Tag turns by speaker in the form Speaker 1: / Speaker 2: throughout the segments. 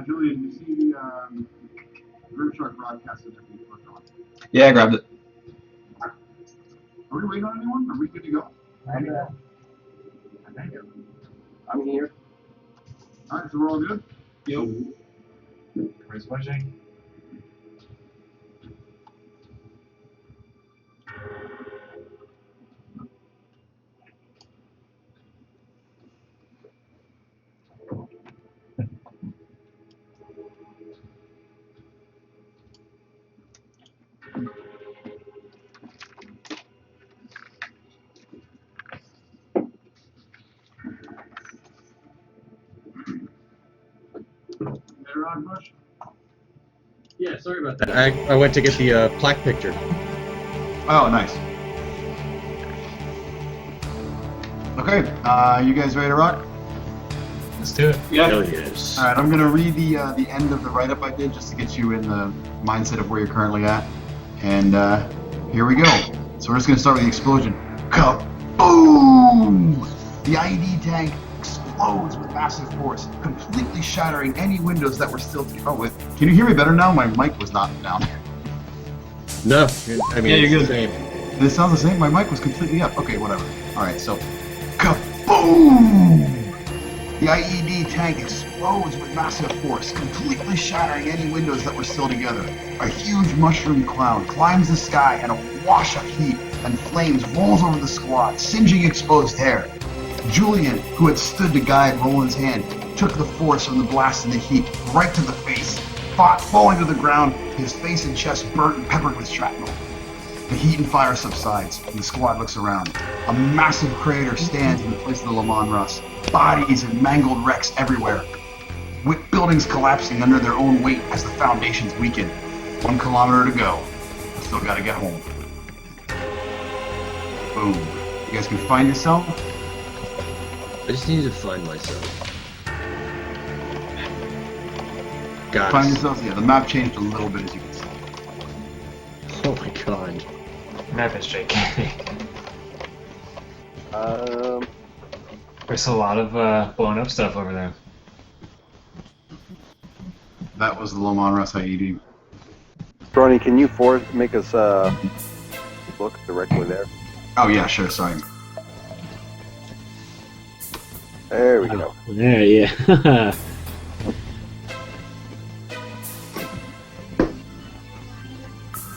Speaker 1: Julian, you see the Grimshark broadcast that we put on?
Speaker 2: Yeah, I grabbed it.
Speaker 1: Are we waiting on anyone? Are we good to go?
Speaker 3: I'm here.
Speaker 1: Alright, so we're all good?
Speaker 3: Yep. Where's watching?
Speaker 4: Yeah, sorry about that. I went to get the plaque picture.
Speaker 1: Oh, nice. Okay, you guys ready to rock?
Speaker 3: Let's do it.
Speaker 2: Yeah.
Speaker 4: Hell yes.
Speaker 1: Alright, I'm gonna read the end of the write-up I did just to get you in the mindset of where you're currently at. And here we go. So we're just gonna start with the explosion. Kaboom! The IED tank explodes with massive force, completely shattering any windows that were still with. Can you hear me better now? My mic was not down.
Speaker 4: No, I mean,
Speaker 2: Yeah, you're
Speaker 4: it's
Speaker 2: good.
Speaker 4: the same.
Speaker 1: This sounds the same? My mic was completely up. Okay, whatever. Alright, so kaboom! The IED tank explodes with massive force, completely shattering any windows that were still together. A huge mushroom cloud climbs the sky and a wash of heat and flames rolls over the squad, singeing exposed hair. Julian, who had stood to guide Roland's hand, took the force from the blast and the heat right to the face, falling to the ground, his face and chest burnt and peppered with shrapnel. The heat and fire subsides, and the squad looks around. A massive crater stands in the place of the Leman Rust. Bodies and mangled wrecks everywhere. Buildings collapsing under their own weight as the foundations weaken. 1 kilometer to go. Still gotta get home. Boom. You guys can find yourself?
Speaker 4: I just need to find myself. Got
Speaker 1: Find
Speaker 4: it.
Speaker 1: yourselves? Yeah, the map changed a little bit as you can see.
Speaker 4: Oh my god.
Speaker 3: Map is gigantic. There's a lot of blown up stuff over there.
Speaker 1: That was the Leman Rust IED.
Speaker 5: Brony, can you make us look directly there?
Speaker 1: Oh yeah, sure, sorry.
Speaker 5: There we go.
Speaker 6: There, yeah.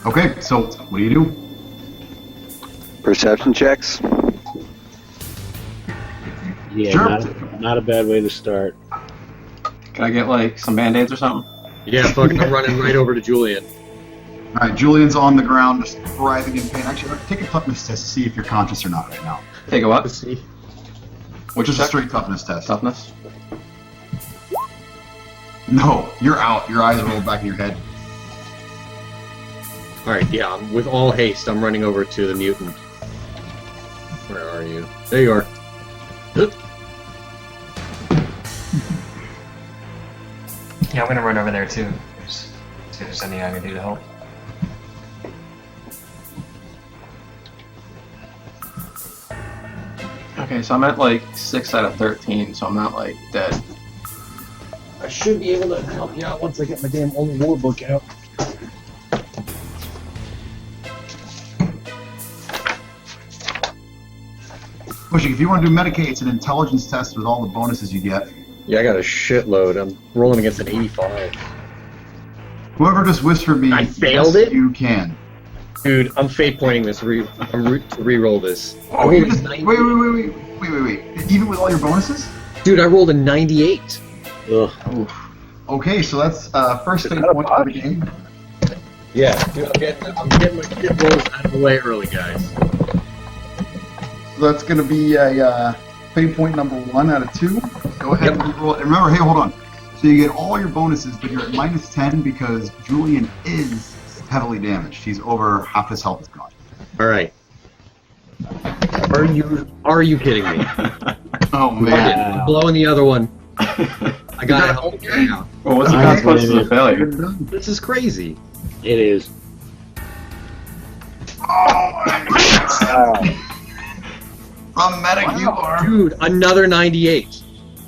Speaker 1: Okay, so what do you do?
Speaker 5: Perception checks.
Speaker 6: Yeah,
Speaker 1: Sure.
Speaker 6: not a bad way to start.
Speaker 2: Can I get like some band-aids or something?
Speaker 4: Yeah, fucking, I'm running right over to Julian.
Speaker 1: Alright, Julian's on the ground, just writhing in pain. Actually, take a toughness test to see if you're conscious or not right now.
Speaker 2: Take a what?
Speaker 4: Let's see.
Speaker 2: Which
Speaker 1: Just a
Speaker 2: check?
Speaker 1: straight toughness test.
Speaker 2: Toughness.
Speaker 1: No, you're out. Your eyes rolled back in your head.
Speaker 4: Alright, yeah, with all haste, I'm running over to the mutant. Where are you? There you are.
Speaker 3: Yeah, I'm gonna run over there too. See if there's anything I can do to help.
Speaker 2: Okay, so I'm at like 6 out of 13, so I'm not like dead.
Speaker 6: I should be able to help you out once I get my damn old war book out.
Speaker 1: Pushing, if you want to do Medicaid, it's an intelligence test with all the bonuses you get.
Speaker 4: Yeah, I got a shitload. I'm rolling against an 85.
Speaker 1: Whoever just whispered me,
Speaker 4: I failed
Speaker 1: yes,
Speaker 4: it?
Speaker 1: you can.
Speaker 4: Dude, I'm fate pointing this. I'm to re-roll this.
Speaker 1: Oh, you just, wait. Even with all your bonuses?
Speaker 4: Dude, I rolled a 98.
Speaker 6: Ugh.
Speaker 1: Oof. Okay, so that's first
Speaker 5: Is
Speaker 1: fate
Speaker 5: that a
Speaker 1: point of the
Speaker 5: botch?
Speaker 1: game.
Speaker 4: Yeah, dude, I'm getting my shit rolls out of the way early, guys.
Speaker 1: So that's going to be a fate point number 1 out of 2. Go ahead
Speaker 4: Yep.
Speaker 1: and roll. And remember, hey, hold on. So you get all your bonuses, but you're at minus 10 because Julian is heavily damaged. He's over half his health is gone.
Speaker 4: Alright. Are you kidding me?
Speaker 1: Oh, man.
Speaker 4: I'm blowing the other one. I got help getting out.
Speaker 2: Well, what's the
Speaker 6: I
Speaker 2: consequence of
Speaker 6: blame
Speaker 2: the
Speaker 6: you.
Speaker 2: failure?
Speaker 4: This is crazy.
Speaker 6: It is.
Speaker 1: Oh,
Speaker 5: Wow.
Speaker 1: from medic you are.
Speaker 4: Dude, another 98.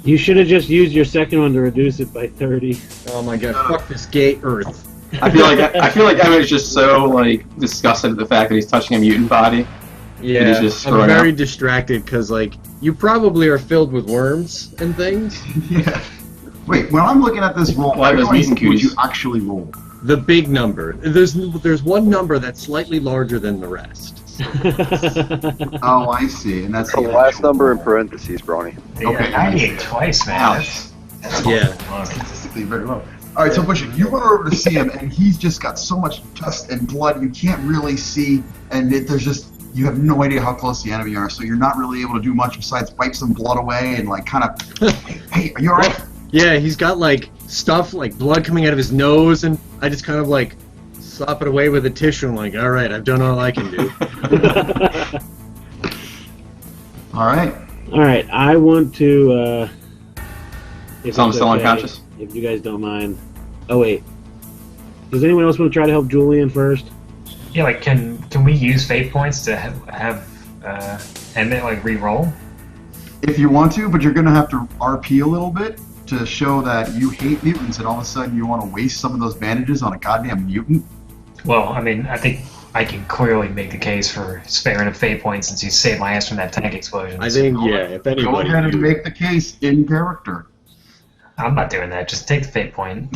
Speaker 6: You should have just used your second one to reduce it by 30.
Speaker 4: Oh my god, fuck this gay Earth.
Speaker 2: I feel like Emmett is just so like disgusted at the fact that he's touching a mutant body.
Speaker 4: Yeah,
Speaker 2: He's just
Speaker 4: I'm
Speaker 2: throwing
Speaker 4: very
Speaker 2: up.
Speaker 4: distracted because, like, you probably are filled with worms and things.
Speaker 1: Yeah. Wait, when I'm looking at this roll,
Speaker 2: Why
Speaker 1: what
Speaker 2: those mutant
Speaker 1: would you
Speaker 2: cuties?
Speaker 1: actually roll?
Speaker 4: The big number. There's one number that's slightly larger than the rest.
Speaker 1: Oh, I see. And that's
Speaker 5: The last number in parentheses, Brony.
Speaker 3: Yeah,
Speaker 1: Okay.
Speaker 3: 98 twice, man.
Speaker 1: Ouch.
Speaker 3: That's
Speaker 4: Yeah.
Speaker 1: Statistically very low. All right, so Bushik, you run over to see him, and he's just got so much dust and blood you can't really see, and you have no idea how close the enemy are, so you're not really able to do much besides wipe some blood away and like kind of, hey, are you all right?
Speaker 4: Yeah, he's got, like, stuff, like, blood coming out of his nose, and I just kind of, like, slap it away with a tissue. I'm like, alright, I've done all I can do.
Speaker 1: All right.
Speaker 6: Alright, I want to, if
Speaker 2: So I'm
Speaker 6: it's
Speaker 2: still
Speaker 6: okay,
Speaker 2: unconscious?
Speaker 6: If you guys don't mind. Oh, wait. Does anyone else want to try to help Julian first?
Speaker 3: Yeah, like, can we use fate points to have Emmett, like, re-roll?
Speaker 1: If you want to, but you're going to have to RP a little bit to show that you hate mutants, and all of a sudden you want to waste some of those bandages on a goddamn mutant.
Speaker 3: Well, I mean, I think I can clearly make the case for sparing a fate point since you saved my ass from that tank explosion.
Speaker 4: I think, yeah, if
Speaker 1: Go
Speaker 4: anybody...
Speaker 1: ahead and make the case in character.
Speaker 3: I'm not doing that. Just take the fate point.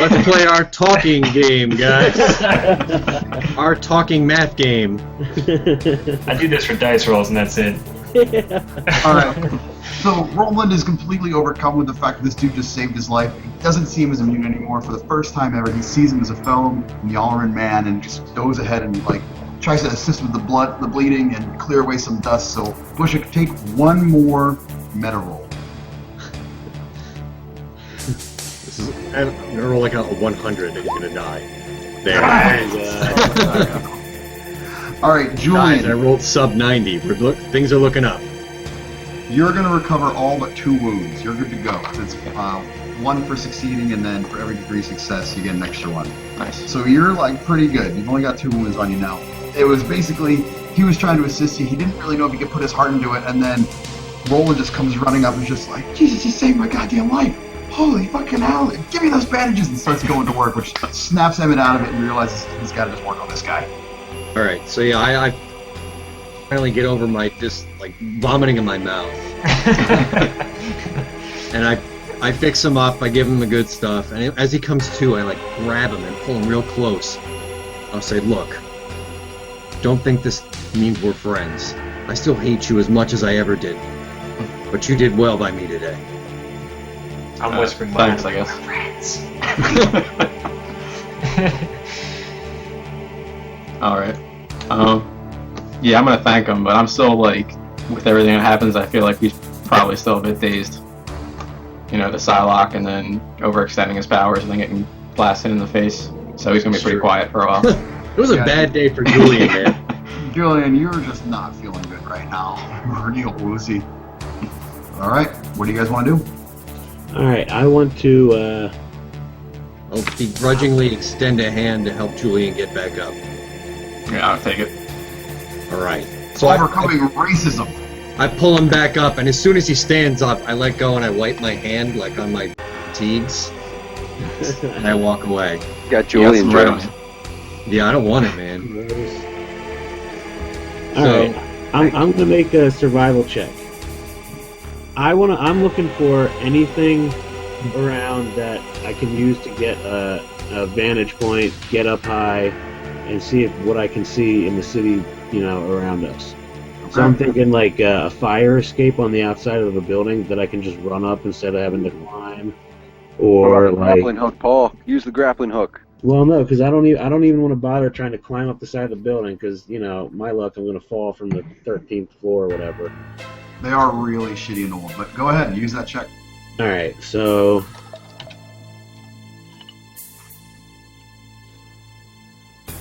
Speaker 4: Let's play our talking game, guys. Our talking math game.
Speaker 3: I do this for dice rolls, and that's it.
Speaker 1: All right. So Roland is completely overcome with the fact that this dude just saved his life. He doesn't see him as immune anymore. For the first time ever, he sees him as a fellow Yalleran man and just goes ahead and like tries to assist with the bleeding, and clear away some dust. So Bushik, take one more meta roll.
Speaker 4: I'm gonna roll like a 100 and he's gonna die. There.
Speaker 1: All right,
Speaker 4: Guys, I
Speaker 1: Julian,
Speaker 4: rolled sub 90. Things are looking up.
Speaker 1: you're going to recover all but 2 wounds. You're good to go. It's 1 for succeeding, and then for every degree of success, you get an extra 1.
Speaker 2: Nice.
Speaker 1: So you're like pretty good. You've only got 2 wounds on you now. It was basically, he was trying to assist you. He didn't really know if he could put his heart into it, and then Roland just comes running up and is just like, Jesus, he saved my goddamn life. Holy fucking hell. Give me those bandages, and starts going to work, which snaps Emmett out of it and realizes he's got to just work on this guy.
Speaker 4: Alright, so yeah, I finally get over my just like vomiting in my mouth. And I fix him up, I give him the good stuff, and as he comes to, I like grab him and pull him real close. I'll say, look, don't think this means we're friends. I still hate you as much as I ever did. But you did well by me today.
Speaker 3: I'm whispering
Speaker 2: thanks,
Speaker 3: my
Speaker 2: I guess.
Speaker 3: friends.
Speaker 2: Alright. Yeah, I'm gonna thank him, but I'm still like, with everything that happens, I feel like he's probably still a bit dazed. You know, the Psylocke and then overextending his powers and then getting blasted in the face. So he's gonna be pretty
Speaker 4: Sure.
Speaker 2: quiet for a while.
Speaker 4: It was a bad day for Julian, man.
Speaker 1: Julian, you're just not feeling good right now. You're real woozy. All right, what do you guys want to do?
Speaker 6: Alright, I want to,
Speaker 4: I'll begrudgingly extend a hand to help Julian get back up.
Speaker 2: Yeah, I'll take it.
Speaker 4: Alright. So
Speaker 1: Overcoming racism.
Speaker 4: I pull him back up, and as soon as he stands up, I let go and I wipe my hand like on my teagues, and I walk away.
Speaker 5: Got
Speaker 2: You got
Speaker 5: Julian
Speaker 2: some red on
Speaker 5: germs.
Speaker 2: you.
Speaker 4: Yeah, I don't want it, man.
Speaker 6: Alright, I'm gonna make a survival check. I'm looking for anything around that I can use to get a vantage point, get up high, and see what I can see in the city, you know, around us. So I'm thinking like a fire escape on the outside of a building that I can just run up instead of having to climb, or like,
Speaker 5: Grappling hook, Paul. Use the grappling hook.
Speaker 6: well, no, because I don't even want to bother trying to climb up the side of the building because, you know, my luck, I'm gonna fall from the 13th floor or whatever.
Speaker 1: They are really shitty and old, but go ahead and use that check.
Speaker 6: All right, so.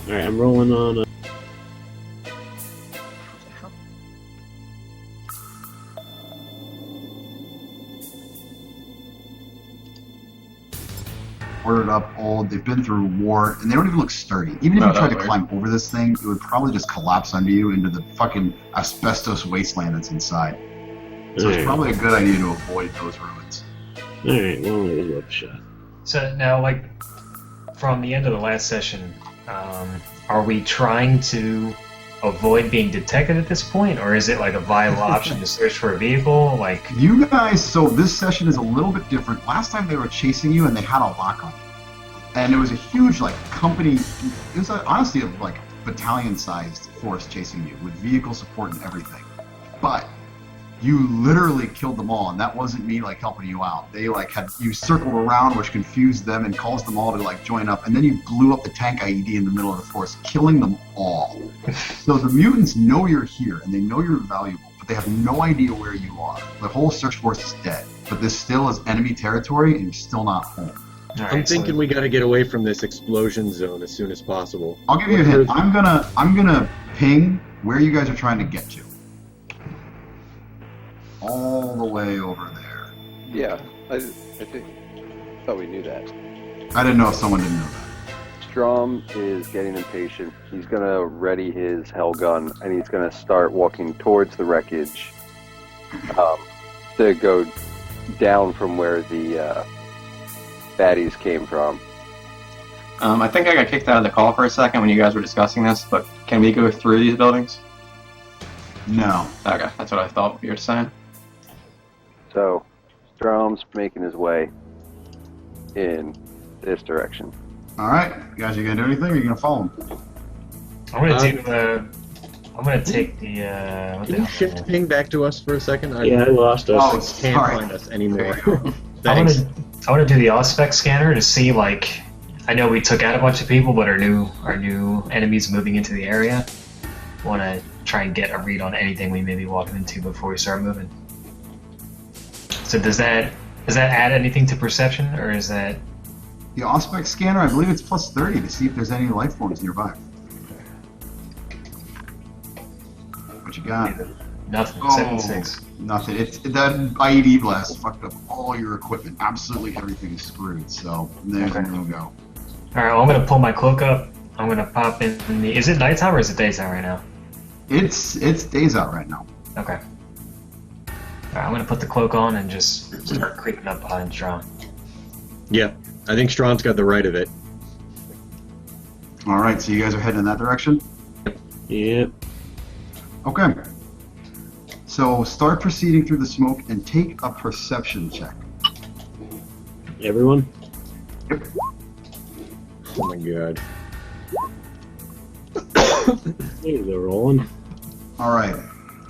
Speaker 6: All right, I'm rolling on.
Speaker 1: We're burnt up, old. They've been through war, and they don't even look sturdy. Even if
Speaker 2: No,
Speaker 1: you tried to
Speaker 2: that's
Speaker 1: climb over this thing, it would probably just collapse under you into the fucking asbestos wasteland that's inside. So it's probably a good idea to avoid those ruins.
Speaker 6: Alright, well, it was worth a shot.
Speaker 3: So now, like, from the end of the last session, are we trying to avoid being detected at this point, or is it like a viable option to search for a vehicle? Like,
Speaker 1: You guys, so this session is a little bit different. Last time they were chasing you and they had a lock on you. And it was a huge, like, company, it was honestly a, like, battalion-sized force chasing you with vehicle support and everything. But you literally killed them all, and that wasn't me, like, helping you out. They, like, had you circled around, which confused them and caused them all to, like, join up, and then you blew up the tank IED in the middle of the forest, killing them all. So the mutants know you're here, and they know you're valuable, but they have no idea where you are. The whole search force is dead, but this still is enemy territory, and you're still not home.
Speaker 4: I'm thinking we gotta get away from this explosion zone as soon as possible.
Speaker 1: I'll give you a hint. I'm gonna ping where you guys are trying to get to. All the way over there.
Speaker 5: Yeah, I thought we knew that.
Speaker 1: I didn't know if someone didn't know that.
Speaker 5: Strom is getting impatient. He's gonna ready his hell gun, and he's gonna start walking towards the wreckage to go down from where the baddies came from.
Speaker 2: I think I got kicked out of the call for a second when you guys were discussing this, but can we go through these buildings?
Speaker 1: No.
Speaker 2: Okay, that's what I thought you were saying.
Speaker 5: So, Strom's making his way in this direction.
Speaker 1: All right, you guys, you gonna do anything, or are you gonna follow him?
Speaker 3: I'm gonna do the. I'm gonna take the. What the
Speaker 4: Can you
Speaker 3: hell?
Speaker 4: shift ping back to us for a second? I
Speaker 6: Yeah, I lost us.
Speaker 1: Oh,
Speaker 4: can't
Speaker 1: sorry.
Speaker 4: find us anymore.
Speaker 3: I
Speaker 4: Thanks.
Speaker 3: want to do the Auspex scanner to see, like, I know we took out a bunch of people, but our new enemies moving into the area. Want to try and get a read on anything we may be walking into before we start moving. So does that add anything to perception, or is that?
Speaker 1: The Auspex scanner, I believe it's plus 30 to see if there's any life forms nearby. What you got?
Speaker 3: Nothing.
Speaker 1: Oh,
Speaker 3: 7-6.
Speaker 1: nothing. That IED blast fucked up all your equipment. Absolutely everything is screwed. So there's
Speaker 3: Okay.
Speaker 1: no go.
Speaker 3: All right. Well, I'm gonna pull my cloak up. I'm gonna pop in the. Is it nighttime or is it daytime right now?
Speaker 1: It's days out right now.
Speaker 3: Okay. Alright, I'm gonna put the cloak on and just start creeping up behind Strong.
Speaker 4: Yeah, I think Strom's got the right of it.
Speaker 1: All right, so you guys are heading in that direction.
Speaker 6: Yep.
Speaker 1: Okay. So start proceeding through the smoke and take a perception check.
Speaker 6: Everyone?
Speaker 4: Oh my god.
Speaker 6: Hey, they're rolling.
Speaker 1: All right.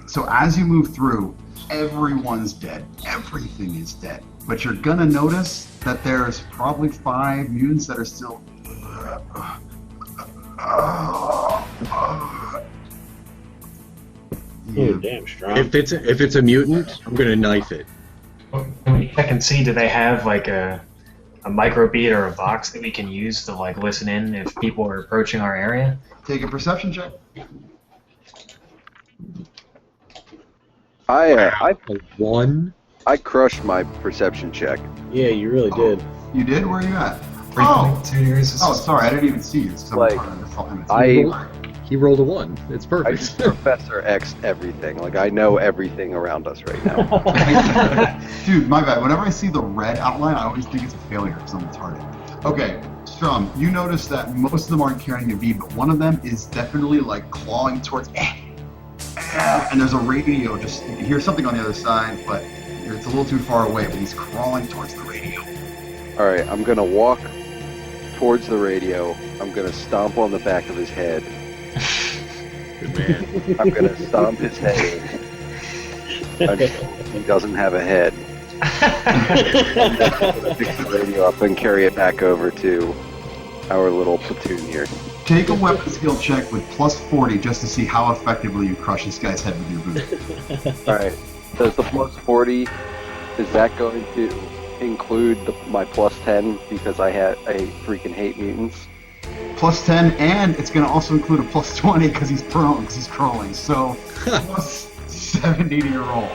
Speaker 1: So as you move through, everyone's dead. Everything is dead. But you're gonna notice that there's probably 5 mutants that are still.
Speaker 6: Oh, damn, strong.
Speaker 4: If it's a mutant, I'm gonna knife it.
Speaker 3: Can we check and see, do they have like a microbeat or a box that we can use to like listen in if people are approaching our area?
Speaker 1: Take a perception check.
Speaker 5: I
Speaker 4: A 1?
Speaker 5: crushed my perception check.
Speaker 6: Yeah, you really did.
Speaker 1: You did? Where are you at?
Speaker 3: 3.2 degrees of
Speaker 1: Oh, sorry, I didn't even see you. So
Speaker 5: Like,
Speaker 4: He rolled a 1. It's
Speaker 5: I
Speaker 4: perfect.
Speaker 5: just Professor X everything. Like, I know everything around us right now.
Speaker 1: Dude, my bad. Whenever I see the red outline, I always think it's a failure because I'm retarded. Okay, Strum, you notice that most of them aren't carrying a V, but one of them is definitely like clawing towards. And there's a radio. Just you can hear something on the other side, but it's a little too far away. But he's crawling towards the radio.
Speaker 5: All right, I'm gonna walk towards the radio. I'm gonna stomp on the back of his head.
Speaker 4: Good man.
Speaker 5: I'm gonna stomp his head until he doesn't have a head. I'm gonna pick the radio up and carry it back over to our little platoon here.
Speaker 1: Take a weapon skill check with plus 40 just to see how effectively you crush this guy's head with your boot.
Speaker 5: All right. Does the plus 40? Is that going to include my plus 10 because I freaking hate mutants?
Speaker 1: Plus 10, and it's going to also include a plus 20 because he's prone, because he's crawling. So, plus 70 to your roll.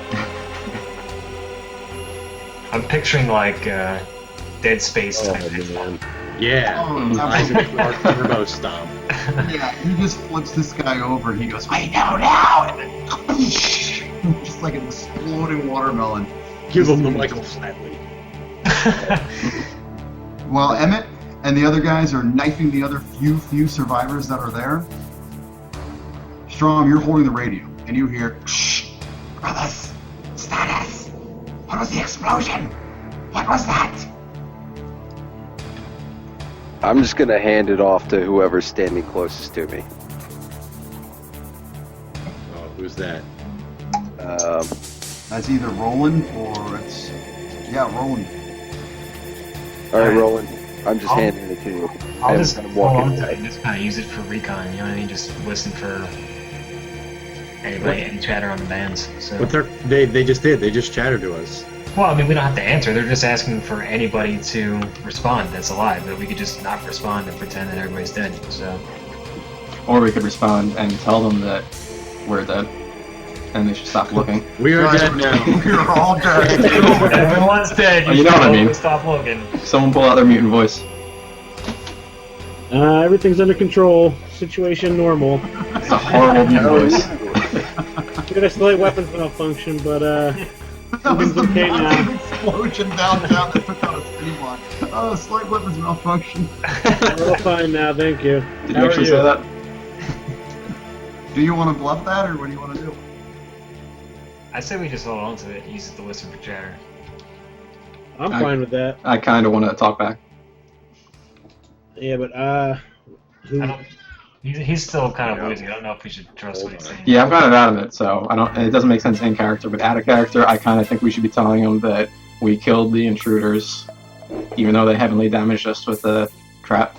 Speaker 3: I'm picturing like Dead Space type
Speaker 6: Oh, man.
Speaker 4: Yeah.
Speaker 1: Oh,
Speaker 4: Isaac Clarke turbo stomp.
Speaker 1: yeah, he just flips this guy over. He goes, "Wait, no, now!" And then, just like an exploding watermelon.
Speaker 4: Give him the Michael Flatley.
Speaker 1: While Emmett and the other guys are knifing the other few survivors that are there, Strom, you're holding the radio, and you hear, "Shh, brothers, status. What was the explosion? What was that?"
Speaker 5: I'm just gonna hand it off to whoever's standing closest to me.
Speaker 4: Oh, who's that?
Speaker 1: That's either Roland or it's Roland.
Speaker 5: All right,
Speaker 3: Alright.
Speaker 5: Roland. I'm just
Speaker 3: I'll-
Speaker 5: handing it to you.
Speaker 3: I'll
Speaker 5: And
Speaker 3: just
Speaker 5: I'm
Speaker 3: hold
Speaker 5: walking
Speaker 3: on to
Speaker 5: away.
Speaker 3: it and just kind of use it for recon, you know what I mean? Just listen for any chatter on the bands. So.
Speaker 4: But they just did. They just chattered to us.
Speaker 3: Well, I mean, we don't have to answer. They're just asking for anybody to respond that's alive, but we could just not respond and pretend that everybody's dead. So,
Speaker 2: Or we could respond and tell them that we're dead, and they should stop looking.
Speaker 4: We are
Speaker 1: Guys,
Speaker 4: dead now.
Speaker 1: We're all dead.
Speaker 3: everyone's dead.
Speaker 2: Oh, you know what I
Speaker 3: should
Speaker 2: mean.
Speaker 3: Stop looking.
Speaker 2: Someone pull out their mutant voice.
Speaker 6: Everything's under control. Situation normal.
Speaker 2: It's a horrible mutant voice.
Speaker 6: We got a slight weapons malfunction, but
Speaker 1: That was the
Speaker 6: Okay,
Speaker 1: massive
Speaker 6: now.
Speaker 1: explosion downtown that took out a city block. Oh, slight weapons malfunction.
Speaker 6: we're all fine now. Thank you.
Speaker 2: Did
Speaker 6: How
Speaker 2: you
Speaker 6: are
Speaker 2: actually
Speaker 6: you?
Speaker 2: say that?
Speaker 1: Do you want to bluff that, or what do you want to do?
Speaker 3: I say we just hold on to it and use it to listen for chatter.
Speaker 6: I'm fine with that.
Speaker 2: I kind of want to talk back.
Speaker 6: Yeah, but who?
Speaker 3: I don't. He's still kind of woozy. I don't know if we should trust what he's saying.
Speaker 2: Yeah, I'm kind of out of it, so I don't. It doesn't make sense in character, but out of character, I kind of think we should be telling them that we killed the intruders, even though they heavily damaged us with the trap.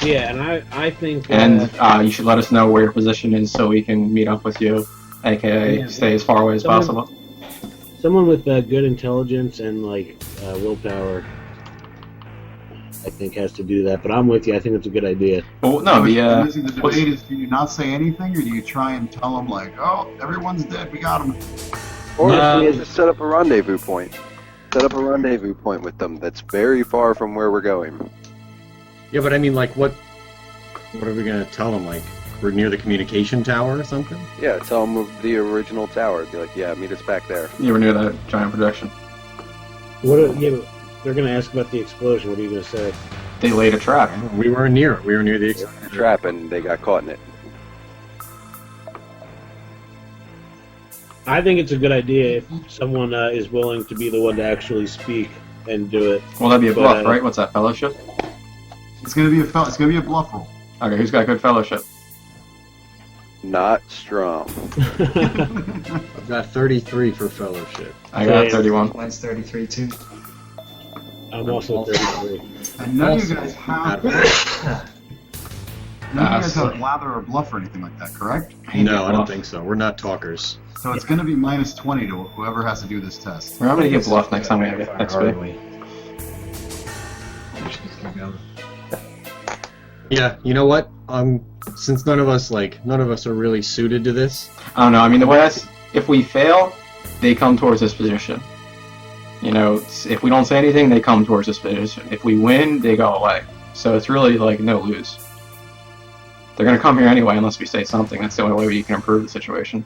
Speaker 6: Yeah, and I think.
Speaker 2: And you should let us know where your position is so we can meet up with you, aka
Speaker 6: Yeah,
Speaker 2: stay as far away as
Speaker 6: someone-
Speaker 2: possible.
Speaker 6: someone with good intelligence and willpower, I think, has to do that. But I'm with you. I think that's a good idea.
Speaker 2: Well, no,
Speaker 1: the
Speaker 2: the
Speaker 1: debate is: do you not say anything, or do you try and tell them like, "Oh, everyone's dead, we got them"?
Speaker 5: Or we just set up a rendezvous point. Set up a rendezvous point with them that's very far from where we're going.
Speaker 4: Yeah, but I mean, like, what are we gonna tell them? Like, we're near the communication tower or something?
Speaker 5: Yeah, tell them of the original tower. Be like, yeah, meet us back there.
Speaker 2: you were near that giant projection.
Speaker 6: Yeah, but they're gonna ask about the explosion. What are you gonna say?
Speaker 2: They laid a trap.
Speaker 4: We were near it. We were near the.
Speaker 5: The trap, and they got caught in it.
Speaker 6: I think it's a good idea if someone is willing to be the one to actually speak and do it.
Speaker 2: Well, that'd be a
Speaker 6: But,
Speaker 2: bluff, right? What's that, fellowship?
Speaker 1: It's gonna be a bluff roll.
Speaker 2: Okay, who's got good fellowship?
Speaker 5: Not strong.
Speaker 4: I've got 33 for fellowship.
Speaker 2: I got
Speaker 6: Okay.
Speaker 2: 31.
Speaker 3: Mine's 33 too.
Speaker 6: I'm also 33.
Speaker 1: And none of you guys have blather or bluff or anything like that, correct?
Speaker 4: No, I don't think so. We're not talkers.
Speaker 1: So it's gonna be minus 20 to whoever has to do this test.
Speaker 2: We're not gonna get bluff next time we have XP.
Speaker 4: Yeah, you know what? Since none of us are really suited to this.
Speaker 2: I don't know. I mean, the way if we fail, they come towards this position. You know, if we don't say anything, they come towards this position. If we win, they go away. So it's really like no lose. They're gonna come here anyway unless we say something. That's the only way we can improve the situation.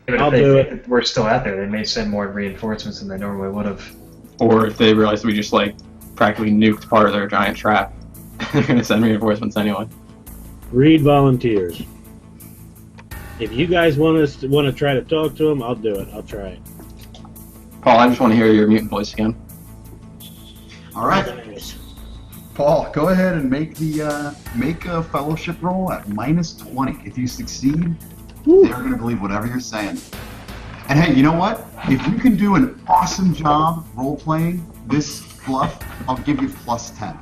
Speaker 3: But
Speaker 6: I'll
Speaker 3: if
Speaker 6: do
Speaker 3: if we're still out there, they may send more reinforcements than they normally would have.
Speaker 2: Or if they realize we just like practically nuked part of their giant trap, they're gonna send reinforcements anyway.
Speaker 6: Read volunteers. If you guys want to try to talk to them, I'll do it. I'll try it.
Speaker 2: Paul, I just want to hear your mutant voice again.
Speaker 1: All right, Paul, go ahead and make a fellowship roll at minus 20. If you succeed, they're gonna believe whatever you're saying. And hey, you know what? If you can do an awesome job role playing this bluff, I'll give you plus 10.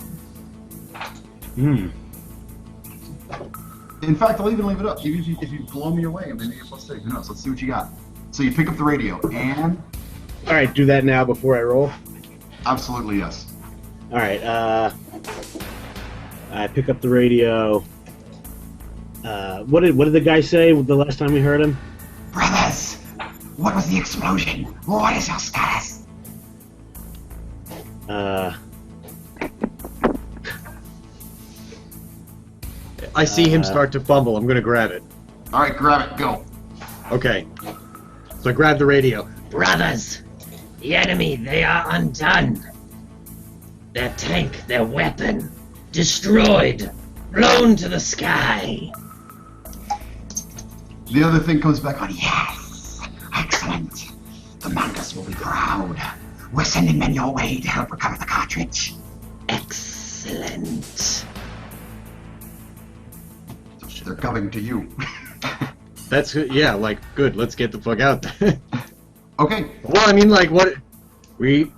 Speaker 1: In fact, I'll even leave it up. Even if you blow me away, and then you get plus 6. Who knows? Let's see what you got. So you pick up the radio, and
Speaker 6: All right, do that now before I roll.
Speaker 1: absolutely yes.
Speaker 6: All right. I pick up the radio. What did the guy say the last time we heard him?
Speaker 1: Brothers, what was the explosion? What is your status?
Speaker 4: I see him start to fumble. I'm gonna grab it.
Speaker 1: All right, grab it. Go.
Speaker 4: Okay. So I grab the radio.
Speaker 7: Brothers, the enemy, they are undone. Their tank, their weapon, destroyed, blown to the sky.
Speaker 1: The other thing comes back on. Yes, excellent. The Mangas will be proud. We're sending men your way to help recover the cartridge.
Speaker 7: Excellent.
Speaker 1: They're coming to you.
Speaker 4: That's yeah, like good. Let's get the fuck out.
Speaker 1: Okay.
Speaker 4: Well, I mean, like what we.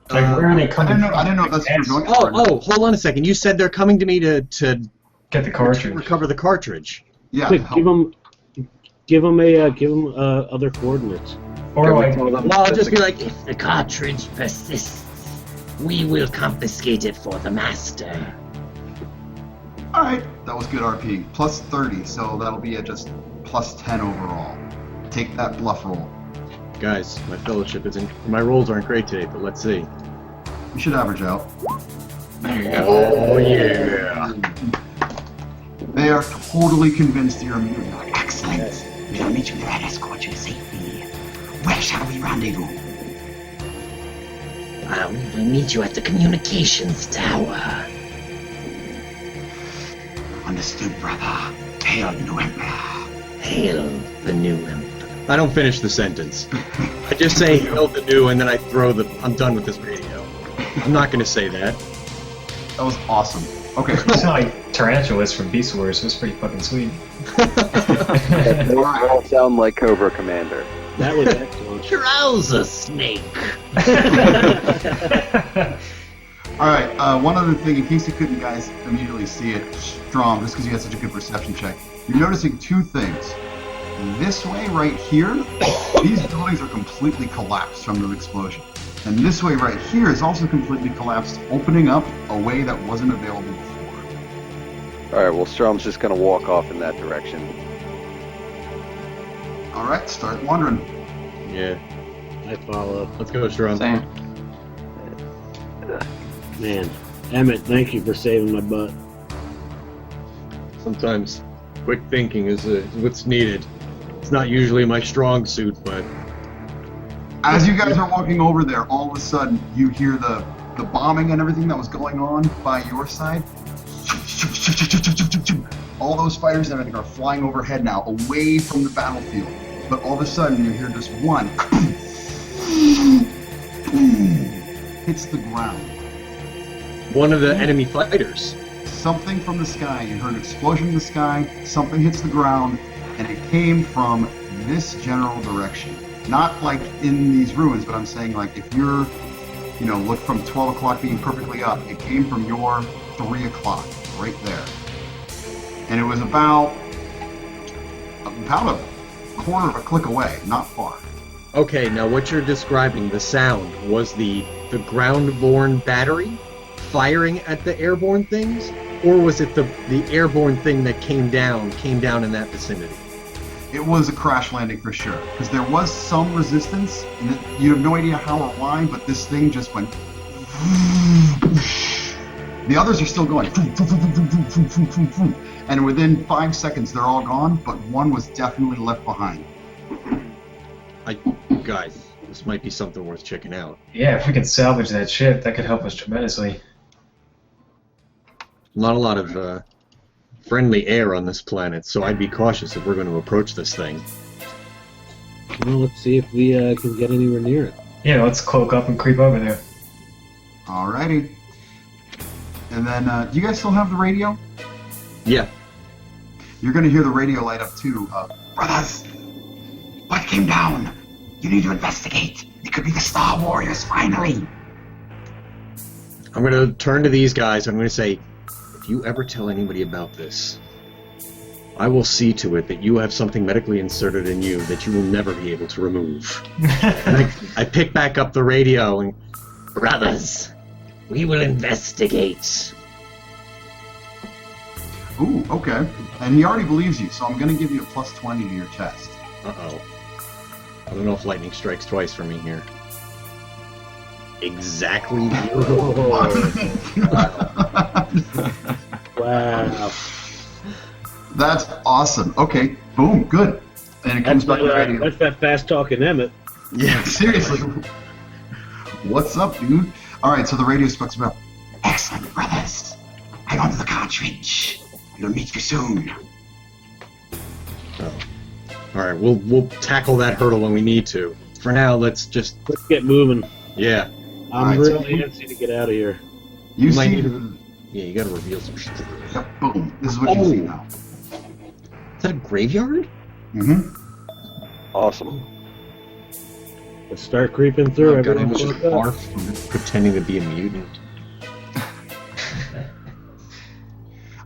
Speaker 3: Like, where are they
Speaker 1: I
Speaker 3: coming
Speaker 1: didn't know. I didn't know if that's what you're going for.
Speaker 4: Oh, hold on a second. You said they're coming to me to
Speaker 3: Get the cartridge.
Speaker 4: recover the cartridge.
Speaker 1: Yeah.
Speaker 6: Quick,
Speaker 1: help.
Speaker 6: give them other coordinates.
Speaker 3: Or like,
Speaker 4: Well, I'll just be like,
Speaker 7: If the cartridge persists, we will confiscate it for the master.
Speaker 1: All right. That was good RP. Plus 30, so that'll be at just plus 10 overall. Take that bluff roll.
Speaker 4: guys, my fellowship isn't. My rolls aren't great today, but let's see.
Speaker 1: You should average out.
Speaker 2: There you go.
Speaker 4: Oh yeah.
Speaker 1: They are totally convinced you're immune.
Speaker 8: Like, excellent. We will meet you there and escort you to safety. Where shall we rendezvous?
Speaker 7: We will meet you at the communications tower.
Speaker 8: Understood, brother. Hail the new emperor.
Speaker 7: Hail the new emperor.
Speaker 4: I don't finish the sentence. I just say hail the new, and then I throw the. I'm done with this radio. I'm not gonna say that.
Speaker 1: That was awesome. Okay.
Speaker 3: it's not like Tarantulas from Beast Wars. It was pretty fucking sweet.
Speaker 5: They all sound like Cobra Commander.
Speaker 6: That was excellent.
Speaker 7: Trouser snake.
Speaker 1: All right. One other thing, in case you couldn't guys immediately see it, Strom, just because you had such a good perception check, you're noticing two things. This way right here, these buildings are completely collapsed from the explosion. And this way right here is also completely collapsed, opening up a way that wasn't available before.
Speaker 5: Alright, well, Strom's just gonna walk off in that direction.
Speaker 1: All right, start wandering.
Speaker 4: Yeah.
Speaker 6: I follow.
Speaker 4: Let's go, Strom.
Speaker 2: Same.
Speaker 6: Man, Emmett, thank you for saving my butt.
Speaker 4: Sometimes quick thinking is what's needed. It's not usually my strong suit, but
Speaker 1: As you guys are walking over there, all of a sudden you hear the bombing and everything that was going on by your side. All those fighters and everything are flying overhead now, away from the battlefield. But all of a sudden you hear just one hits the ground.
Speaker 4: one of the enemy fighters.
Speaker 1: Something from the sky. You heard an explosion in the sky, something hits the ground, and it came from this general direction. Not like in these ruins, but I'm saying like if you're, look from 12 o'clock being perfectly up, it came from your 3 o'clock, right there. And it was about a quarter of a click away, not far.
Speaker 4: Okay, now what you're describing, the sound, was the ground-borne battery firing at the airborne things? Or was it the airborne thing that came down in that vicinity?
Speaker 1: It was a crash landing for sure, because there was some resistance, and you have no idea how or why, but this thing just went. The others are still going, and within 5 seconds they're all gone, but one was definitely left behind.
Speaker 4: Guys, this might be something worth checking out.
Speaker 3: Yeah, if we could salvage that ship, that could help us tremendously.
Speaker 4: Not a lot of friendly air on this planet, so I'd be cautious if we're going to approach this thing.
Speaker 6: Well, let's see if we can get anywhere near it.
Speaker 3: Yeah, let's cloak up and creep over there.
Speaker 1: Alrighty. And then, do you guys still have the radio?
Speaker 4: Yeah.
Speaker 1: You're gonna hear the radio light up too.
Speaker 8: Brothers, what came down? You need to investigate. It could be the Star Warriors, finally.
Speaker 4: I'm going to turn to these guys. I'm going to say, if you ever tell anybody about this, I will see to it that you have something medically inserted in you that you will never be able to remove. And I pick back up the radio and...
Speaker 7: Brothers, we will investigate.
Speaker 1: Ooh, okay. And he already believes you, so I'm gonna give you a plus 20 to your test.
Speaker 4: Uh-oh. I don't know if lightning strikes twice for me here. Exactly 0.
Speaker 6: Wow.
Speaker 1: That's awesome. Okay, boom, good. And it comes back to the radio.
Speaker 6: That's that fast talking Emmett.
Speaker 1: Yeah, seriously. What's up, dude? All right, so the radio speaks about.
Speaker 8: Excellent, brothers. Hang on to the cartridge. We'll meet you soon.
Speaker 4: All right, we'll tackle that hurdle when we need to. For now, let's
Speaker 6: Let's get moving.
Speaker 4: yeah.
Speaker 1: All
Speaker 6: I'm
Speaker 1: right, so
Speaker 6: really antsy to get out of here.
Speaker 1: You
Speaker 4: might
Speaker 1: see.
Speaker 4: need to- Yeah, you gotta reveal some shit.
Speaker 1: Yep, boom. This is what you see now.
Speaker 4: Is that a graveyard?
Speaker 1: Mm-hmm.
Speaker 5: Awesome.
Speaker 6: Let's start creeping through.
Speaker 4: Oh, God, I
Speaker 6: Everyone
Speaker 4: almost just
Speaker 6: fuck up.
Speaker 4: barfed from pretending to be a mutant.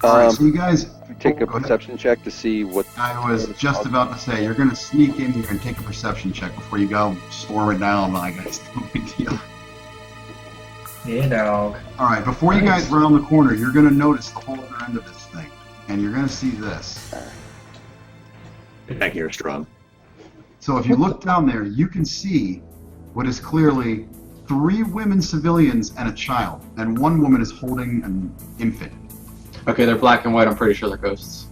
Speaker 1: All right, so you guys
Speaker 5: Take a
Speaker 1: go ahead.
Speaker 5: perception check to see what.
Speaker 1: I was just about to say, you're going to sneak in here and take a perception check before you go storm it down. I guess no big deal.
Speaker 3: Yeah, dog.
Speaker 1: All right, before you guys run on the corner, you're going to notice the whole other end of this thing, and you're going to see this.
Speaker 4: Get back here, Strong.
Speaker 1: So if you look down there, you can see what is clearly 3 women civilians and a child, and 1 woman is holding an infant.
Speaker 2: Okay, they're black and white. I'm pretty sure they're ghosts.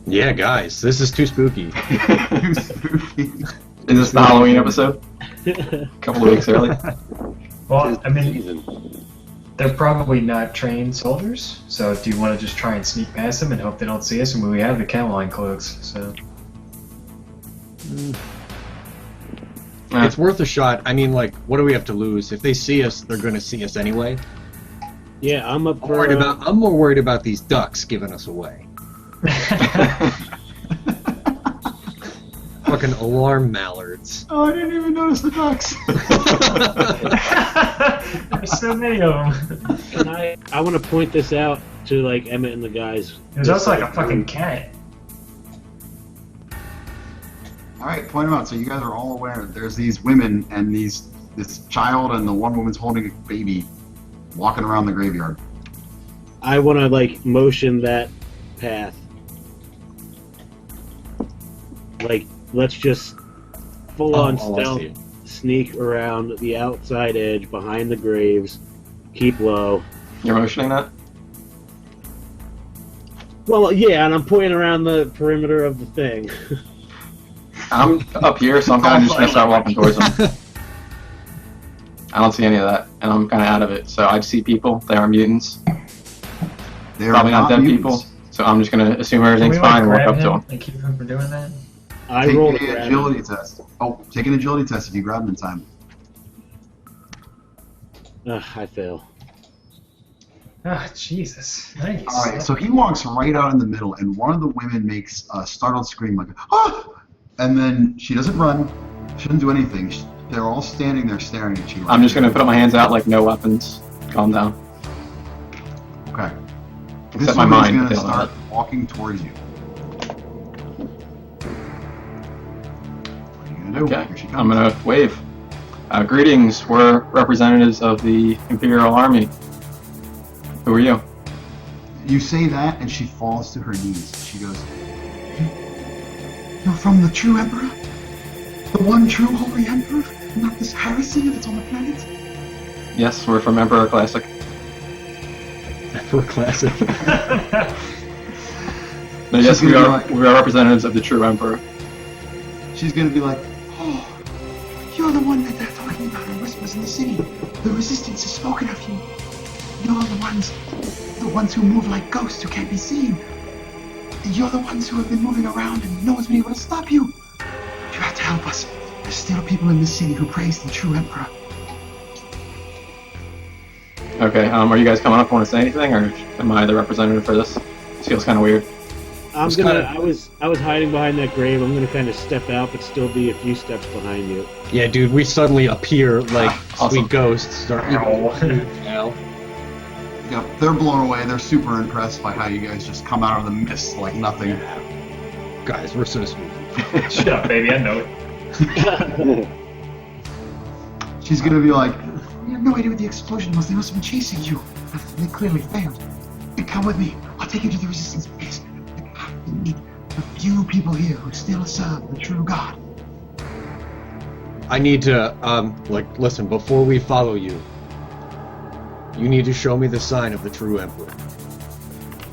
Speaker 4: Yeah, guys, this is too spooky.
Speaker 1: Too spooky.
Speaker 2: Is this the Halloween episode? A couple of weeks early.
Speaker 3: Well, I mean,
Speaker 5: Season.
Speaker 3: they're probably not trained soldiers, so do you want to just try and sneak past them and hope they don't see us? I mean, we have the Cameline cloaks, so...
Speaker 4: It's worth a shot. I mean, like, what do we have to lose? If they see us, they're going to see us anyway.
Speaker 6: Yeah, I'm up
Speaker 4: I'm
Speaker 6: for.
Speaker 4: more worried about these ducks giving us away. Fucking alarm mallards.
Speaker 1: Oh, I didn't even notice the ducks.
Speaker 3: There's so many of them.
Speaker 6: Can I want to point this out to like Emmett and the guys.
Speaker 3: There's also like a fucking cat.
Speaker 1: All right, point them out. So you guys are all aware there's these women and this child and the one woman's holding a baby walking around the graveyard.
Speaker 6: I want to like motion that path. Like, let's just full on
Speaker 4: I
Speaker 6: stealth,
Speaker 4: see.
Speaker 6: sneak around the outside edge behind the graves, keep low.
Speaker 2: You're motioning that?
Speaker 6: Well, yeah, and I'm pointing around the perimeter of the thing.
Speaker 2: I'm up here, so I'm kind of just gonna start walking towards them. I don't see any of that, and I'm kind of out of it. So I see people. They are mutants.
Speaker 1: They're
Speaker 2: Probably not dead
Speaker 1: mutants.
Speaker 2: people. So I'm just gonna assume everything's
Speaker 3: Can we, like,
Speaker 2: fine and walk
Speaker 3: grab
Speaker 2: up to
Speaker 3: him
Speaker 2: them.
Speaker 3: and keep him from doing that?
Speaker 6: I
Speaker 1: Take
Speaker 6: rolled a
Speaker 1: an
Speaker 6: grab.
Speaker 1: agility test. Oh, take an agility test if you grab them in time.
Speaker 6: I fail.
Speaker 3: Ah, Jesus. Nice.
Speaker 1: All right, so he walks right out in the middle, and one of the women makes a startled scream like, "Ah!" And then she doesn't run. She doesn't do anything. They're all standing there staring at you.
Speaker 2: I'm just gonna put my hands out like no weapons. Calm down.
Speaker 1: Okay. This
Speaker 2: Except my
Speaker 1: woman's
Speaker 2: mind,
Speaker 1: going to
Speaker 2: feeling
Speaker 1: start walking towards you. What are you going to do?
Speaker 2: Okay,
Speaker 1: Here she
Speaker 2: I'm
Speaker 1: comes.
Speaker 2: gonna wave. Greetings, we're representatives of the Imperial Army. Who are you?
Speaker 1: You say that, and she falls to her knees. She goes, "You're from the true Emperor? The one true Holy Emperor? Not this heresy that's on the planet?"
Speaker 2: Yes, we're from Emperor Classic.
Speaker 4: For classic.
Speaker 2: No, yes,
Speaker 1: She's
Speaker 2: we
Speaker 1: gonna
Speaker 2: are.
Speaker 1: be like-
Speaker 2: We are representatives of the true Emperor.
Speaker 1: She's going to be like, "Oh, you're the one that they're talking about in whispers in the city. The resistance has spoken of you. You're the ones who move like ghosts who can't be seen. You're the ones who have been moving around and no one's been able to stop you. You have to help us. There's still people in this city who praise the true Emperor."
Speaker 2: Okay, are you guys coming up? Want to say anything, or am I the representative for this? This feels kind of weird.
Speaker 6: I'm
Speaker 4: It's
Speaker 6: gonna.
Speaker 4: kinda-
Speaker 6: I was hiding behind that grave. I'm gonna kind of step out, but still be a few steps behind you.
Speaker 4: Yeah, dude, we suddenly appear like
Speaker 2: Awesome.
Speaker 4: sweet ghosts. Start now.
Speaker 1: Yep, they're blown away. They're super impressed by how you guys just come out of the mist like nothing.
Speaker 4: Guys, we're so smooth.
Speaker 3: Shut up, baby. I know it.
Speaker 1: She's gonna be like, "We have no idea what the explosion was. They must have been chasing you. They clearly failed. Come with me. I'll take you to the resistance base. You have to meet the few people here who still serve the true God."
Speaker 4: I need to, listen, before we follow you, you need to show me the sign of the true Emperor.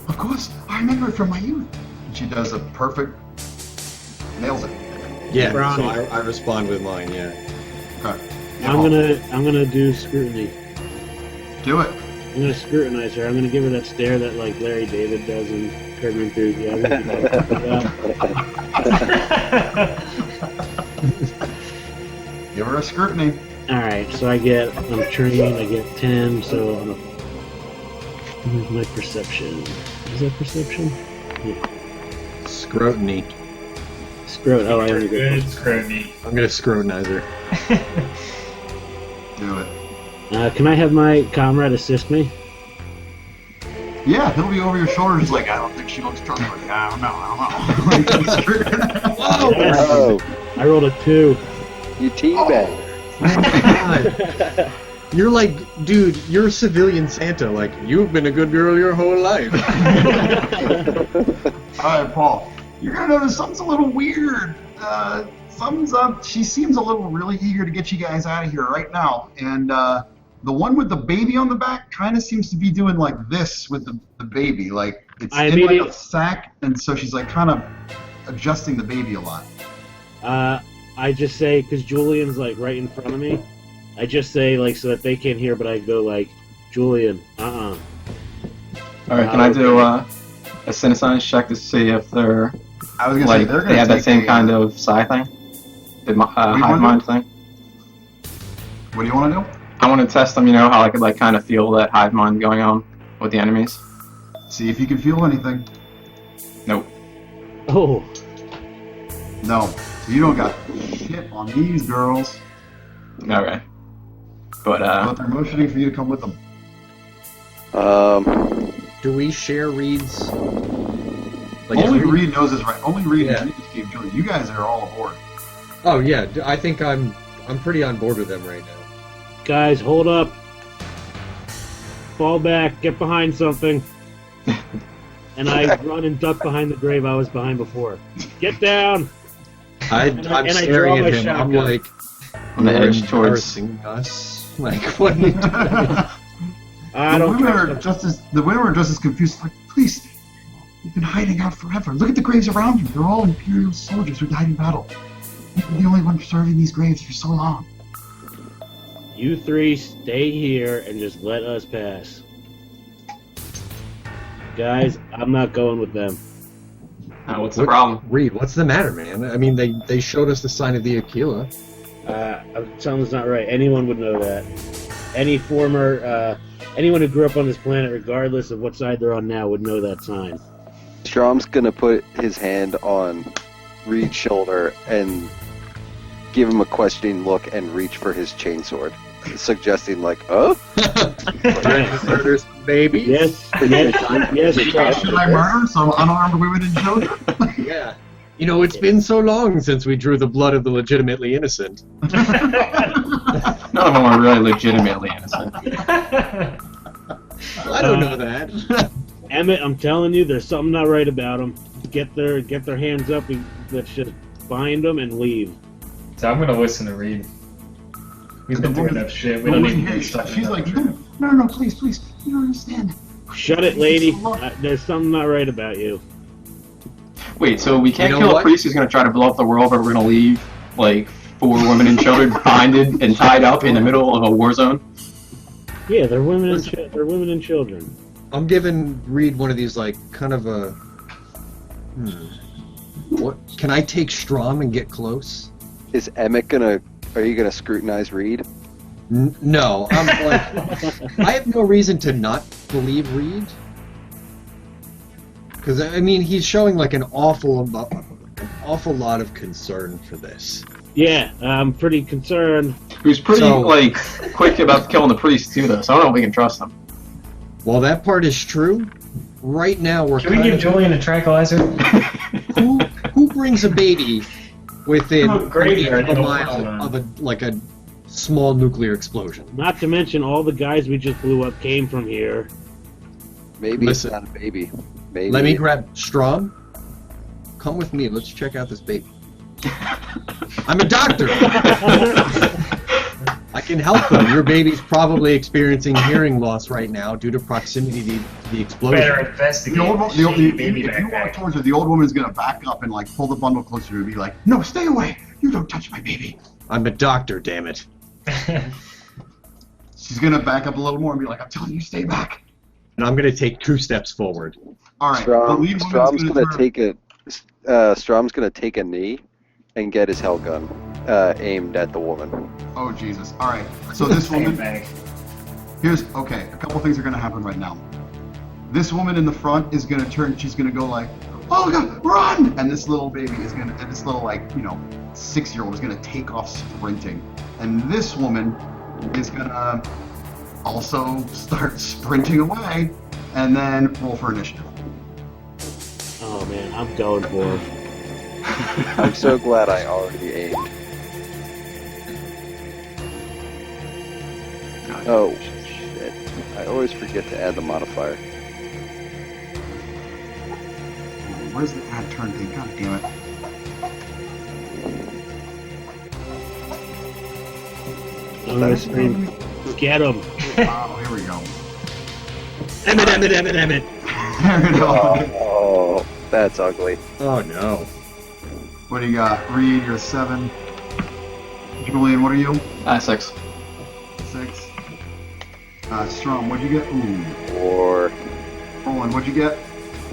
Speaker 1: "Of course, I remember it from my youth. She does a perfect, nails it.
Speaker 4: Yeah,
Speaker 6: Brownie.
Speaker 4: so I respond with mine, yeah.
Speaker 1: Okay.
Speaker 6: I'm gonna do scrutiny.
Speaker 1: Do it.
Speaker 6: I'm gonna scrutinize her. I'm gonna give her that stare that like Larry David does in Curb Your Enthusiasm.
Speaker 1: Give her a scrutiny.
Speaker 6: Alright, so I'm trained, I get 10, so where's my perception? Is that perception? Yeah.
Speaker 4: Scrutiny.
Speaker 6: Oh, I only
Speaker 3: Good
Speaker 6: get
Speaker 3: scrutiny.
Speaker 4: I'm gonna scrutinize her.
Speaker 1: Do it.
Speaker 6: Can I have my comrade assist me?
Speaker 1: Yeah, he'll be over your shoulders like, I don't think she looks trustworthy. I don't know.
Speaker 6: Yes.
Speaker 5: Oh,
Speaker 6: I rolled a 2.
Speaker 5: you teabag.
Speaker 4: God. You're like, dude, you're civilian Santa. Like, you've been a good girl your whole life.
Speaker 1: Alright, Paul. You're gonna notice something's a little weird. Something's up. She seems a little really eager to get you guys out of here right now. And the one with the baby on the back kind of seems to be doing like this with the baby. Like, it's in like a sack, and so she's like kind of adjusting the baby a lot.
Speaker 6: I just say, because Julian's like right in front of me, I just say like so that they can't hear, but I go like, Julian,
Speaker 2: Alright, can I do a Cinesize check to see if they're
Speaker 1: I was gonna
Speaker 2: like
Speaker 1: say they're gonna
Speaker 2: they have that
Speaker 1: take
Speaker 2: same
Speaker 1: a,
Speaker 2: kind of psi thing? The hive
Speaker 1: wanna
Speaker 2: mind
Speaker 1: do?
Speaker 2: thing?
Speaker 1: What do you want to do?
Speaker 2: I want to test them, you know, how I could like kind of feel that hive mind going on with the enemies.
Speaker 1: See if you can feel anything.
Speaker 2: Nope.
Speaker 6: Oh,
Speaker 1: No, you don't got shit on these girls.
Speaker 2: Okay. But
Speaker 1: But they're motioning for you to come with them.
Speaker 4: Do we share reads? Like,
Speaker 1: Only
Speaker 4: if we-
Speaker 1: Reed knows is right. Only Reed
Speaker 4: Yeah.
Speaker 1: and you just gave Julie. You guys are all aboard.
Speaker 4: Oh yeah, I think I'm pretty on board with them right now.
Speaker 6: guys, hold up. Fall back, get behind something. And I run and duck behind the grave I was behind before. Get down!
Speaker 4: I'm
Speaker 6: and I
Speaker 4: staring
Speaker 6: draw
Speaker 4: at
Speaker 6: my
Speaker 4: him. I'm
Speaker 6: shotgun.
Speaker 4: like,
Speaker 2: on the
Speaker 4: you're
Speaker 2: edge towards.
Speaker 4: embarrassing us. Like, what are you doing?
Speaker 6: I
Speaker 1: The
Speaker 6: don't
Speaker 1: women are
Speaker 6: trust them.
Speaker 1: the women are just as confused. Like, please, you've been hiding out forever. Look at the graves around you. They're all Imperial soldiers who died in battle. You're the only one serving these graves for so long.
Speaker 6: You three stay here and just let us pass. Guys, I'm not going with them.
Speaker 2: What's the problem?
Speaker 4: Reed, what's the matter, man? I mean, they showed us the sign of the Aquila.
Speaker 6: Something's not right. Anyone would know that. Anyone who grew up on this planet, regardless of what side they're on now, would know that sign.
Speaker 5: Strom's gonna put his hand on Reed's shoulder and give him a questioning look and reach for his chainsword, suggesting like, "Oh,
Speaker 4: Murders, baby.
Speaker 6: Yes, yes.
Speaker 1: Should I murder some unarmed women and children?
Speaker 4: Yeah. You know, it's been so long since we drew the blood of the legitimately innocent.
Speaker 2: None of them are really legitimately innocent.
Speaker 4: I don't know that.
Speaker 6: Emmett, I'm telling you, there's something not right about them. Get their hands up. Let's just bind them and leave.
Speaker 3: So I'm gonna listen to Reed. We've been through enough shit. We
Speaker 1: The
Speaker 3: don't
Speaker 1: woman
Speaker 3: need to
Speaker 1: here,
Speaker 3: be stuck in
Speaker 1: she's
Speaker 3: that
Speaker 1: like,
Speaker 3: shit.
Speaker 1: no, please, you don't understand.
Speaker 6: Shut it, lady. There's something not right about you.
Speaker 2: Wait, so we can't
Speaker 4: You know
Speaker 2: kill
Speaker 4: what?
Speaker 2: a priest who's gonna try to blow up the world, but we're gonna leave like 4 women and children binded and tied up in the middle of a war zone?
Speaker 6: Yeah, they're women and they're women and children.
Speaker 4: I'm giving Reed one of these, like, kind of a... What? Can I take Strom and get close?
Speaker 5: is Emmett gonna? Are you gonna scrutinize Reed?"
Speaker 4: No, I'm like... I have no reason to not believe Reed. Because, I mean, he's showing, like, an awful lot of concern for this.
Speaker 6: Yeah, I'm pretty concerned.
Speaker 2: He was pretty
Speaker 4: So-
Speaker 2: like quick about killing the priest too, though. So I don't know if we can trust him.
Speaker 4: While that part is true, right now we're
Speaker 3: Can we
Speaker 4: kind
Speaker 3: give
Speaker 4: of...
Speaker 3: Julian a tranquilizer?
Speaker 4: Who brings a baby within
Speaker 3: Oh, graveyard,
Speaker 4: a
Speaker 3: you know,
Speaker 4: mile of a small nuclear explosion?
Speaker 6: Not to mention all the guys we just blew up came from here.
Speaker 5: Maybe
Speaker 4: Listen.
Speaker 5: it's not a baby. Maybe.
Speaker 4: Let me grab Strom. Come with me. Let's check out this baby. I'm a doctor. I can help them. Your baby's probably experiencing hearing loss right now due to proximity to the explosion.
Speaker 3: Better investigate.
Speaker 1: If you walk towards her, the old woman's gonna back up and like pull the bundle closer to her and be like, "No, stay away! You don't touch my baby."
Speaker 4: I'm a doctor, damn it.
Speaker 1: She's gonna back up a little more and be like, "I'm telling you, stay back."
Speaker 4: And I'm gonna take 2 steps forward.
Speaker 1: All right. The lead
Speaker 5: Strom's
Speaker 1: woman's
Speaker 5: gonna take a knee and get his hell gun aimed at the woman.
Speaker 1: Oh Jesus! All right. So this woman. Okay. A couple things are gonna happen right now. This woman in the front is gonna turn. She's gonna go like, "Oh God, run!" And this little baby is gonna. And this little 6-year-old is gonna take off sprinting. And this woman is gonna also start sprinting away, and then roll for initiative.
Speaker 6: Oh man, I'm going for him.
Speaker 5: I'm so glad I already aimed. Oh, shit. I always forget to add the modifier.
Speaker 1: Where's the add turn thing? God damn it.
Speaker 6: I'm gonna scream, get him!
Speaker 1: Wow, here we go.
Speaker 4: Emmett!
Speaker 1: There we go.
Speaker 5: Oh, that's ugly.
Speaker 4: Oh no.
Speaker 1: What do you got? Reed, you're 7. Julian, what are you?
Speaker 2: 6.
Speaker 1: 6. Strom, what'd you get? Ooh.
Speaker 5: 4.
Speaker 1: Roland, what'd you get?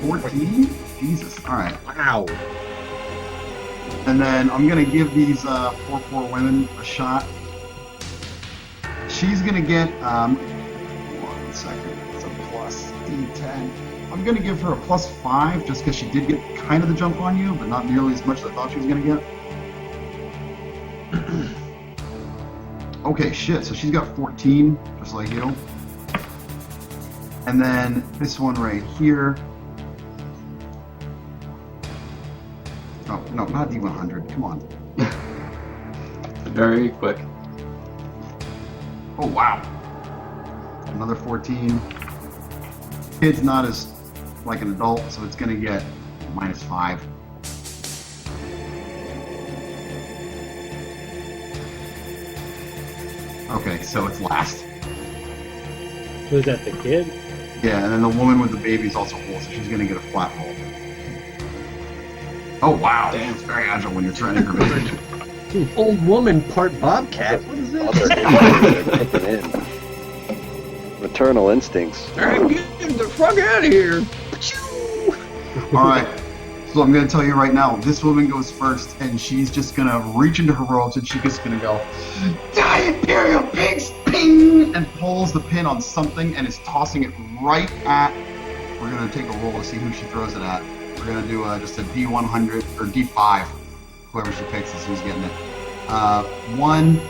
Speaker 1: 14? Jesus. Alright.
Speaker 4: Wow.
Speaker 1: And then I'm gonna give these poor women a shot. She's gonna get 1 second. It's a plus D10. I'm gonna give her a +5 just because she did get kind of the jump on you, but not nearly as much as I thought she was gonna get. Okay, shit. So she's got 14, just like you. And then this one right here. Oh no, not D100. Come on.
Speaker 2: Very quick.
Speaker 1: Oh wow. Another 14. Kid's not as like an adult, so it's gonna get -5. Okay, so it's last.
Speaker 6: Who's that, the kid?
Speaker 1: Yeah, and then the woman with the baby is also full, so she's gonna get a flat roll. Oh wow, damn, it's very agile when you're threatening her baby.
Speaker 4: Old woman, part bobcat. What is
Speaker 5: Other
Speaker 4: this?
Speaker 5: kicking in. Maternal instincts.
Speaker 4: I'm getting the fuck out of here.
Speaker 1: Alright, so I'm gonna tell you right now, this woman goes first, and she's just gonna reach into her robes, and she's just gonna go, "Die, Imperial Pigs!" Ping! And pulls the pin on something, and is tossing it right at. We're gonna take a roll to see who she throws it at. We're gonna do just a D100 or D5. Whoever she picks is who's getting it. 1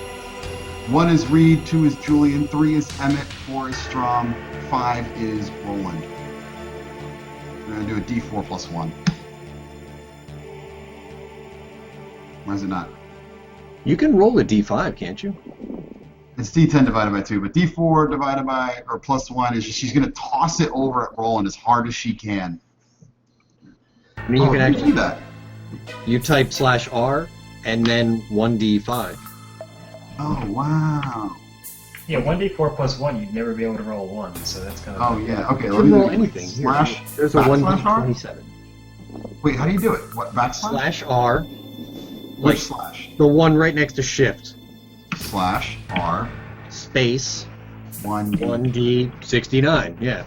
Speaker 1: is Reed, 2 is Julian, 3 is Emmett, 4 is Strom, 5 is Roland. We're gonna do a D4 + 1. Why is it not?
Speaker 4: You can roll a d5, can't you?
Speaker 1: It's D10 divided by 2, but D4 divided by or +1 is she's gonna toss it over at Roland as hard as she can.
Speaker 4: I mean, you can actually
Speaker 1: do that.
Speaker 4: You type /R and then 1d5.
Speaker 1: Oh wow.
Speaker 3: Yeah, 1d4 + 1, you'd never be able to roll 1, so that's kind of.
Speaker 1: Oh yeah. Okay.
Speaker 4: You
Speaker 1: Let
Speaker 4: can
Speaker 1: me
Speaker 4: roll
Speaker 1: do
Speaker 4: anything.
Speaker 1: slash.
Speaker 4: There's a
Speaker 1: backslash R?
Speaker 4: 1d27.
Speaker 1: Wait, how do you do it? What backslash?
Speaker 4: /R.
Speaker 1: Which
Speaker 4: Like
Speaker 1: slash?
Speaker 4: the one right next to shift.
Speaker 1: /R.
Speaker 4: Space
Speaker 1: 1.
Speaker 4: 1d69. Yeah.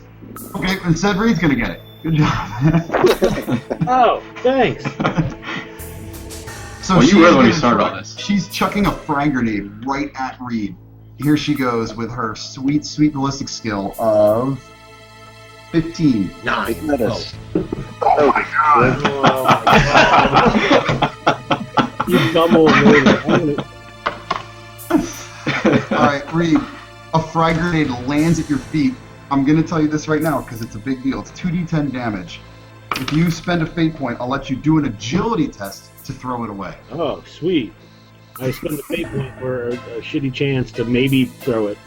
Speaker 1: Okay, instead Reed's gonna get it. Good job.
Speaker 6: Oh, thanks.
Speaker 1: So
Speaker 2: Well, you
Speaker 1: she's
Speaker 2: were when you
Speaker 1: gonna
Speaker 2: started
Speaker 1: try-
Speaker 2: all this.
Speaker 1: She's chucking a frag grenade right at Reed. Here she goes with her sweet, sweet ballistic skill of 15.
Speaker 4: 9.
Speaker 5: Isn't that a
Speaker 4: Oh.
Speaker 1: Oh my god!
Speaker 6: You double murder.
Speaker 1: Alright, Reed, a frag grenade lands at your feet. I'm gonna tell you this right now because it's a big deal. It's 2d10 damage. If you spend a fate point, I'll let you do an agility test to throw it away.
Speaker 6: Oh, sweet. I spend the fate point for a shitty chance to maybe throw it.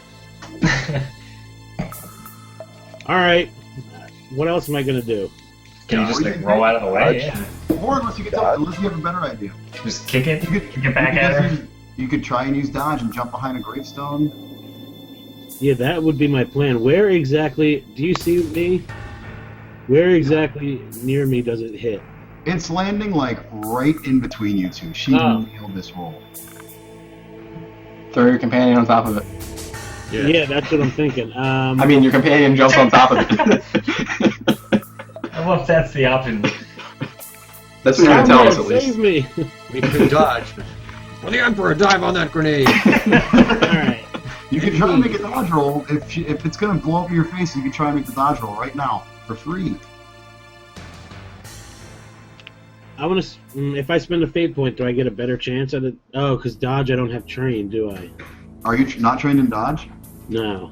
Speaker 6: Alright. What else am I gonna do?
Speaker 3: Can you just like roll out of the way? Yeah.
Speaker 1: Or unless you get unless you have a better idea.
Speaker 3: Just kick it?
Speaker 1: You could,
Speaker 3: Kick it back at her?
Speaker 1: You could try and use dodge and jump behind a gravestone.
Speaker 6: Yeah, that would be my plan. Where exactly... Do you see me? Where exactly near me does it hit?
Speaker 1: It's landing like right in between you two. She nailed this roll.
Speaker 2: Throw your companion on top of it.
Speaker 6: Yeah, that's what I'm thinking.
Speaker 2: I mean, your companion jumps on top of it.
Speaker 3: I love that's the option.
Speaker 2: That's what you're gonna tell us, at least.
Speaker 6: Save me!
Speaker 4: We can dodge. Well, the Emperor, dive on that grenade!
Speaker 6: Alright.
Speaker 1: You can try and make a dodge roll. If it's going to blow up in your face, you can try and make the dodge roll right now for free.
Speaker 6: I want to... If I spend a fate point, do I get a better chance at it? Oh, because dodge I don't have trained, do I?
Speaker 1: Are you not trained in dodge?
Speaker 6: No.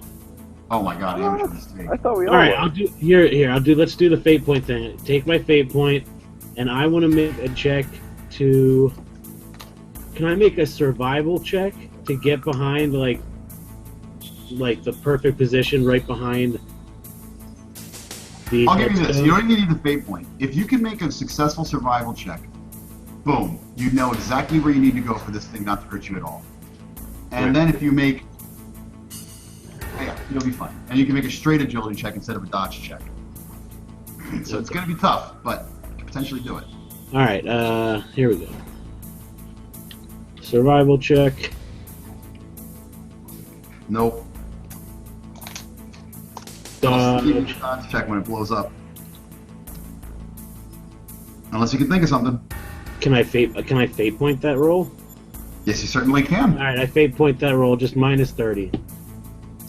Speaker 1: Oh my god, amateur mistake.
Speaker 5: I thought we all
Speaker 6: Alright,
Speaker 5: were.
Speaker 6: I'll do... Here, let's do the fate point thing. Take my fate point, and I want to make a check to... Can I make a survival check to get behind, like the perfect position right behind the...
Speaker 1: I'll give you this. You don't even need the fate point. If you can make a successful survival check, boom, you know exactly where you need to go for this thing not to hurt you at all. And then if you make... Yeah, you'll be fine. And you can make a straight agility check instead of a dodge check. So it's going to be tough, but you can potentially do it.
Speaker 6: Alright, here we go. Survival check.
Speaker 1: Nope.
Speaker 6: Dodge.
Speaker 1: Dodge check when it blows up. Unless you can think of something.
Speaker 6: Can I fate point that roll?
Speaker 1: Yes, you certainly can.
Speaker 6: Alright, I fate point that roll, just minus 30.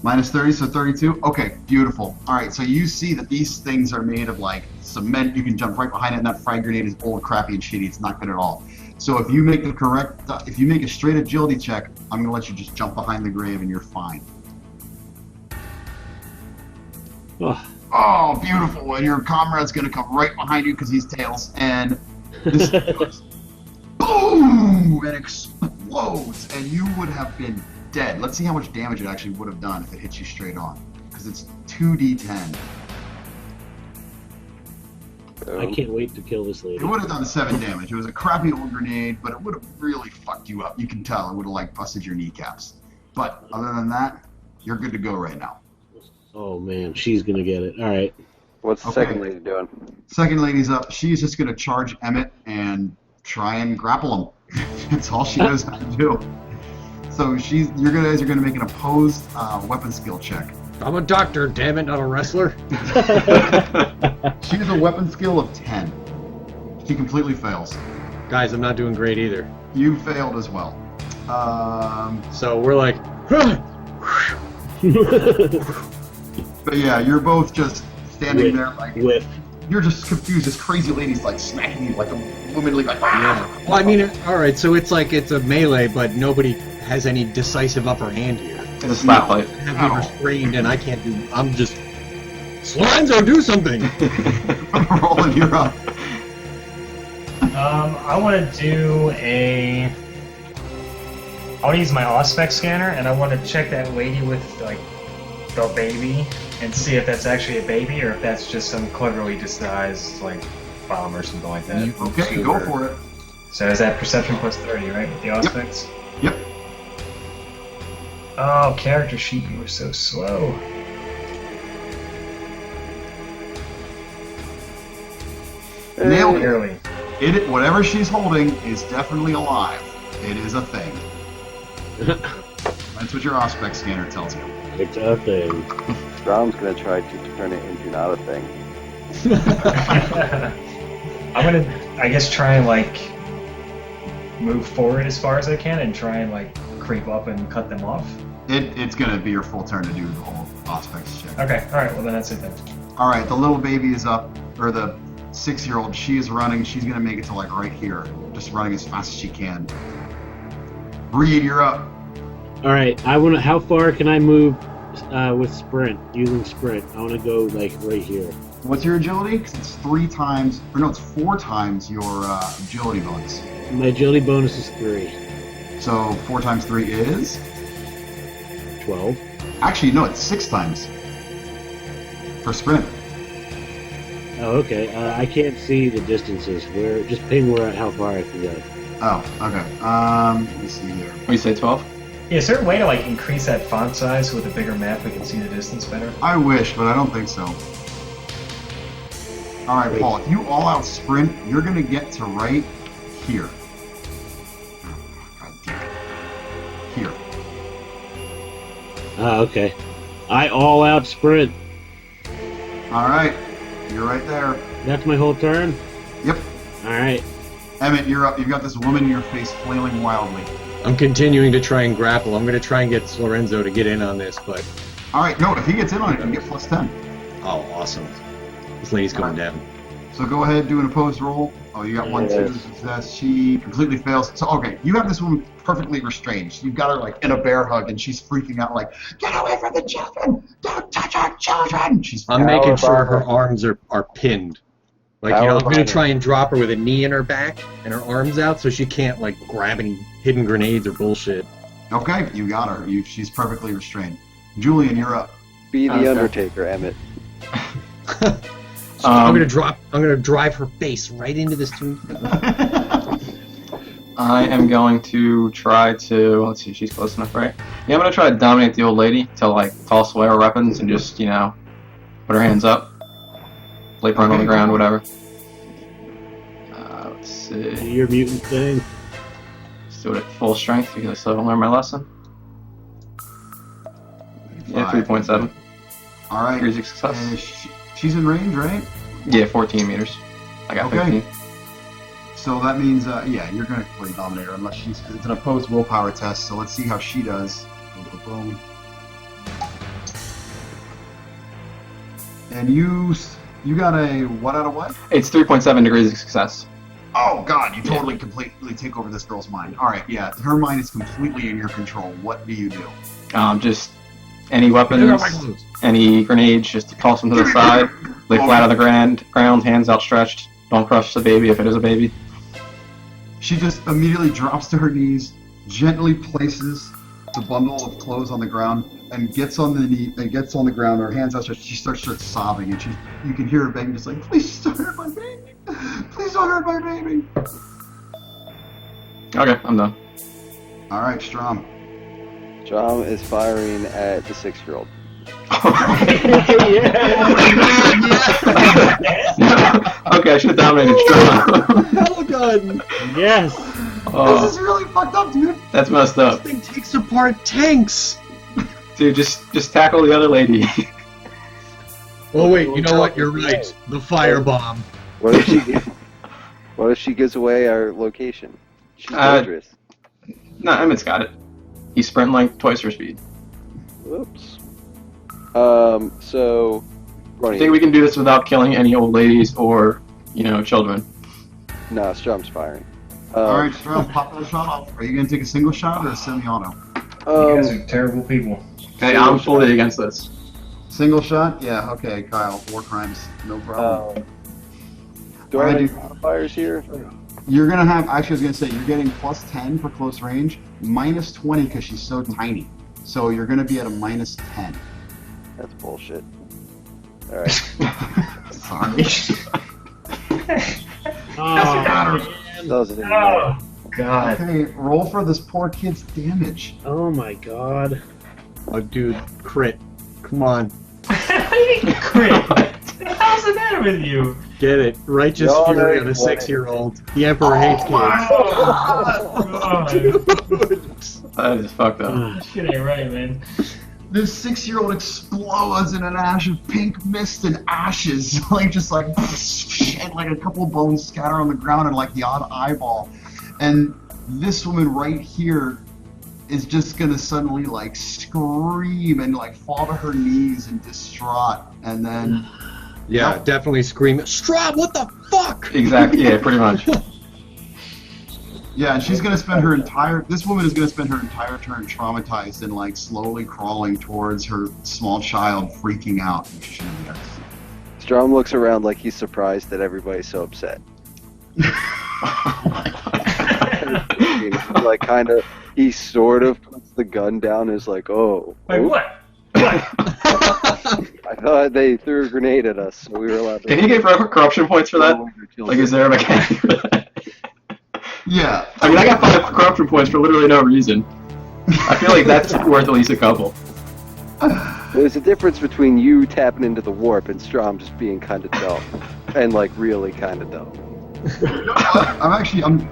Speaker 1: Minus 30, so 32? Okay, beautiful. Alright, so you see that these things are made of, like, cement. You can jump right behind it, and that frag grenade is old, crappy, and shitty. It's not good at all. So if you make the correct... If you make a straight agility check, I'm going to let you just jump behind the grave, and you're fine.
Speaker 6: Oh,
Speaker 1: Oh, beautiful. And your comrade's going to come right behind you because he's tails, and this goes boom! And explodes, and you would have been dead. Let's see how much damage it actually would have done if it hit you straight on. Because it's 2d10.
Speaker 6: I can't wait to kill this lady.
Speaker 1: It would have done 7 damage. It was a crappy old grenade, but it would have really fucked you up. You can tell. It would have, like, busted your kneecaps. But other than that, you're good to go right now.
Speaker 6: Oh man, she's gonna get it. Alright.
Speaker 5: What's the second lady doing?
Speaker 1: Second lady's up. She's just going to charge Emmett and try and grapple him. That's all she knows how to do. So you're guys are going to make an opposed weapon skill check.
Speaker 4: I'm a doctor, damn it, not a wrestler.
Speaker 1: She has a weapon skill of 10. She completely fails.
Speaker 4: Guys, I'm not doing great either.
Speaker 1: You failed as well.
Speaker 4: So we're like,
Speaker 1: But yeah, you're both just standing
Speaker 6: Whiff.
Speaker 1: there like
Speaker 6: Whiff.
Speaker 1: you're just confused. This crazy lady's like smacking you like a woman, like
Speaker 4: yeah. Well, I mean, all right, so it's like it's a melee, but nobody has any decisive upper hand here.
Speaker 2: It's a slap fight.
Speaker 4: I have me restrained, and I can't do. I'm just. Slanzo, do something!
Speaker 1: Roland, you're up.
Speaker 3: I want to do a. I want to use my Auspex scanner, and I want to check that lady with like the baby, and see if that's actually a baby or if that's just some cleverly disguised like bomb or something like that.
Speaker 1: Okay, go for it.
Speaker 3: So is that perception plus 30, right, with the Auspex?
Speaker 1: Yep.
Speaker 3: Oh, character sheet, you were so slow.
Speaker 1: Nailed it.
Speaker 3: Clearly.
Speaker 1: Whatever she's holding is definitely alive. It is a thing. That's what your Auspex scanner tells you.
Speaker 6: It's a thing.
Speaker 5: Strom's gonna try to turn it into not a thing.
Speaker 3: I'm gonna, I guess, try and like move forward as far as I can and try and like creep up and cut them off.
Speaker 1: It's gonna be your full turn to do the whole Auspex check.
Speaker 3: Okay, alright, well then that's it then.
Speaker 1: Alright, the little baby is up, or the 6-year-old, she is running. She's gonna make it to like right here. Just running as fast as she can. Reed, you're up.
Speaker 6: Alright, how far can I move with sprint, using sprint? I wanna go like right here.
Speaker 1: What's your agility? 'Cause it's 4 times your agility bonus.
Speaker 6: My agility bonus is 3.
Speaker 1: So 4 times 3 is?
Speaker 6: 12.
Speaker 1: Actually, no, it's 6 times. For sprint.
Speaker 6: Oh, okay. I can't see the distances. Just ping how far I can go.
Speaker 1: Oh, okay. Let me see here.
Speaker 2: We say 12.
Speaker 3: Yeah, is there a way to like increase that font size with a bigger map? We can see the distance better.
Speaker 1: I wish, but I don't think so. All right, Paul. If you all-out sprint, you're gonna get to right here. God damn it. Here.
Speaker 6: Okay. I all-out sprint.
Speaker 1: All right. You're right there.
Speaker 6: That's my whole turn?
Speaker 1: Yep.
Speaker 6: All right.
Speaker 1: Emmett, you're up. You've got this woman in your face flailing wildly.
Speaker 4: I'm continuing to try and grapple. I'm going to try and get Lorenzo to get in on this, but...
Speaker 1: All right, no, if he gets in on it, you get plus 10.
Speaker 4: Oh, awesome. This lady's going down.
Speaker 1: So go ahead, do an opposed roll. Oh, you got 1, 2 success. She completely fails. So, okay, you have this woman perfectly restrained. You've got her, like, in a bear hug, and she's freaking out, like, get away from the children! Don't touch our children!
Speaker 4: I'm making sure her arms are pinned. Like, you know, I'm going to try and drop her with a knee in her back and her arms out so she can't, like, grab any hidden grenades or bullshit.
Speaker 1: Okay, you got her. She's perfectly restrained. Julian, you're up.
Speaker 5: Be the Undertaker, Emmett.
Speaker 4: I'm gonna drive her face right into this tombstone.
Speaker 2: I am going to try to, let's see, she's close enough, right? Yeah, I'm going to try to dominate the old lady to, like, toss away her weapons and just, you know, put her hands up. Lay prone on the ground, whatever. Let's see.
Speaker 6: Do your mutant thing.
Speaker 2: Let's do it at full strength because I still haven't learned my lesson. Yeah, 3.7.
Speaker 1: All right.
Speaker 2: Here's your success.
Speaker 1: She's in range, right?
Speaker 2: Yeah, 14 meters. I got 15.
Speaker 1: So that means, yeah, you're going to play Dominator unless it's an opposed willpower test, so let's see how she does. Boom, boom, boom. And you got a what out of what?
Speaker 2: It's 3.7 degrees of success.
Speaker 1: Oh god, you totally completely take over this girl's mind. Alright, yeah, her mind is completely in your control. What do you do?
Speaker 2: Just any weapons, any grenades, just toss them to the side, lay flat on the ground, hands outstretched. Don't crush the baby if it is a baby.
Speaker 1: She just immediately drops to her knees, gently places the bundle of clothes on the ground, and gets on the ground, her hands outstretched. She starts sobbing, and you can hear her begging, just like, please don't hurt my baby. Please don't hurt my baby.
Speaker 2: Okay, I'm done.
Speaker 1: Alright, Strom.
Speaker 5: Strom is firing at the 6-year-old.
Speaker 2: Okay, I should have dominated Strom.
Speaker 4: Hell gun!
Speaker 6: Yes!
Speaker 1: This is really fucked up, dude.
Speaker 2: That's messed up.
Speaker 4: This thing takes apart tanks!
Speaker 2: Dude, just tackle the other lady.
Speaker 4: Oh wait, you know what? You're right. The firebomb.
Speaker 5: What if she gives away our location? She's dangerous.
Speaker 2: No, Emmett's got it. He's sprinting like twice her speed.
Speaker 5: Whoops. So...
Speaker 2: I think we can do this without killing any old ladies or, you know, children.
Speaker 5: No, Strom's firing.
Speaker 1: Alright, Strom, pop that shot off. Are you going to take a single shot or a semi-auto?
Speaker 3: You guys are terrible people.
Speaker 2: Okay, I'm fully against this.
Speaker 1: Single shot? Yeah, okay, Kyle. War crimes. No problem.
Speaker 5: Do I have any modifiers here?
Speaker 1: You're going to have, actually I was going to say, you're getting plus 10 for close range, minus 20 because she's so tiny. So you're going to be at a minus 10.
Speaker 5: That's bullshit. Alright.
Speaker 1: Sorry.
Speaker 5: Doesn't even matter.
Speaker 3: God.
Speaker 1: Okay, roll for this poor kid's damage.
Speaker 6: Oh my god.
Speaker 4: Oh, dude, crit. Come on.
Speaker 3: Crit. What the hell's the matter with you?
Speaker 4: Get it. Righteous
Speaker 5: No,
Speaker 4: fury
Speaker 5: no,
Speaker 4: of a 6-year-old. The Emperor hates kids.
Speaker 3: God.
Speaker 2: That is fucked up.
Speaker 3: Shit ain't right, man.
Speaker 1: This 6-year-old explodes in an ash of pink mist and ashes, like just like and like a couple of bones scatter on the ground and like the odd eyeball. And this woman right here is just gonna suddenly like scream and like fall to her knees in distraught, and then
Speaker 4: Yeah, definitely scream. Strom, what the fuck?
Speaker 2: Exactly, yeah, pretty much.
Speaker 1: yeah, and she's gonna spend this woman is gonna spend her entire turn traumatized and like slowly crawling towards her small child, freaking out.
Speaker 5: Strom looks around like he's surprised that everybody's so upset. Like he sort of puts the gun down and is like, oh.
Speaker 3: Wait, what?
Speaker 5: I thought they threw a grenade at us, so we were allowed to...
Speaker 2: Can he get corruption points for that? Like, is there a mechanic for that?
Speaker 1: Yeah.
Speaker 2: I mean, I got 5 corruption points for literally no reason. I feel like that's worth at least a couple.
Speaker 5: There's a difference between you tapping into the warp and Strom just being kind of dumb, and like really kind of dumb.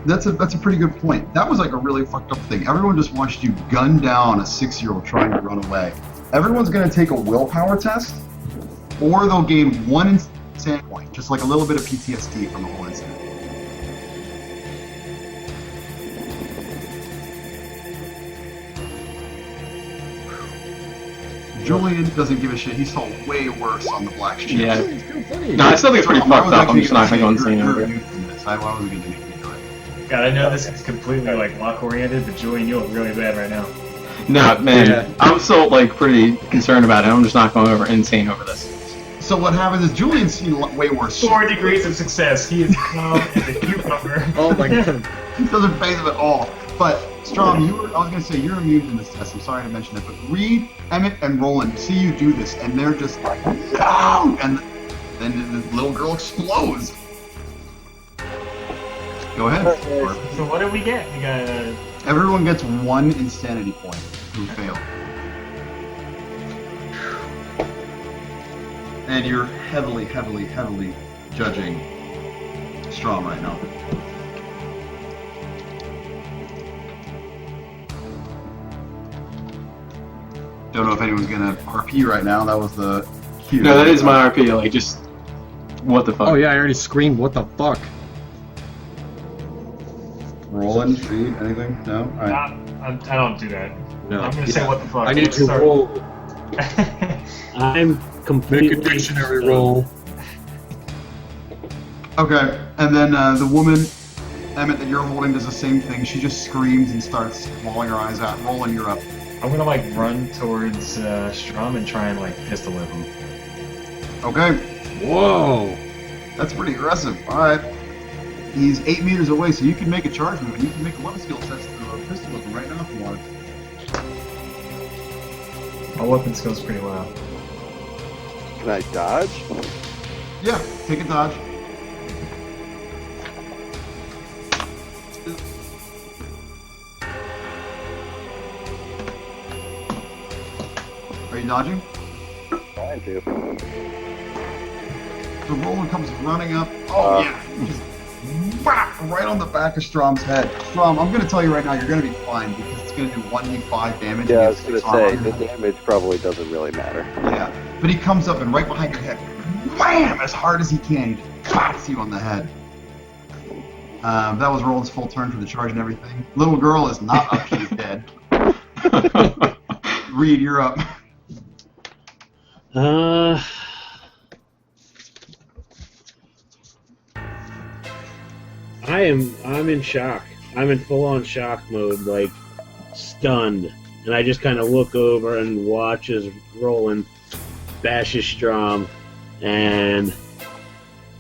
Speaker 1: That's a pretty good point. That was like a really fucked up thing. Everyone just watched you gun down a 6-year-old trying to run away. Everyone's gonna take a willpower test, or they'll gain 1 insanity point, just like a little bit of PTSD from the whole incident. Julian doesn't give a shit. He saw way worse on the black sheep.
Speaker 2: Yeah. No, I still think it's pretty fucked up. I'm just not gonna go insane over it.
Speaker 1: I wasn't gonna make you do it.
Speaker 3: God, I know this is completely like luck oriented, but Julian, you look really bad right now.
Speaker 2: No, man, I'm still like pretty concerned about it. I'm just not going over insane over this.
Speaker 1: So what happens is Julian's seen way worse.
Speaker 3: 4 degrees of success. He is calm as a cucumber.
Speaker 4: Oh my god.
Speaker 1: He doesn't phase him at all. But Strom, I was gonna say you're immune from this test. I'm sorry to mention it, but Reed, Emmett, and Roland see you do this, and they're just like, no! And then the little girl explodes. Go ahead.
Speaker 3: So what did we get? We got
Speaker 1: Everyone gets 1 insanity point who failed. And you're heavily judging Strom right now. Don't know if anyone's gonna RP right now. That was the cue.
Speaker 2: No, that is my RP. Like, just what the fuck?
Speaker 4: Oh yeah, I already screamed. What the fuck?
Speaker 1: Roland, Reed, anything? No. All right.
Speaker 3: I don't do that.
Speaker 4: No.
Speaker 3: I'm gonna say what the fuck.
Speaker 4: I need to
Speaker 3: Sorry.
Speaker 4: roll.
Speaker 6: I'm completely.
Speaker 4: Make a dictionary roll.
Speaker 1: Okay, and then the woman, Emmett, that you're holding does the same thing. She just screams and starts bawling her eyes out. Roland, you're up.
Speaker 3: I'm gonna like run towards Strom and try and like pistol whip him.
Speaker 1: Okay,
Speaker 4: Whoa.
Speaker 1: that's pretty aggressive. All right. He's 8 meters away, so you can make a charge move. You can make a weapon skill test through a pistol with him right now if you want.
Speaker 3: My weapon skill's pretty low.
Speaker 5: Can I dodge?
Speaker 1: Yeah, take a dodge. Are you dodging?
Speaker 5: Trying to.
Speaker 1: The Roland comes running up. Oh yeah, just whack right on the back of Strom's head. Strom, I'm gonna tell you right now, you're gonna be fine because it's gonna do 1d5 damage.
Speaker 5: Yeah, I was
Speaker 1: against
Speaker 5: gonna
Speaker 1: six
Speaker 5: say
Speaker 1: armor.
Speaker 5: the damage probably doesn't really matter.
Speaker 1: Yeah, but he comes up and right behind your head, wham, as hard as he can, he claps you on the head. That was Roland's full turn for the charge and everything. Little girl is not up; she's dead. Reed, you're up.
Speaker 6: I'm in shock. I'm in full-on shock mode, like stunned, and I just kind of look over and watch as Roland bashes Strom, and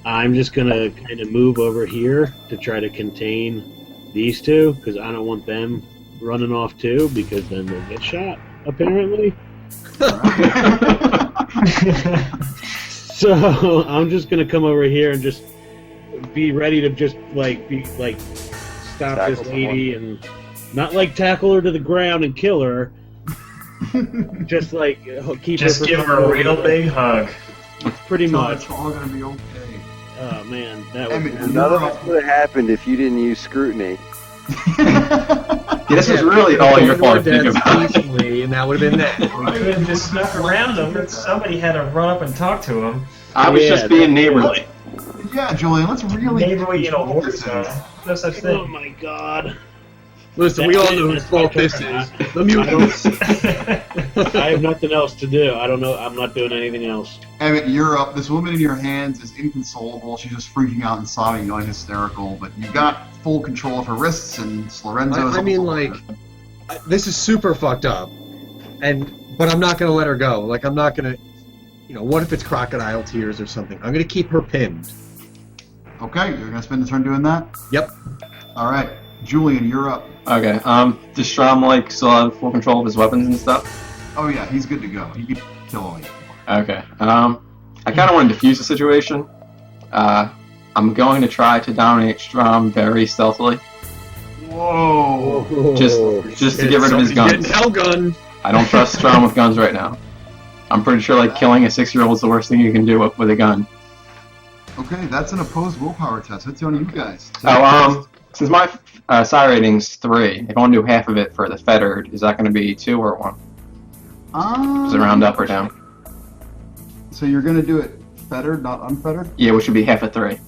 Speaker 6: I'm just gonna kind of move over here to try to contain these two because I don't want them running off too, because then they'll get shot apparently. So I'm just gonna come over here and just be ready to just stop
Speaker 5: Tackle
Speaker 6: this lady and not like tackle her to the ground and kill her. Just like keep
Speaker 3: Just
Speaker 6: her.
Speaker 3: give her a real big hug.
Speaker 6: Pretty
Speaker 1: So
Speaker 6: much.
Speaker 1: it's all gonna be okay.
Speaker 6: Oh man, that would.
Speaker 1: Emmett,
Speaker 5: None of this would have happened if you didn't use scrutiny.
Speaker 2: This is really all your fault. Think about it.
Speaker 4: Peacefully, and that would have been that.
Speaker 3: We could have just snuck around him, but somebody had to run up and talk to him.
Speaker 2: I was
Speaker 6: Yeah,
Speaker 2: just being neighborly.
Speaker 1: Yeah, Julian, let's really
Speaker 3: Neighborly in a
Speaker 1: control
Speaker 3: war
Speaker 1: this
Speaker 3: zone.
Speaker 1: thing.
Speaker 3: No such
Speaker 6: Oh
Speaker 3: thing.
Speaker 6: my god.
Speaker 4: Listen, we all know whose fault this is. The mutants.
Speaker 6: I have nothing else to do. I don't know. I'm not doing anything else.
Speaker 1: Emmett, you're up. This woman in your hands is inconsolable. She's just freaking out and sobbing, going hysterical. But you've got full control of her wrists, and Lorenzo's.
Speaker 4: I mean, like, this is super fucked up, but I'm not gonna let her go. Like, I'm not gonna, what if it's crocodile tears or something? I'm gonna keep her pinned.
Speaker 1: Okay, you're gonna spend the turn doing that.
Speaker 4: Yep.
Speaker 1: All right, Julian, you're up.
Speaker 2: Okay. Does Strom still have full control of his weapons and stuff?
Speaker 1: Oh yeah, he's good to go. He could kill all you.
Speaker 2: Okay. I kind of want to defuse the situation. I'm going to try to dominate Strom very stealthily.
Speaker 1: Whoa.
Speaker 2: Just to get rid of his guns.
Speaker 4: Getting hell gun.
Speaker 2: I don't trust Strom with guns right now. I'm pretty sure like killing a 6-year-old is the worst thing you can do with a gun.
Speaker 1: Okay, that's an opposed willpower test. That's on you guys.
Speaker 2: Since my psi rating's 3, if I want to do half of it for the fettered, is that going to be 2 or 1? Does it round up or down?
Speaker 1: So you're going to do it fettered, not unfettered?
Speaker 2: Yeah, which would be half of 3.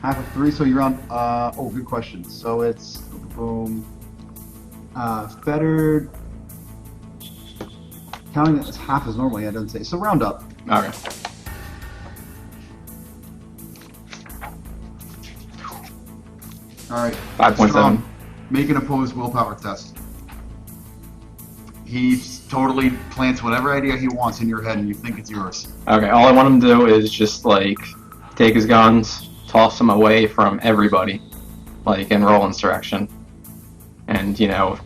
Speaker 1: Half of 3, so you're on, oh, good question. So it's, boom, fettered, counting it as half as normal, yeah, it doesn't say. So round up.
Speaker 2: Okay.
Speaker 1: Alright.
Speaker 2: 5.7.
Speaker 1: Make an opposed willpower test. He totally plants whatever idea he wants in your head and you think it's yours.
Speaker 2: Okay, all I want him to do is just, like, take his guns, toss them away from everybody, like, in Roland's direction. And, you know,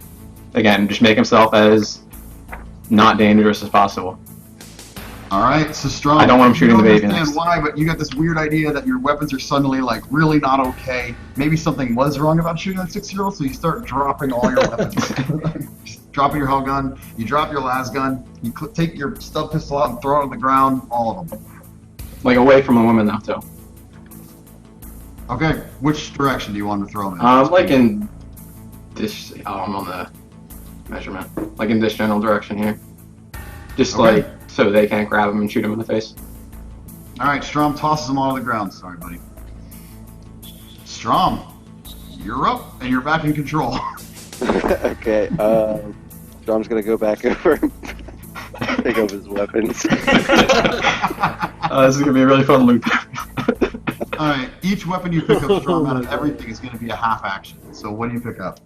Speaker 2: again, just make himself as not dangerous as possible.
Speaker 1: Alright, so Strong.
Speaker 2: I don't want him shooting the baby
Speaker 1: I don't
Speaker 2: next.
Speaker 1: understand why, but you got this weird idea that your weapons are suddenly, like, really not okay. Maybe something was wrong about shooting that 6-year-old, so you start dropping all your weapons. Dropping your hell gun, you drop your las gun, you take your stub pistol out and throw it on the ground, all of them.
Speaker 2: Like, away from the woman, though, too.
Speaker 1: Okay, which direction do you want to throw them in?
Speaker 2: Like in this... Oh, I'm on the measurement. Like in this general direction here. Just,
Speaker 1: Okay.
Speaker 2: like, so they can't grab him and shoot him in the face.
Speaker 1: Alright, Strom tosses them all to the ground. Sorry, buddy. Strom, you're up, and you're back in control.
Speaker 5: Okay, Strom's gonna go back over and pick up his weapons.
Speaker 2: This is gonna be a really fun loop.
Speaker 1: Alright, each weapon you pick up, Strom, out of everything is going to be a half action. So what do you pick up?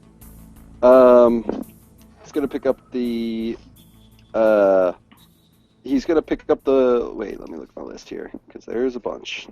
Speaker 5: He's gonna pick up the, he's gonna pick up the, wait, let me look at my list here, because there's a bunch.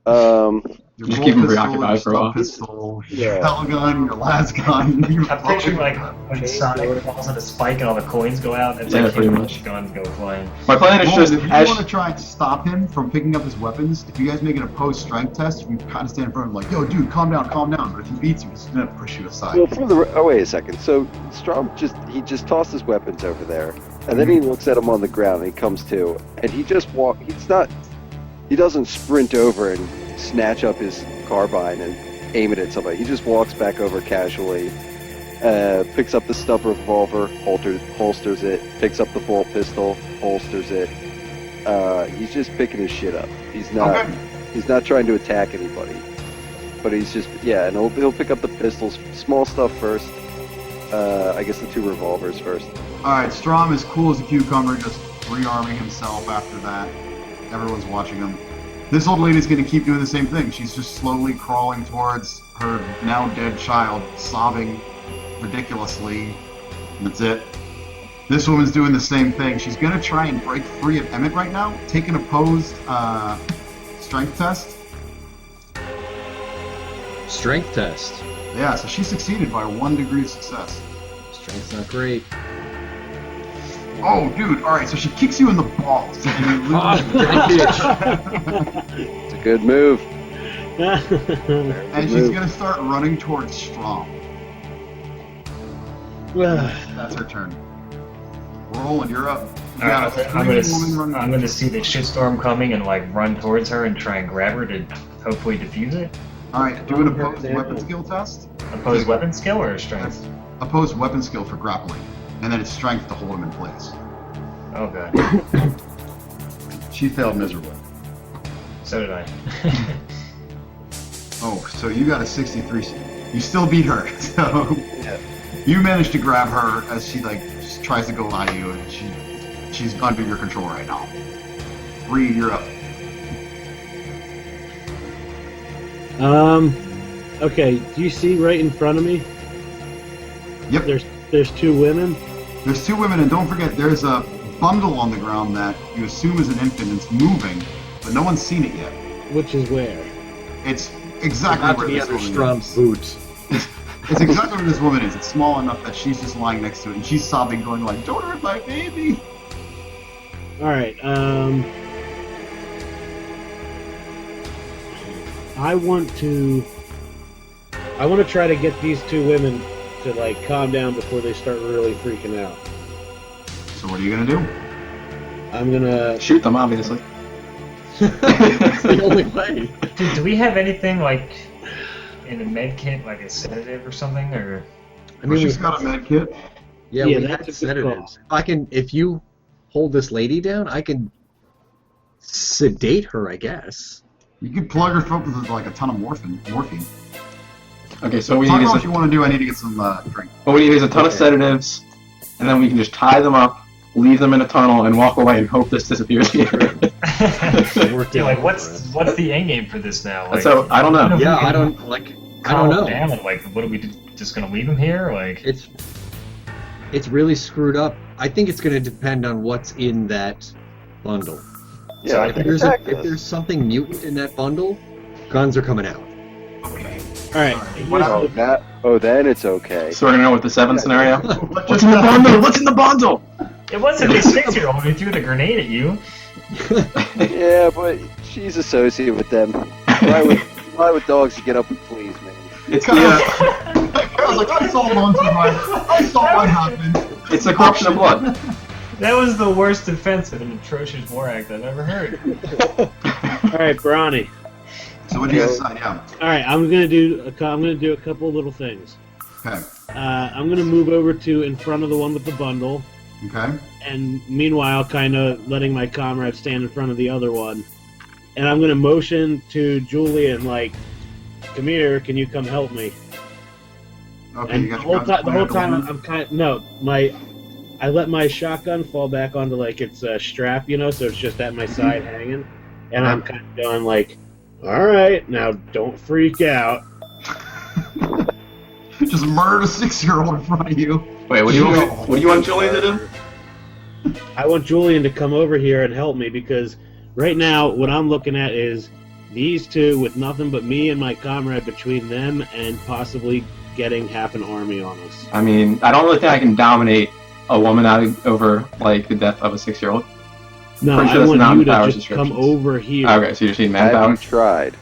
Speaker 1: Your
Speaker 2: Just
Speaker 1: bolt
Speaker 2: keep him
Speaker 1: pistol,
Speaker 2: preoccupied
Speaker 1: your
Speaker 2: for a while.
Speaker 1: stub pistol,
Speaker 5: Yeah.
Speaker 1: your hell gun, your las gun. Your
Speaker 3: I'm picturing like when Sonic falls on a spike and all the coins go out and
Speaker 2: Yeah,
Speaker 3: like
Speaker 2: pretty
Speaker 3: huge
Speaker 2: much.
Speaker 3: guns go flying.
Speaker 2: My plan is
Speaker 1: Roland,
Speaker 2: just...
Speaker 1: if you
Speaker 2: as-
Speaker 1: want to try and stop him from picking up his weapons, if you guys make an opposed strength test, you can kind of stand in front of him like, yo, dude, calm down, calm down. But if he beats you, he's going to push you aside.
Speaker 5: Well, from the, oh wait a second, so Strom he just tosses weapons over there, and then he looks at him on the ground, and he comes to, and he just he doesn't sprint over and snatch up his carbine and aim it at somebody. He just walks back over casually, picks up the stub revolver, holsters it, picks up the bolt pistol, holsters it. He's just picking his shit up. He's not trying to attack anybody, but he's just, yeah, and he'll pick up the pistols, small stuff first. I guess the 2 revolvers first.
Speaker 1: Alright, Strom is cool as a cucumber, just rearming himself after that. Everyone's watching him. This old lady's gonna keep doing the same thing. She's just slowly crawling towards her now dead child, sobbing ridiculously. And that's it. This woman's doing the same thing. She's gonna try and break free of Emmett right now. Take an opposed strength test.
Speaker 4: Strength test.
Speaker 1: Yeah, so she succeeded by 1 degree of success.
Speaker 4: Strength's not great.
Speaker 1: Oh, dude, alright, so she kicks you in the balls. And you lose.
Speaker 5: It's a good move.
Speaker 1: And she's gonna start running towards Strom. That's her turn. Roland, you're up. You got a
Speaker 3: I'm
Speaker 1: screaming woman running.
Speaker 3: gonna see the shitstorm coming and like run towards her and try and grab her to hopefully defuse it.
Speaker 1: Alright, do an opposed weapon skill test.
Speaker 3: Opposed weapon skill or strength?
Speaker 1: Opposed weapon skill for grappling. And then it's strength to hold him in place.
Speaker 3: Oh god.
Speaker 1: She failed miserably.
Speaker 3: So did I.
Speaker 1: Oh, so you got a 63. You still beat her. So
Speaker 5: Yeah.
Speaker 1: you managed to grab her as she like just tries to go by you, and she's under your control right now. Reed, you're up.
Speaker 6: Okay, do you see right in front of me?
Speaker 1: Yep.
Speaker 6: There's 2 women.
Speaker 1: There's 2 women, and don't forget, there's a bundle on the ground that you assume is an infant and it's moving, but no one's seen it yet.
Speaker 6: Which is where?
Speaker 1: It's exactly
Speaker 4: About
Speaker 1: where
Speaker 4: to be
Speaker 1: this
Speaker 4: under
Speaker 1: woman
Speaker 4: Strom's
Speaker 1: is.
Speaker 4: boots.
Speaker 1: It's exactly where this woman is. It's small enough that she's just lying next to it, and she's sobbing, going like, "Don't hurt my baby."
Speaker 6: Alright, I want to I want to try to get these two women to like calm down before they start really freaking out.
Speaker 1: So what are you gonna do?
Speaker 6: I'm gonna
Speaker 2: Shoot them, obviously.
Speaker 4: That's the only way.
Speaker 3: Dude, do we have anything like in a med kit, like a sedative or something, or?
Speaker 4: I mean,
Speaker 1: She's got a med kit.
Speaker 4: yeah,
Speaker 6: Yeah,
Speaker 4: we
Speaker 6: that's a
Speaker 4: had
Speaker 6: good
Speaker 4: sedatives. If you hold this lady down, I can sedate her, I guess.
Speaker 1: You could plug her throat with like a ton of morphine.
Speaker 2: Okay, so we
Speaker 1: Talk
Speaker 2: need
Speaker 1: about
Speaker 2: is
Speaker 1: what you want to do. I need to get some drink.
Speaker 2: what we need is a ton of
Speaker 4: Okay.
Speaker 2: sedatives, and then we can just tie them up, leave them in a tunnel, and walk away and hope this disappears.
Speaker 4: Worked
Speaker 3: Yeah,
Speaker 4: out
Speaker 3: like
Speaker 4: for
Speaker 3: what's
Speaker 4: us.
Speaker 3: the end game for this now? Like,
Speaker 2: So I don't know.
Speaker 4: Yeah, I don't know.
Speaker 3: Down, like, what are we just gonna leave him here? Like,
Speaker 4: It's really screwed up. I think it's going to depend on what's in that bundle.
Speaker 5: Yeah, I
Speaker 4: If
Speaker 5: think
Speaker 4: there's something mutant in that bundle, guns are coming out.
Speaker 1: Okay.
Speaker 6: All right.
Speaker 5: then it's okay.
Speaker 2: So we're gonna know what the 7 scenario. What's in the bundle? What's in the bundle?
Speaker 3: it wasn't a 6-year-old who threw the grenade at you.
Speaker 5: Yeah, but she's associated with them. Why would dogs get up and fleas, man?
Speaker 2: It's
Speaker 1: I was like, I saw Lone Survivor. I saw what happened.
Speaker 2: it's the corruption of blood.
Speaker 3: That was the worst defense of an atrocious war act I've ever heard.
Speaker 6: All right, Brawny.
Speaker 1: So what do you guys decide? Yeah.
Speaker 6: All right, I'm gonna do a couple little things.
Speaker 1: Okay.
Speaker 6: I'm gonna move over to in front of the one with the bundle,
Speaker 1: Okay.
Speaker 6: and meanwhile, kind of letting my comrade stand in front of the other one. And I'm gonna motion to Julian, like, "Come here, can you come help me?"
Speaker 1: Okay.
Speaker 6: And
Speaker 1: You
Speaker 6: the
Speaker 1: got
Speaker 6: whole
Speaker 1: your guns
Speaker 6: time,
Speaker 1: pointed at the woman?
Speaker 6: I'm kind of I let my shotgun fall back onto like its strap, so it's just at my side hanging, and I'm kind of going like, "All right, now don't freak out."
Speaker 1: Just murdered a 6-year-old in front of you.
Speaker 2: Wait, what do you want Julian to do?
Speaker 6: I want Julian to come over here and help me because right now what I'm looking at is these two with nothing but me and my comrade between them and possibly getting half an army on us.
Speaker 2: I mean, I don't really think I can dominate a woman over like the death of a 6-year-old.
Speaker 6: No,
Speaker 2: Pretty sure
Speaker 6: I
Speaker 2: that's
Speaker 6: want
Speaker 2: not
Speaker 6: you
Speaker 2: in
Speaker 6: to
Speaker 2: Power's
Speaker 6: just come
Speaker 2: descriptions.
Speaker 6: over here.
Speaker 2: Okay, so you just need
Speaker 5: Have you
Speaker 2: manpower.
Speaker 5: tried?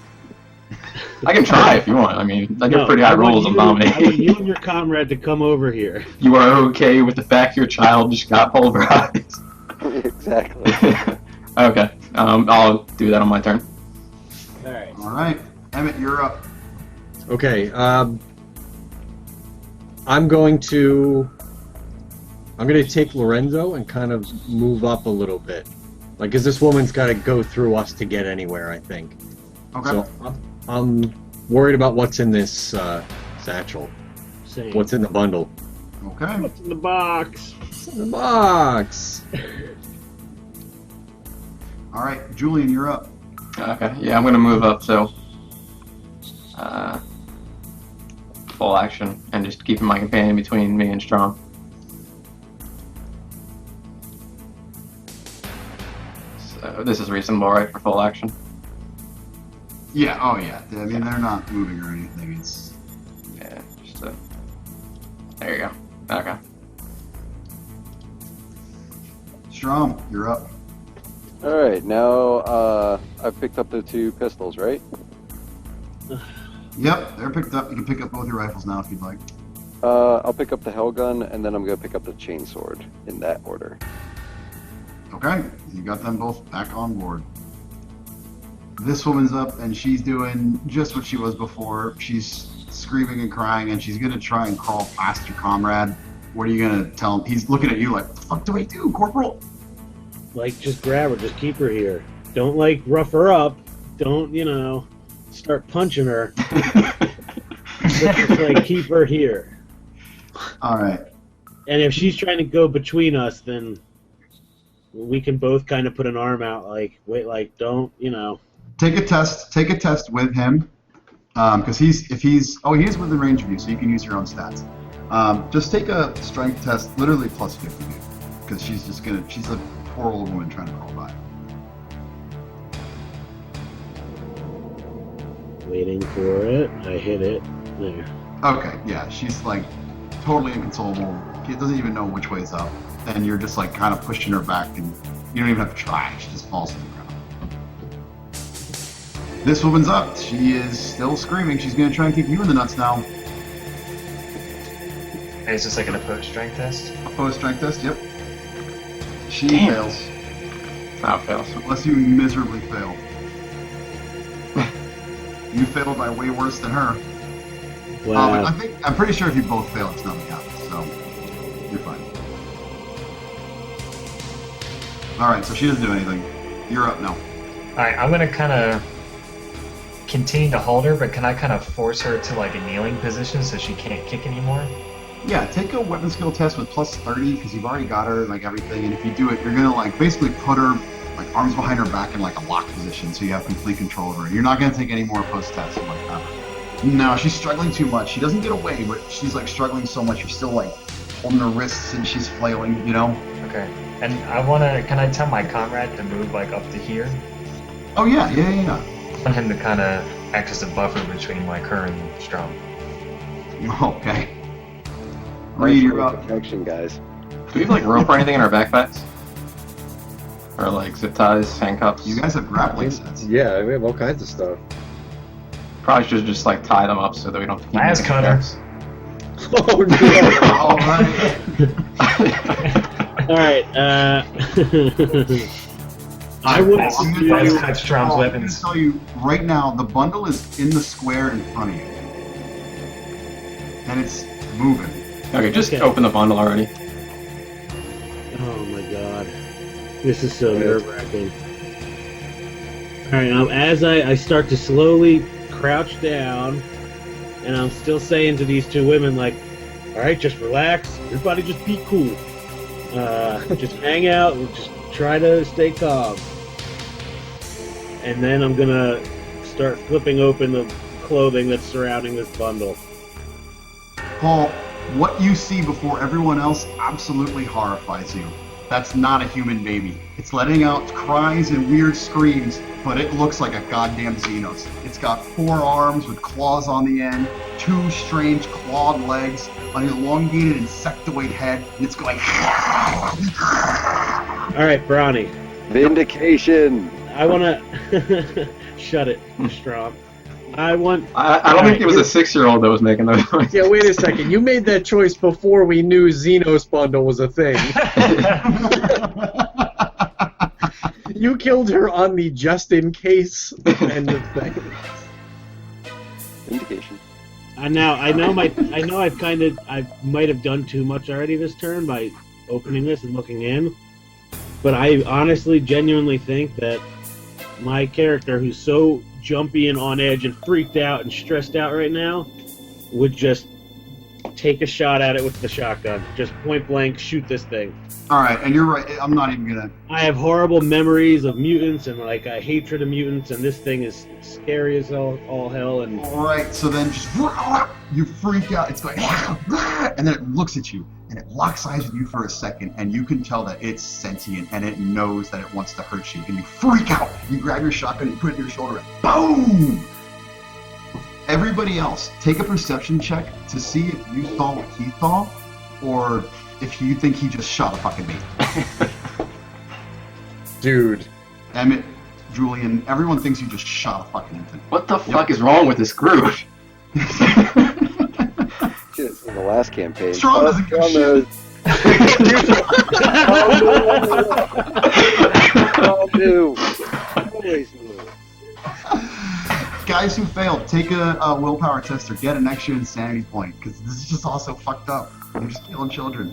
Speaker 2: I can try if you want. I mean, I
Speaker 6: No,
Speaker 2: get pretty high
Speaker 6: I want
Speaker 2: rolls of
Speaker 6: you- I want you
Speaker 2: dominating.
Speaker 6: and your comrade to come over here.
Speaker 2: You are okay with the fact your child just got pulverized.
Speaker 5: Exactly.
Speaker 2: Okay, I'll do that on my turn.
Speaker 6: All right.
Speaker 1: All right. Emmett, you're up.
Speaker 4: Okay, I'm going to take Lorenzo and kind of move up a little bit. Like, because this woman's got to go through us to get anywhere, I think.
Speaker 1: Okay.
Speaker 4: So I'm worried about what's in this satchel.
Speaker 6: Same.
Speaker 4: What's in the bundle?
Speaker 1: Okay.
Speaker 6: What's in the box?
Speaker 4: What's in the box?
Speaker 1: All right, Julian, you're up.
Speaker 2: Okay, yeah, I'm gonna move up, so full action and just keeping my companion between me and Strong. So this is reasonable, right, for full action?
Speaker 1: Yeah. Oh, yeah. I mean, they're not moving or anything. It's
Speaker 2: Yeah, just there you go. Okay.
Speaker 1: Strom, you're up.
Speaker 5: All right, now I've picked up the 2 pistols, right?
Speaker 1: Yep, they're picked up. You can pick up both your rifles now if you'd like.
Speaker 5: I'll pick up the Hellgun, and then I'm gonna pick up the chainsword in that order.
Speaker 1: Okay, you got them both back on board. This woman's up, and she's doing just what she was before. She's screaming and crying, and she's gonna try and crawl past your comrade. What are you gonna tell him? He's looking at you like, "What the fuck do I do, Corporal?"
Speaker 6: Like, just grab her, just keep her here. Don't like rough her up. Don't start punching her. But just like keep her here.
Speaker 1: All right.
Speaker 6: And if she's trying to go between us, then we can both kind of put an arm out. Like, wait, like don't
Speaker 1: Take a test. Take a test with him, because he is within range of you, so you can use your own stats. Just take a strength test, literally plus 50, because she's a poor old woman trying to crawl by.
Speaker 6: Waiting for it. I hit it. There.
Speaker 1: Okay, yeah, she's like totally inconsolable. She doesn't even know which way's up, and you're just like kind of pushing her back, and you don't even have to try. She just falls to the ground. This woman's up. She is still screaming. She's going to try and kick you in the nuts now.
Speaker 3: Hey, is this like an opposed strength test?
Speaker 1: Opposed strength test, yep. She
Speaker 2: Damn.
Speaker 1: fails.
Speaker 2: Oh, fails.
Speaker 1: Unless you miserably fail. You failed by way worse than her.
Speaker 6: Wow.
Speaker 1: I'm pretty sure if you both fail, it's nothing happens, so you're fine. Alright, so she doesn't do anything. You're up now.
Speaker 3: Alright, I'm gonna kind of continue to hold her, but can I kind of force her to like a kneeling position so she can't kick anymore?
Speaker 1: Yeah, take a weapon skill test with plus 30 because you've already got her like everything, and if you do it, you're gonna like basically put her like arms behind her back in like a lock position, so you have complete control of her. You're not gonna take any more post tests or like that. No, she's struggling too much. She doesn't get away, but she's like struggling so much. You're still like holding her wrists and she's flailing, you know?
Speaker 3: Okay. And can I tell my comrade to move like up to here?
Speaker 1: Oh yeah.
Speaker 3: I want him to kind of act as a buffer between like her and Strom.
Speaker 1: Okay.
Speaker 5: Nice
Speaker 1: Reed, you're
Speaker 5: little
Speaker 1: up.
Speaker 5: protection, guys.
Speaker 2: Do we have like rope or anything in our backpacks? Or like zip ties, handcuffs?
Speaker 1: You guys have grappling sets.
Speaker 4: Yeah, we have all kinds of stuff.
Speaker 2: Probably should just like tie them up so that we don't.
Speaker 3: Laz cutter.
Speaker 4: Oh no!
Speaker 1: All right.
Speaker 6: All right. I would.
Speaker 3: Laz cut Strom's
Speaker 1: I'm going to
Speaker 3: weapons.
Speaker 1: tell you right now, the bundle is in the square in front of you. And it's moving.
Speaker 2: Okay, just
Speaker 6: Okay.
Speaker 2: open the bundle already.
Speaker 6: Oh my god. This is so nerve-wracking. Alright, now as I start to slowly crouch down, and I'm still saying to these two women, like, alright, just relax, everybody just be cool. Just hang out, and just try to stay calm. And then I'm gonna start flipping open the clothing that's surrounding this bundle.
Speaker 1: Paul, what you see before everyone else absolutely horrifies you. That's not a human baby. It's letting out cries and weird screams, but it looks like a goddamn Xenos. It's got 4 arms with claws on the end, 2 strange clawed legs, an elongated insectoid head, and it's going
Speaker 6: Alright, Brawny.
Speaker 5: Vindication!
Speaker 6: I wanna shut it, Strom. I want
Speaker 2: I don't think it was a 6-year-old that was making those noises.
Speaker 4: Yeah, wait a second. You made that choice before we knew Xenos Bundle was a thing. You killed her on the just-in-case end of things.
Speaker 5: Vindication.
Speaker 6: I know I might have done too much already this turn by opening this and looking in. But I honestly, genuinely think that my character, who's so jumpy and on edge and freaked out and stressed out right now, would just take a shot at it with the shotgun. Just point blank, shoot this thing.
Speaker 1: Alright, and you're right, I'm not even gonna...
Speaker 6: I have horrible memories of mutants and like a hatred of mutants, and this thing is scary as all hell. And
Speaker 1: Alright, so then just... You freak out, it's going... And then it looks at you, and it locks eyes with you for a second, and you can tell that it's sentient, and it knows that it wants to hurt you, and you freak out! You grab your shotgun, you put it to your shoulder, and boom! Everybody else, take a perception check to see if you saw what he saw, or if you think he just shot a fucking baby.
Speaker 4: Dude.
Speaker 1: Emmett, Julian, everyone thinks you just shot a fucking infant.
Speaker 2: What the fuck is wrong with this group?
Speaker 5: Shit, in the last campaign.
Speaker 1: Strom doesn't give a shit.
Speaker 5: Oh, no. Always no.
Speaker 1: Guys who failed, take a willpower test or get an extra insanity point, because this is just also fucked up. You're just killing children.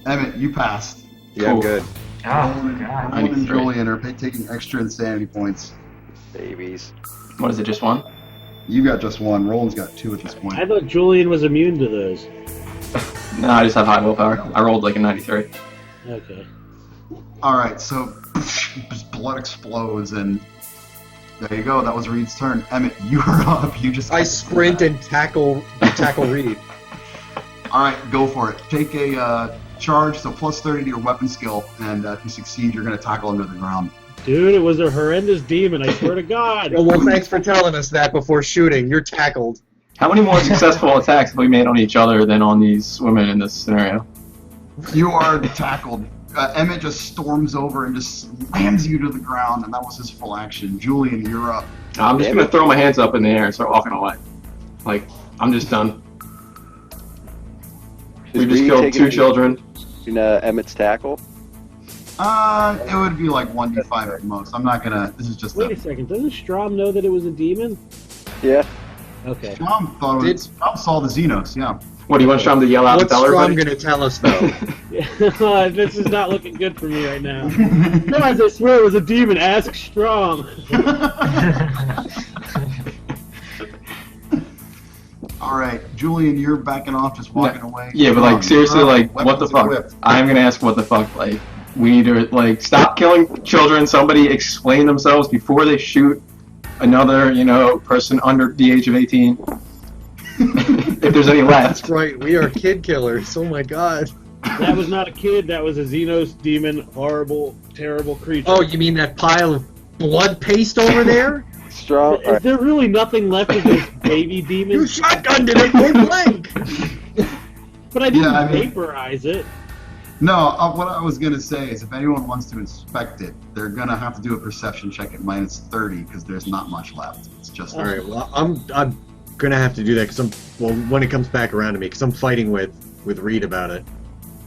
Speaker 1: Emmett, you passed.
Speaker 4: Yeah, I'm
Speaker 2: Cool.
Speaker 4: good.
Speaker 3: Oh,
Speaker 1: Roland
Speaker 3: God.
Speaker 1: and
Speaker 2: 93.
Speaker 1: Julian are taking extra insanity points.
Speaker 5: Babies.
Speaker 2: What is it, just one?
Speaker 1: You got just 1. Roland's got 2 at this point.
Speaker 6: I thought Julian was immune to those.
Speaker 2: No, I just have high willpower. I rolled like a 93.
Speaker 6: Okay.
Speaker 1: Alright, so just blood explodes and there you go, that was Reed's turn. Emmett, you're up. You just
Speaker 4: I sprint and tackle Reed.
Speaker 1: Alright, go for it. Take a charge, so plus 30 to your weapon skill, and if you succeed, you're going to tackle him to the ground.
Speaker 6: Dude, it was a horrendous demon, I swear to God.
Speaker 4: Well, thanks for telling us that before shooting. You're tackled.
Speaker 2: How many more successful attacks have we made on each other than on these women in this scenario?
Speaker 1: You are tackled. Emmett just storms over and just slams you to the ground, and that was his full action. Julian, you're up.
Speaker 2: I'm just gonna throw my hands up in the air and start walking away. Like, I'm just done. We just killed 2 children.
Speaker 5: In Emmett's tackle?
Speaker 1: It would be like 1d5 at most. I'm not gonna. This is just.
Speaker 6: Wait a second. Doesn't Strom know that it was a demon?
Speaker 5: Yeah.
Speaker 6: Okay.
Speaker 1: Strom thought it was. Strom saw the Xenos. Yeah.
Speaker 2: What, do you want Strom to yell out and
Speaker 4: What's
Speaker 2: tell
Speaker 4: Strom
Speaker 2: everybody?
Speaker 4: gonna tell us though?
Speaker 6: This is not looking good for me right now. Guys, I swear it was a demon. Ask Strom.
Speaker 1: All right, Julian, you're backing off, just walking away.
Speaker 2: Yeah, but like seriously, like what the fuck?
Speaker 1: Equipped.
Speaker 2: I'm gonna ask what the fuck. Like, we need to like stop killing children. Somebody explain themselves before they shoot another, person under the age of 18. If there's any left.
Speaker 4: That's right, we are kid killers. Oh my god.
Speaker 6: That was not a kid. That was a Xenos demon. Horrible, terrible creature.
Speaker 4: Oh, you mean that pile of blood paste over there?
Speaker 5: Strong.
Speaker 6: Is there really nothing left of this baby demon?
Speaker 4: You shotgunned it at point blank!
Speaker 6: But I didn't
Speaker 1: Yeah, I mean-
Speaker 6: vaporize it.
Speaker 1: No, what I was gonna say is, if anyone wants to inspect it, they're gonna have to do a perception check at -30 because there's not much left. It's just.
Speaker 4: All right, well, I'm gonna have to do that because when it comes back around to me, because I'm fighting with Reed about it.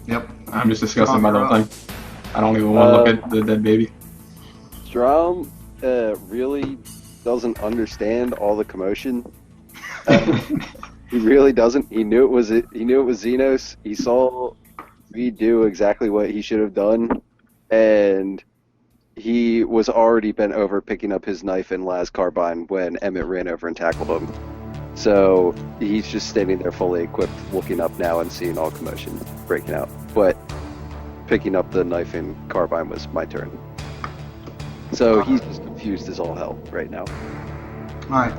Speaker 1: Yep.
Speaker 2: I'm just disgusted by the whole thing. I don't even want to look at the dead baby.
Speaker 5: Strom really doesn't understand all the commotion. He really doesn't. He knew it was Xenos. He saw Reed do exactly what he should have done, and he was already bent over picking up his knife and las carbine when Emmett ran over and tackled him. So he's just standing there fully equipped, looking up now and seeing all commotion breaking out. But picking up the knife and carbine was my turn. So he's just confused as all hell right now.
Speaker 1: All right.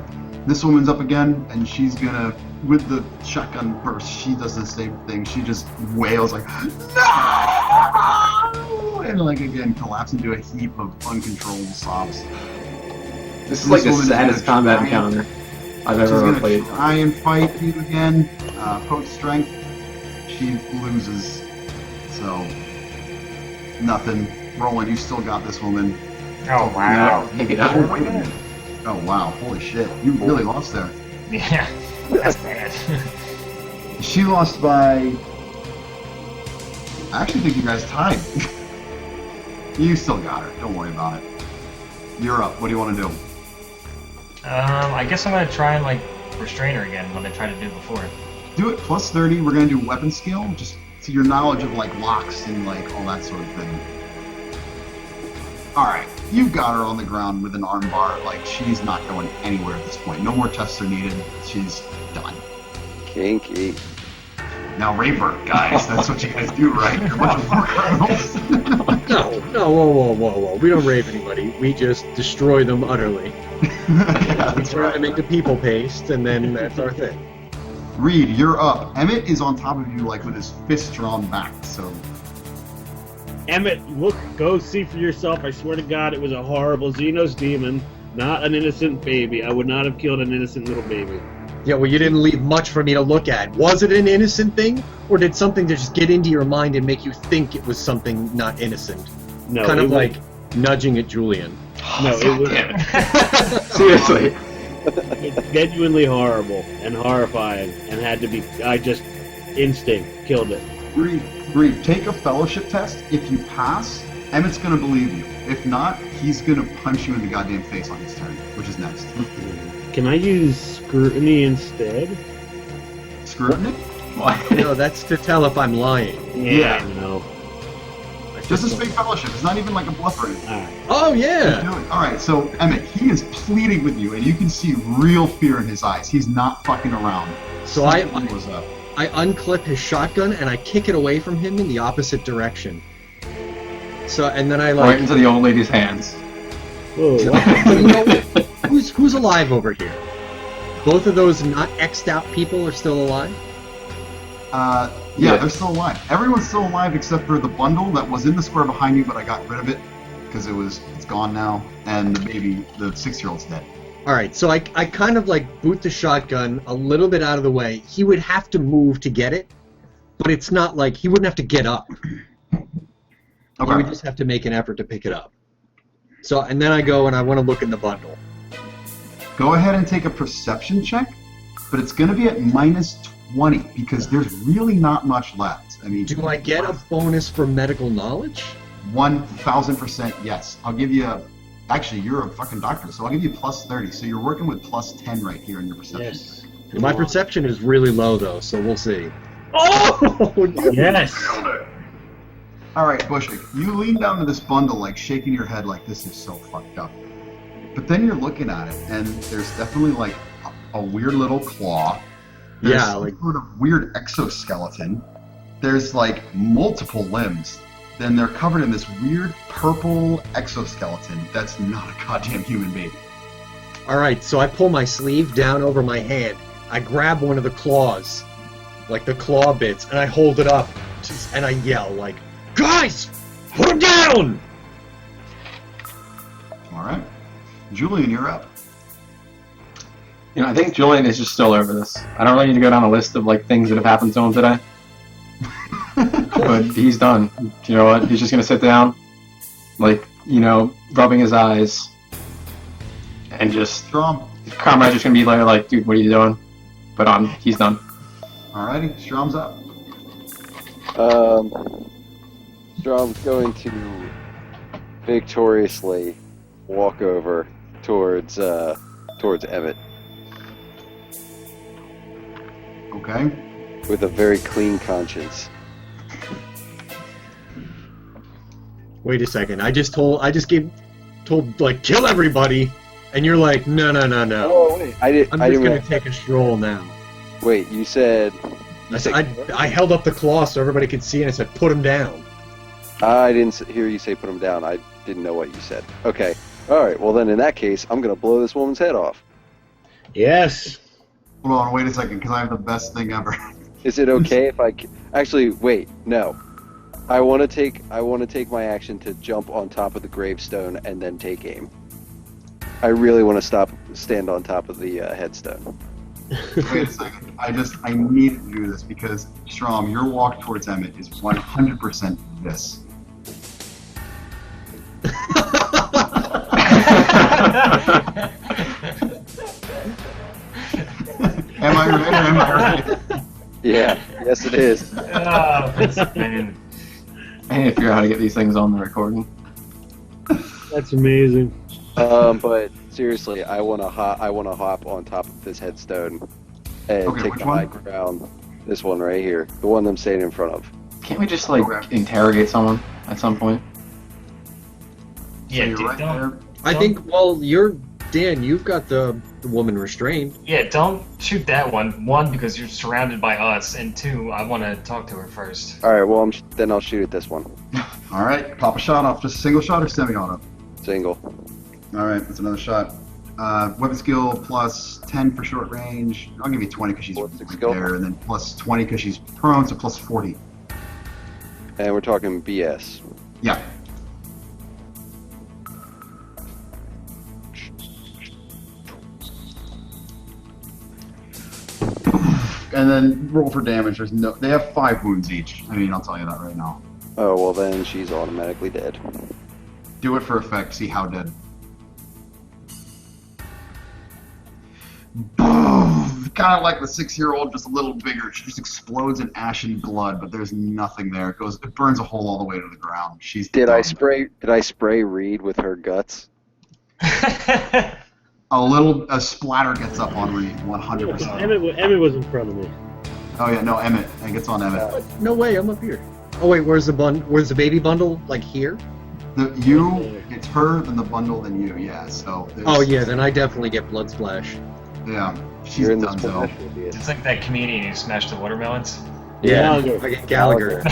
Speaker 1: This woman's up again, and she's gonna, with the shotgun burst, she does the same thing. She just wails like, no! And like again, collapse into a heap of uncontrollable sobs.
Speaker 2: This is like the
Speaker 1: woman's
Speaker 2: saddest
Speaker 1: gonna
Speaker 2: combat
Speaker 1: try-
Speaker 2: encounter I've
Speaker 1: She's
Speaker 2: ever
Speaker 1: gonna
Speaker 2: played.
Speaker 1: try and fight you again. Post strength, she loses. So nothing. Roland, you still got this woman.
Speaker 3: Oh wow.
Speaker 2: Maybe not.
Speaker 1: Oh, wait a minute. Oh wow, holy shit. You really lost there.
Speaker 3: Yeah, that's bad.
Speaker 1: She lost by... I actually think you guys tied. You still got her. Don't worry about it. You're up. What do you want to do?
Speaker 3: I guess I'm gonna try and like restrain her again what I tried to do before.
Speaker 1: Do it plus 30. We're going to do weapon skill. Just to your knowledge of like locks and like all that sort of thing. Alright. You've got her on the ground with an arm bar. Like, she's not going anywhere at this point. No more tests are needed. She's done.
Speaker 5: Kinky.
Speaker 1: Now rape her, guys. That's what you guys do, right? You're a bunch of war criminals.
Speaker 4: No, whoa. We don't rape anybody. We just destroy them utterly.
Speaker 1: Yeah,
Speaker 4: We
Speaker 1: that's
Speaker 4: turn
Speaker 1: right.
Speaker 4: them into people paste, and then that's our thing.
Speaker 1: Reed, you're up. Emmett is on top of you, like with his fist drawn back. So
Speaker 6: Emmett, look, go see for yourself. I swear to God, it was a horrible Xenos demon, not an innocent baby. I would not have killed an innocent little baby.
Speaker 4: Yeah, well, you didn't leave much for me to look at. Was it an innocent thing, or did something just get into your mind and make you think it was something not innocent?
Speaker 6: No,
Speaker 4: Kind
Speaker 6: it
Speaker 4: of
Speaker 6: was-
Speaker 4: like nudging at Julian.
Speaker 6: No, it was
Speaker 2: Damn it. Seriously.
Speaker 6: it's genuinely horrible and horrifying, and had to be. I just instinct killed it.
Speaker 1: Reed, take a fellowship test. If you pass, Emmett's gonna believe you. If not, he's gonna punch you in the goddamn face on his turn, which is next.
Speaker 6: Can I use scrutiny instead?
Speaker 1: Scrutiny?
Speaker 2: What?
Speaker 4: No, that's to tell if I'm lying.
Speaker 1: Yeah.
Speaker 6: I know.
Speaker 1: Just a straight fellowship. It's not even like a bluff or anything.
Speaker 6: Alright.
Speaker 4: Oh, yeah!
Speaker 1: Alright, so Emmett, he is pleading with you, and you can see real fear in his eyes. He's not fucking around.
Speaker 4: So I
Speaker 1: was up.
Speaker 4: unclip his shotgun and I kick it away from him in the opposite direction. So, and then I
Speaker 2: Right
Speaker 4: like...
Speaker 2: into the old lady's hands.
Speaker 6: Whoa, what?
Speaker 4: You know, who's alive over here? Both of those not X'd out people are still alive?
Speaker 1: Yeah,
Speaker 2: Yeah.
Speaker 1: they're still alive. Everyone's still alive except for the bundle that was in the square behind you, but I got rid of it because it's gone now, and the baby, the 6-year-old's dead.
Speaker 4: Alright, so I kind of like boot the shotgun a little bit out of the way. He would have to move to get it, but it's not like he wouldn't have to get up.
Speaker 1: Okay.
Speaker 4: We just have to make an effort to pick it up. So, and then I go and I want to look in the bundle.
Speaker 1: Go ahead and take a perception check, but it's going to be at -20 because there's really not much left. I mean,
Speaker 4: Do I get a bonus for medical knowledge?
Speaker 1: 1000% yes. I'll give you a. Actually, you're a fucking doctor, so I'll give you +30. So you're working with +10 right here in your perception.
Speaker 6: Yes.
Speaker 4: My perception is really low though, so we'll see.
Speaker 6: Oh!
Speaker 3: Yes.
Speaker 1: All right, Bushwick, you lean down to this bundle, like shaking your head, like this is so fucked up. But then you're looking at it, and there's definitely like a weird little claw. There's
Speaker 4: Yeah,
Speaker 1: some
Speaker 4: like
Speaker 1: sort of weird exoskeleton. There's like multiple limbs. Then they're covered in this weird purple exoskeleton that's not a goddamn human being.
Speaker 4: all right. So I pull my sleeve down over my hand. I grab one of the claws, like the claw bits, and I hold it up, and I yell like, "Guys, put him down!"
Speaker 1: All right, Julian, you're up.
Speaker 2: You know, I think Julian is just still over this. I don't really need to go down a list of like things that have happened to him today. But he's done. You know what? He's just gonna sit down, like, you know, rubbing his eyes, and just
Speaker 1: Strom.
Speaker 2: his comrade's just gonna be there, like, dude, what are you doing? But he's done.
Speaker 1: Alrighty, Strom's up.
Speaker 5: Strom's going to victoriously walk over towards Emmett
Speaker 1: Okay.
Speaker 5: with a very clean conscience.
Speaker 4: Wait a second. I just told like kill everybody, and you're like, no.
Speaker 5: Oh wait, I
Speaker 4: I'm just
Speaker 5: didn't.
Speaker 4: gonna take a stroll now.
Speaker 5: Wait, you said.
Speaker 4: I held up the claw so everybody could see, and I said, put him down.
Speaker 5: I didn't hear you say put him down. I didn't know what you said. Okay. All right. Well, then in that case, I'm gonna blow this woman's head off.
Speaker 6: Yes.
Speaker 1: Hold on, wait a second, because I have the best thing ever.
Speaker 5: Is it okay if I actually wait? No. I want to take my action to jump on top of the gravestone and then take aim. I really want to stand on top of the headstone.
Speaker 1: Wait a second. I need to do this because, Strom, your walk towards Emmett is 100% this. Am I right or am I right?
Speaker 5: Yeah. Yes, it is.
Speaker 3: Oh, man.
Speaker 2: I need to figure out how to get these things on the recording.
Speaker 6: That's amazing.
Speaker 5: But seriously, I want to hop on top of this headstone and
Speaker 1: Okay,
Speaker 5: take
Speaker 1: which
Speaker 5: the
Speaker 1: one?
Speaker 5: high ground. This one right here, the one I'm standing in front of.
Speaker 2: Can't we just, like,
Speaker 1: Okay.
Speaker 2: interrogate someone at some point?
Speaker 3: Yeah,
Speaker 1: So you're
Speaker 3: dude,
Speaker 1: right
Speaker 3: don't.
Speaker 1: there.
Speaker 4: I think. Well, Dan. You've got the woman restrained.
Speaker 3: Yeah, don't shoot that one. One, because you're surrounded by us, and two, I want to talk to her first.
Speaker 5: All right. Well, then I'll shoot at this one.
Speaker 1: All right, pop a shot off. Just a single shot or semi-auto?
Speaker 5: Single.
Speaker 1: All right, that's another shot. Weapon skill plus 10 for short range. I'll give you 20 because she's
Speaker 5: What's the
Speaker 1: right
Speaker 5: skill?
Speaker 1: there, and then plus 20 because she's prone, so plus 40.
Speaker 5: And we're talking BS.
Speaker 1: Yeah. And then roll for damage. They have 5 wounds each. I mean, I'll tell you that right now.
Speaker 5: Oh well, then she's automatically dead.
Speaker 1: Do it for effect. See how dead. Boom! Kind of like the 6-year-old, just a little bigger. She just explodes in ashen blood, but there's nothing there. It burns a hole all the way to the ground. She's
Speaker 5: Did I
Speaker 1: done.
Speaker 5: spray Reed with her guts?
Speaker 1: A splatter gets up on Reed, 100%.
Speaker 6: Emmett was in front of me.
Speaker 1: Oh yeah, no, Emmett. It gets on Emmett.
Speaker 4: No way. I'm up here. Oh wait, where's the baby bundle? Like here?
Speaker 1: It's her, then the bundle, then you. Yeah. So.
Speaker 4: Oh yeah, then I definitely get blood splash.
Speaker 1: Yeah. She's
Speaker 5: You're in the
Speaker 1: done so.
Speaker 5: splash with it.
Speaker 3: It's like that comedian who smashed the watermelons.
Speaker 4: Yeah,
Speaker 6: Gallagher.
Speaker 4: I get Gallagher.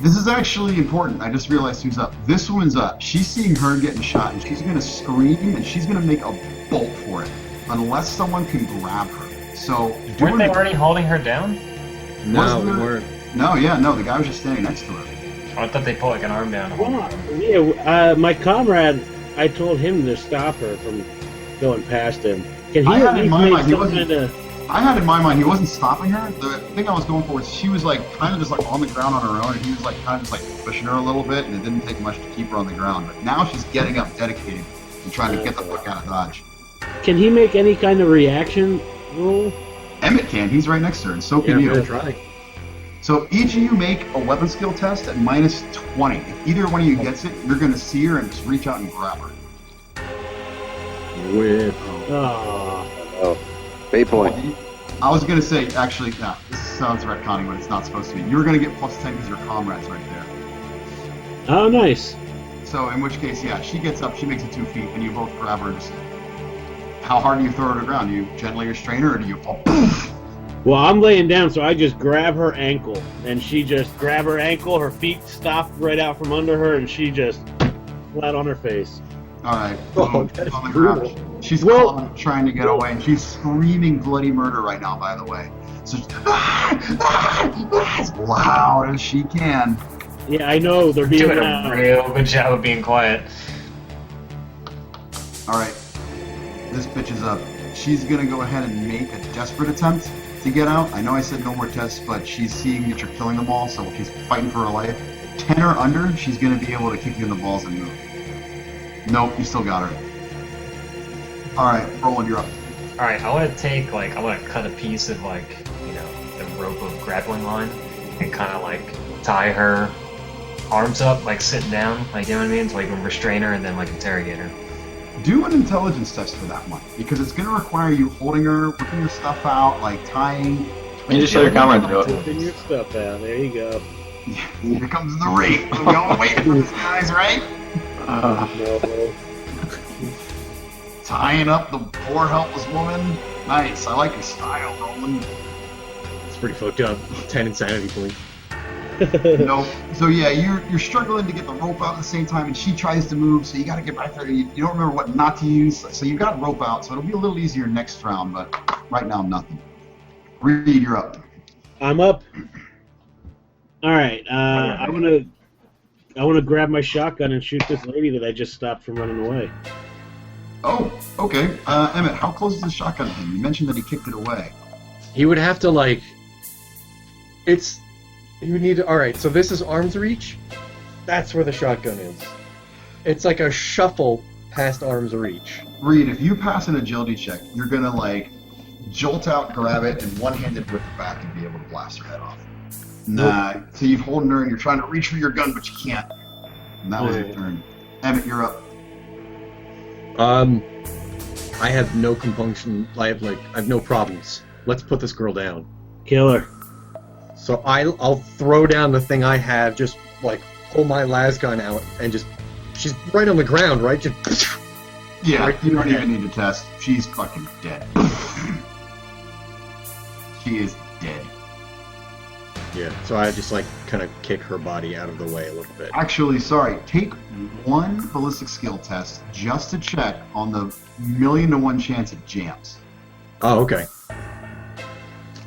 Speaker 1: This is actually important. I just realized who's up. This woman's up. She's seeing her getting shot, and she's gonna scream, and she's gonna make a bolt for it, unless someone can grab her. So.
Speaker 3: Weren't they already holding her down?
Speaker 4: No, we
Speaker 1: Wasn't it-
Speaker 4: weren't.
Speaker 1: No, yeah, no. The guy was just standing next to her.
Speaker 3: Oh, I thought they pulled like an arm down.
Speaker 6: Well, yeah, my comrade, I told him to stop her from going past him. Can he
Speaker 1: I
Speaker 6: at
Speaker 1: had in
Speaker 6: least
Speaker 1: my
Speaker 6: make
Speaker 1: mind, he
Speaker 6: some
Speaker 1: wasn't-
Speaker 6: kind of...
Speaker 1: I had in my mind he wasn't stopping her. The thing I was going for was she was like kind of just like on the ground on her own, and he was like kind of just like pushing her a little bit, and it didn't take much to keep her on the ground. But now she's getting up, dedicated, and trying to get the fuck out of Dodge.
Speaker 6: Can he make any kind of reaction roll?
Speaker 1: Emmett can. He's right next to her, and so
Speaker 4: Yeah,
Speaker 1: can
Speaker 4: I'm
Speaker 1: you.
Speaker 4: gonna try.
Speaker 1: So each of you make a weapon skill test at minus 20. If either one of you gets it, you're going to see her and just reach out and grab her.
Speaker 4: With
Speaker 6: Oh,
Speaker 5: Fate point.
Speaker 1: I was going to say, actually, no, this sounds retconning, but it's not supposed to be. You're going to get plus 10 because your comrade's right there.
Speaker 6: oh, nice.
Speaker 1: So in which case, yeah, she gets up, she makes it 2 feet, and you both grab her and just... How hard do you throw her to the ground? Do you gently restrain her, or do you fall?
Speaker 6: Well, I'm laying down, so I just grab her ankle, and she just grab her ankle. Her feet stop right out from under her, and she just flat on her face.
Speaker 1: All right.
Speaker 4: Oh,
Speaker 1: Boom,
Speaker 4: that's
Speaker 1: on the ground.
Speaker 4: brutal.
Speaker 1: She's
Speaker 6: Well-
Speaker 1: clawing, trying to get away, and she's screaming bloody murder right now, by the way. So she's as loud as she can.
Speaker 6: Yeah, I know they're being
Speaker 3: Doing a
Speaker 6: loud.
Speaker 3: real good job of being quiet.
Speaker 1: All right. This bitch is up. She's going to go ahead and make a desperate attempt to get out. I know I said no more tests, but she's seeing that you're killing them all, so she's fighting for her life. 10 or under, she's going to be able to kick you in the balls and move. Nope, you still got her. Alright, Roland, you're up.
Speaker 3: Alright, I want to take, like, I want to cut a piece of, like, you know, the rope of grappling line and kind of, like, tie her arms up, like, sitting down, like, you know what I mean? So, like, restrain her and then, like, interrogate her.
Speaker 1: Do an intelligence test for that one, because it's going to require you holding her, whipping her stuff out, like tying.
Speaker 2: You just show your comrades do it.
Speaker 6: Tipping your stuff out. There you go.
Speaker 1: Here comes the rape. We all wait for these guys, right?
Speaker 6: No.
Speaker 1: Tying up the poor helpless woman. Nice. I like your style, Roland.
Speaker 4: It's pretty fucked up. 10 insanity points.
Speaker 1: Nope. So yeah, you're struggling to get the rope out at the same time, and she tries to move, so you got to get back there. You don't remember what not to use, so you got rope out, so it'll be a little easier next round, but right now, nothing. Reed, you're up.
Speaker 6: I'm up. All right. I want to grab my shotgun and shoot this lady that I just stopped from running away.
Speaker 1: Oh, okay. Emmett, how close is the shotgun to him? You mentioned that he kicked it away.
Speaker 4: He would have to, like... You would need to... Alright, so this is arm's reach. That's where the shotgun is. It's like a shuffle past arm's reach.
Speaker 1: Reed, if you pass an agility check, you're going to, like, jolt out, grab it, and one-handed whip it back and be able to blast her head off. Nah. So you've holding her and you're trying to reach for your gun, but you can't. And that was your turn. Emmett, you're up.
Speaker 4: I have no compunction. I have no problems. Let's put this girl down.
Speaker 6: Kill her.
Speaker 4: So I'll throw down the thing I have, just like pull my las gun out, and just she's right on the ground, right? Just
Speaker 1: Yeah,
Speaker 4: right
Speaker 1: you don't
Speaker 4: through her
Speaker 1: even need to test. She's fucking dead. She is dead.
Speaker 4: yeah. So I just like kind of kick her body out of the way a little bit.
Speaker 1: Actually, sorry. Take one ballistic skill test just to check on the 1,000,000 to 1 chance it jams.
Speaker 4: Oh, okay.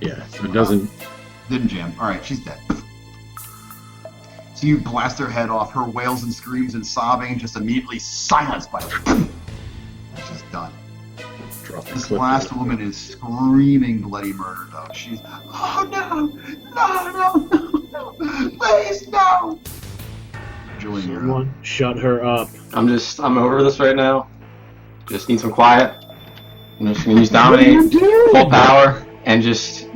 Speaker 4: Yeah. So it doesn't.
Speaker 1: Didn't jam. Alright, she's dead. So you blast her head off, her wails and screams and sobbing just immediately silenced by she's done.
Speaker 4: Drop the
Speaker 1: This
Speaker 4: clip
Speaker 1: last
Speaker 4: down.
Speaker 1: woman is screaming bloody murder though. She's oh no, please no. Julian, you're up.
Speaker 6: Someone shut her up.
Speaker 2: I'm over this right now. Just need some quiet. I'm just gonna use dominate, full power, and just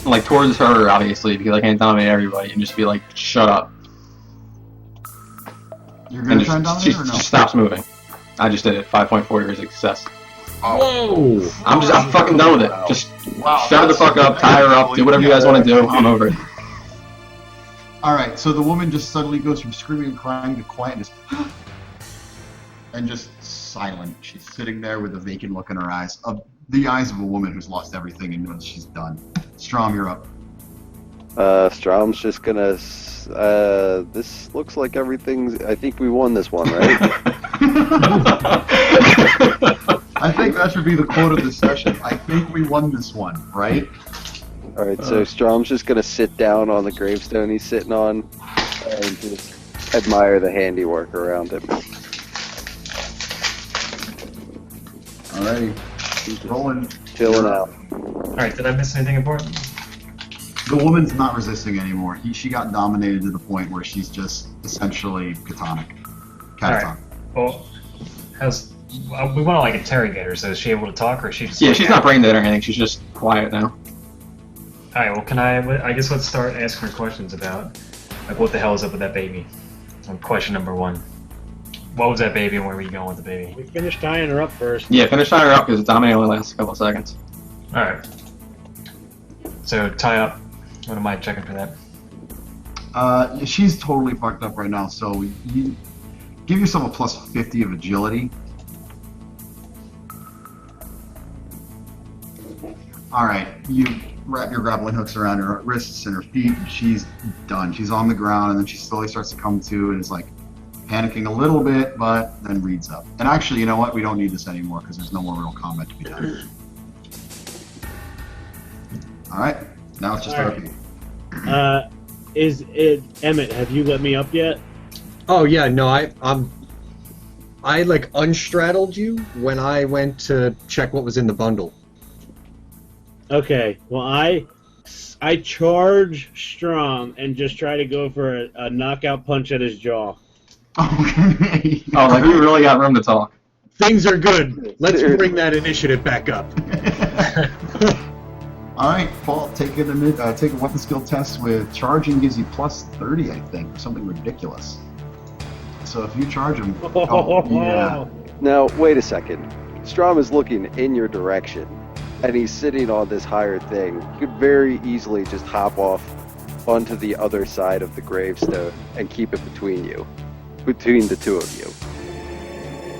Speaker 2: like towards her, obviously, because I can't dominate everybody, and just be like, shut up.
Speaker 1: You're
Speaker 2: And
Speaker 1: gonna
Speaker 2: just,
Speaker 1: try and dominate
Speaker 2: she
Speaker 1: her or no?
Speaker 2: just stops moving. I just did it. 5.4 degrees of success.
Speaker 1: Oh.
Speaker 4: Whoa!
Speaker 2: I'm fucking done with it. Just
Speaker 1: Wow,
Speaker 2: shut her the fuck up, tie her up, do whatever you guys want to do. I'm over it.
Speaker 1: Alright, so the woman just suddenly goes from screaming and crying to quiet and just silent. She's sitting there with a vacant look in her eyes. The eyes of a woman who's lost everything and knows she's done. Strom, you're up.
Speaker 5: Strom's just gonna. This looks like everything's. I think we won this one, right?
Speaker 1: I think that should be the quote of the session. I think we won this one, right?
Speaker 5: All right, so Strom's just gonna sit down on the gravestone he's sitting on and just admire the handiwork around him.
Speaker 1: Alrighty. Keep rolling.
Speaker 5: Chilling out.
Speaker 3: Alright, did I miss anything important?
Speaker 1: The woman's not resisting anymore. She got dominated to the point where she's just essentially catatonic.
Speaker 3: Alright. Well, we want to like interrogate her, so is she able to talk or is she just
Speaker 2: Yeah,
Speaker 3: like,
Speaker 2: she's not brain dead or anything. She's just quiet now.
Speaker 3: Alright, well I guess let's start asking her questions about like what the hell is up with that baby. Question number 1. What was that baby and where were you going with the baby?
Speaker 6: We finished tying her up first.
Speaker 2: Yeah, finish tying her up because the dominating only lasts a couple of seconds.
Speaker 3: Alright. So tie up. What am I checking for that?
Speaker 1: She's totally fucked up right now, so you give yourself a plus 50 of agility. Alright, you wrap your grappling hooks around her wrists and her feet, and she's done. She's on the ground, and then she slowly starts to come to and is like panicking a little bit, but then reads up. And actually, you know what? We don't need this anymore because there's no more real combat to be done. Alright, now it's just
Speaker 6: Alright.
Speaker 1: RP.
Speaker 6: Is it Emmett? Have you let me up yet?
Speaker 4: Oh yeah, no, I like unstraddled you when I went to check what was in the bundle.
Speaker 6: Okay. Well, I charge Strom and just try to go for a knockout punch at his jaw.
Speaker 1: Okay.
Speaker 2: Oh, like we really got room to talk.
Speaker 4: Things are good. Let's bring that initiative back up.
Speaker 1: Alright, Paul, take a weapon skill test with charging gives you plus 30, I think, or something ridiculous. So if you charge him... Oh, yeah.
Speaker 5: Now, wait a second. Strom is looking in your direction, and he's sitting on this higher thing. You could very easily just hop off onto the other side of the gravestone and keep it between the two of you.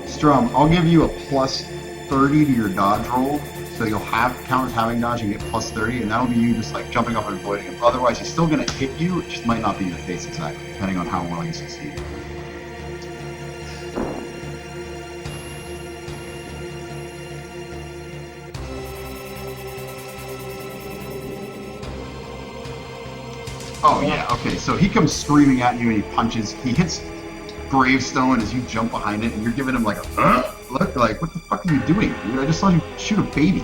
Speaker 1: Strum, I'll give you a plus 30 to your dodge roll, so you'll count as having dodge and get plus 30, and that'll be you just like jumping up and avoiding him. Otherwise, he's still going to hit you, it just might not be your face exactly, depending on how well you succeed. Oh yeah, okay, so he comes screaming at you and he punches, he hits gravestone as you jump behind it, and you're giving him like a look, like, what the fuck are you doing, dude? I just saw you shoot a baby.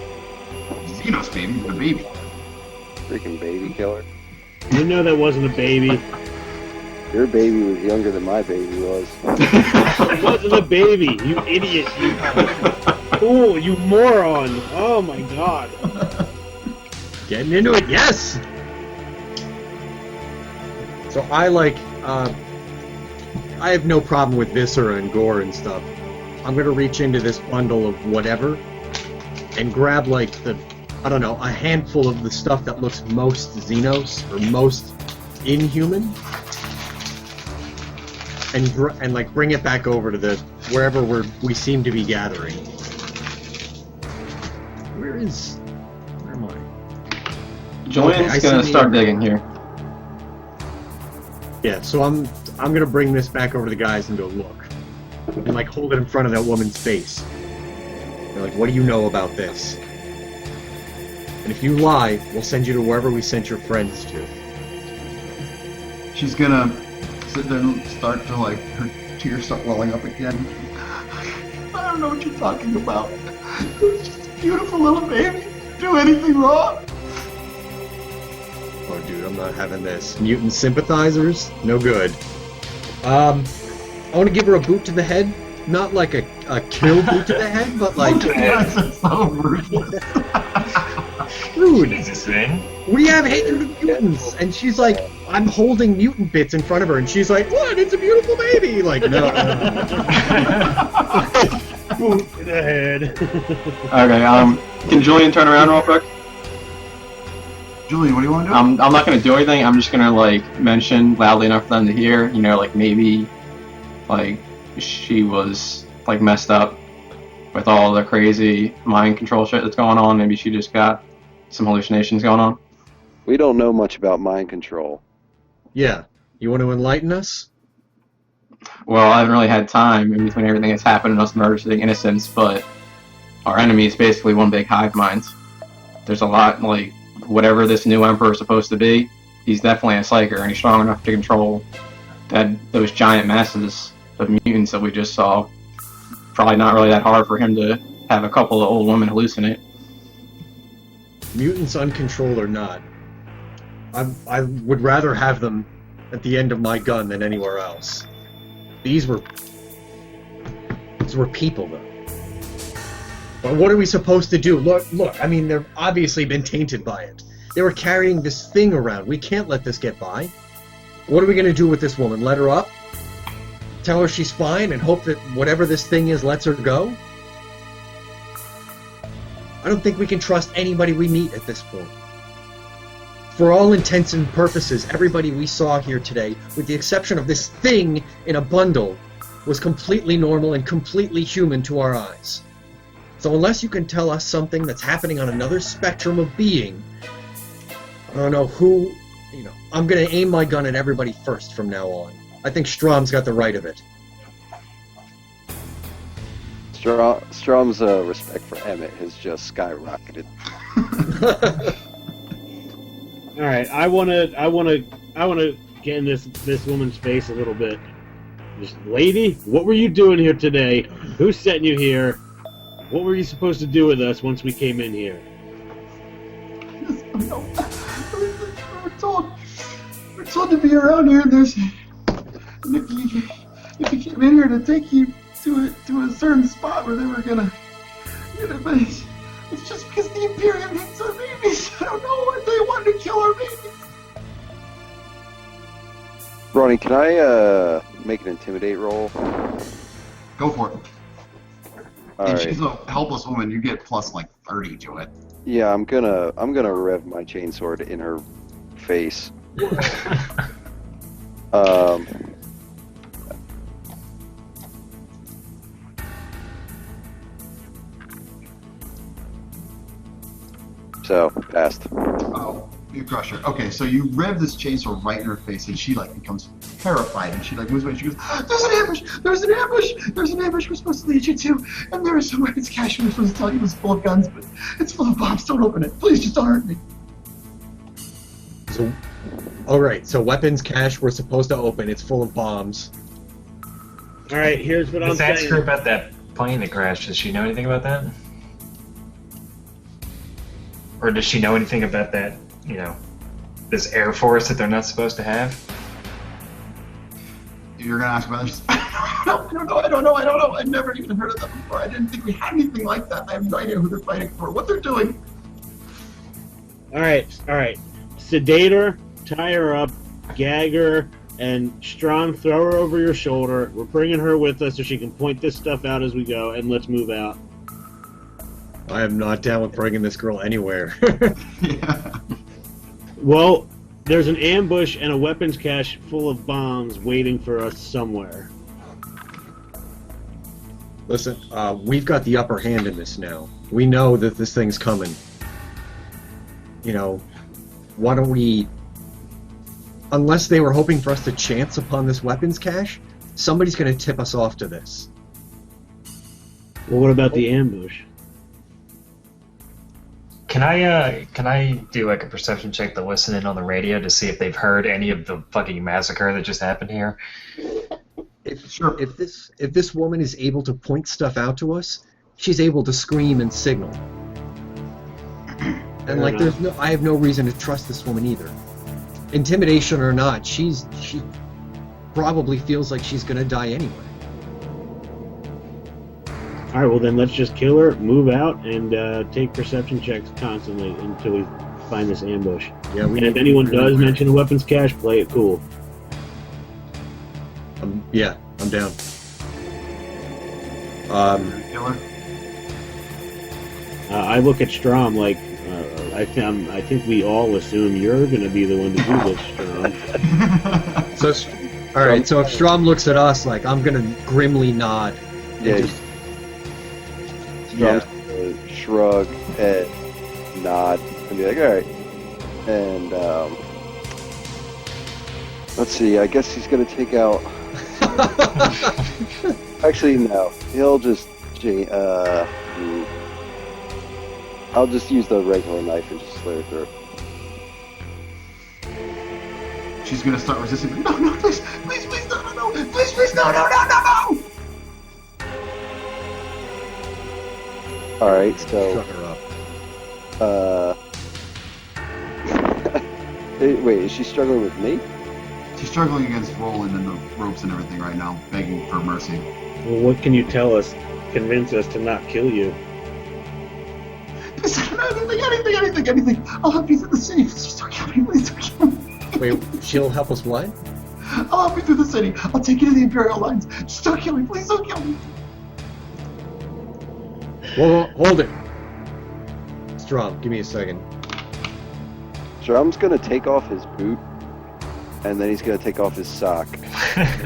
Speaker 1: Xenos baby, but a baby.
Speaker 5: Freaking baby killer.
Speaker 6: You know that wasn't a baby.
Speaker 5: Your baby was younger than my baby was.
Speaker 6: It wasn't a baby, you idiot. You fool, you moron. Oh my god.
Speaker 4: Getting into it, yes! So I have no problem with viscera and gore and stuff. I'm gonna reach into this bundle of whatever and grab like I don't know, a handful of the stuff that looks most Xenos or most inhuman, and like bring it back over to wherever we seem to be gathering. Where am I?
Speaker 2: Julian's
Speaker 4: Okay,
Speaker 2: gonna start digging here.
Speaker 4: Yeah, so I'm gonna bring this back over to the guys and go look, and like hold it in front of that woman's face. They're like, "What do you know about this?" And if you lie, we'll send you to wherever we sent your friends to.
Speaker 1: She's gonna sit there and start to, like, her tears start welling up again. I don't know what you're talking about. It was just a beautiful little baby. Didn't do anything wrong.
Speaker 4: Oh, dude, I'm not having this. Mutant sympathizers? No good. I want to give her a boot to the head. Not like a kill boot to the head, but like...
Speaker 1: That's so ruthless.
Speaker 4: Dude,
Speaker 3: Jesus, man.
Speaker 4: what do you have hatred of mutants? And she's like, I'm holding mutant bits in front of her, and she's like, what? It's a beautiful baby! Like, no.
Speaker 6: Boot to the head.
Speaker 2: Okay, can Julian turn around real quick?
Speaker 1: Julian, what do you want to do?
Speaker 2: I'm not gonna do anything, I'm just gonna like mention loudly enough for them to hear, you know, like maybe like she was like messed up with all the crazy mind control shit that's going on, maybe she just got some hallucinations going on.
Speaker 5: We don't know much about mind control.
Speaker 4: Yeah. You want to enlighten us?
Speaker 2: Well, I haven't really had time in between everything that's happened and us murdering innocents, but our enemy is basically one big hive mind. There's a lot, like, whatever this new emperor is supposed to be, he's definitely a psyker, and he's strong enough to control those giant masses of mutants that we just saw. Probably not really that hard for him to have a couple of old women hallucinate.
Speaker 4: Mutants uncontrolled or not, I would rather have them at the end of my gun than anywhere else. These were people, though. But what are we supposed to do? Look, I mean, they've obviously been tainted by it. They were carrying this thing around. We can't let this get by. What are we going to do with this woman? Let her up? Tell her she's fine and hope that whatever this thing is lets her go? I don't think we can trust anybody we meet at this point. For all intents and purposes, everybody we saw here today, with the exception of this thing in a bundle, was completely normal and completely human to our eyes. So unless you can tell us something that's happening on another spectrum of being, I don't know who, I'm going to aim my gun at everybody first from now on. I think Strom's got the right of it.
Speaker 5: Strom's respect for Emmett has just skyrocketed.
Speaker 6: All right, I wanna get in this woman's face a little bit. Just, lady, what were you doing here today? Who's setting you here? What were you supposed to do with us once we came in here?
Speaker 1: We're told to be around here, and if you came in here to take you to a certain spot where they were gonna, but it's just because the Imperium hates our babies. I don't know why they wanted to kill our babies.
Speaker 5: Ronnie, can I make an intimidate roll?
Speaker 1: Go for it.
Speaker 5: All
Speaker 1: and
Speaker 5: right.
Speaker 1: she's a helpless woman. You get plus like 30 to it.
Speaker 5: Yeah, I'm gonna rev my chainsword in her face. So passed.
Speaker 1: Oh, you crush her. Okay, so you rev this chainsaw right in her face, and she like becomes terrified, and she like moves away. And she goes, "There's an ambush! There's an ambush! There's an ambush! We're supposed to lead you to, and there is some weapons cache. We're supposed to tell you it was full of guns, but it's full of bombs. Don't open it, please. Just don't hurt me."
Speaker 4: So, alright, so weapons cache we're supposed to open. It's full of bombs.
Speaker 6: All right, here's what I'm
Speaker 3: Let's ask
Speaker 6: saying.
Speaker 3: her about that plane that crashed. Does she know anything about that? Or does she know anything about that, this Air Force that they're not supposed to have?
Speaker 1: You're gonna ask about this. I don't know. I've never even heard of that before. I didn't think we had anything like that. I have no idea who they're fighting for, what they're doing.
Speaker 6: All right. Sedate her, tie her up, gag her, and Strom, throw her over your shoulder. We're bringing her with us so she can point this stuff out as we go, and let's move out.
Speaker 4: I am not down with bringing this girl anywhere.
Speaker 1: Yeah.
Speaker 6: Well, there's an ambush and a weapons cache full of bombs waiting for us somewhere.
Speaker 4: Listen, we've got the upper hand in this now. We know that this thing's coming. Why don't we... Unless they were hoping for us to chance upon this weapons cache, somebody's going to tip us off to this.
Speaker 6: Well, what about the ambush?
Speaker 3: Can I do like a perception check to listen in on the radio to see if they've heard any of the fucking massacre that just happened here?
Speaker 4: If this woman is able to point stuff out to us, she's able to scream and signal. And I have no reason to trust this woman either. Intimidation or not, she probably feels like she's gonna die anyway.
Speaker 6: All right, well then let's just kill her, move out, and take perception checks constantly until we find this ambush.
Speaker 4: Yeah,
Speaker 6: and if anyone does mention a weapons cache, play it cool.
Speaker 4: Yeah, I'm down.
Speaker 1: Killer.
Speaker 6: I look at Strom like I think we all assume you're going to be the one to do this, Strom.
Speaker 4: So, all right. So if Strom looks at us, like I'm gonna grimly nod.
Speaker 5: Yeah.
Speaker 4: Yeah.
Speaker 5: Shrug, head, nod, and be like, all right. And let's see. I guess he's gonna take out. Actually, no. He'll just. I'll just use the regular knife and just slit her through.
Speaker 1: She's gonna start resisting. No, please, no, please, no.
Speaker 5: All right, so
Speaker 4: Shut her up.
Speaker 5: Wait, is she struggling with me?
Speaker 1: She's struggling against Roland and the ropes and everything right now, begging for mercy.
Speaker 6: Well, what can you tell us? Convince us to not kill you.
Speaker 1: Anything. I'll help you through the city. Please don't kill me. Please don't kill me.
Speaker 4: Wait, she'll help us what?
Speaker 1: I'll help you through the city. I'll take you to the Imperial lines. Just don't kill me. Please don't kill me.
Speaker 4: Whoa, hold it. Strom, give me a second.
Speaker 5: Strom's gonna take off his boot, and then he's gonna take off his sock.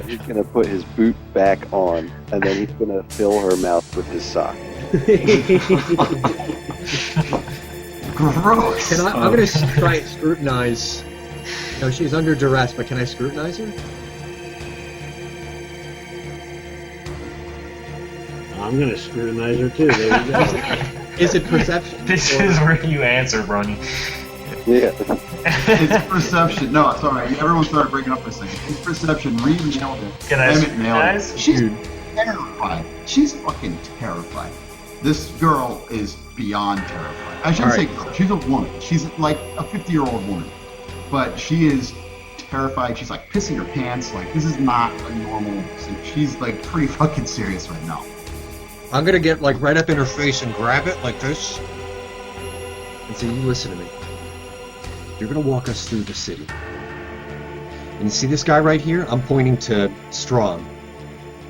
Speaker 5: He's gonna put his boot back on, and then he's gonna fill her mouth with his sock.
Speaker 1: Gross.
Speaker 4: I'm gonna try and scrutinize. No, she's under duress, but can I scrutinize her?
Speaker 6: I'm gonna scrutinize her too. There you go.
Speaker 4: Is it perception?
Speaker 3: This is where you answer, Bronny.
Speaker 5: Yeah.
Speaker 1: It's perception. No, sorry. Everyone started breaking up for a second. It's perception. Reed nailed it.
Speaker 3: Can I
Speaker 1: Emmett nailed it.
Speaker 3: scrutinize?
Speaker 1: She's terrified. She's fucking terrified. This girl is beyond terrified. I shouldn't say girl. She's a woman. She's like a 50-year-old woman. But she is terrified. She's like pissing her pants. Like, this is not a normal thing. She's like pretty fucking serious right now.
Speaker 4: I'm gonna get like right up in her face and grab it like this. And say, you listen to me. You're gonna walk us through the city. And you see this guy right here? I'm pointing to Strom.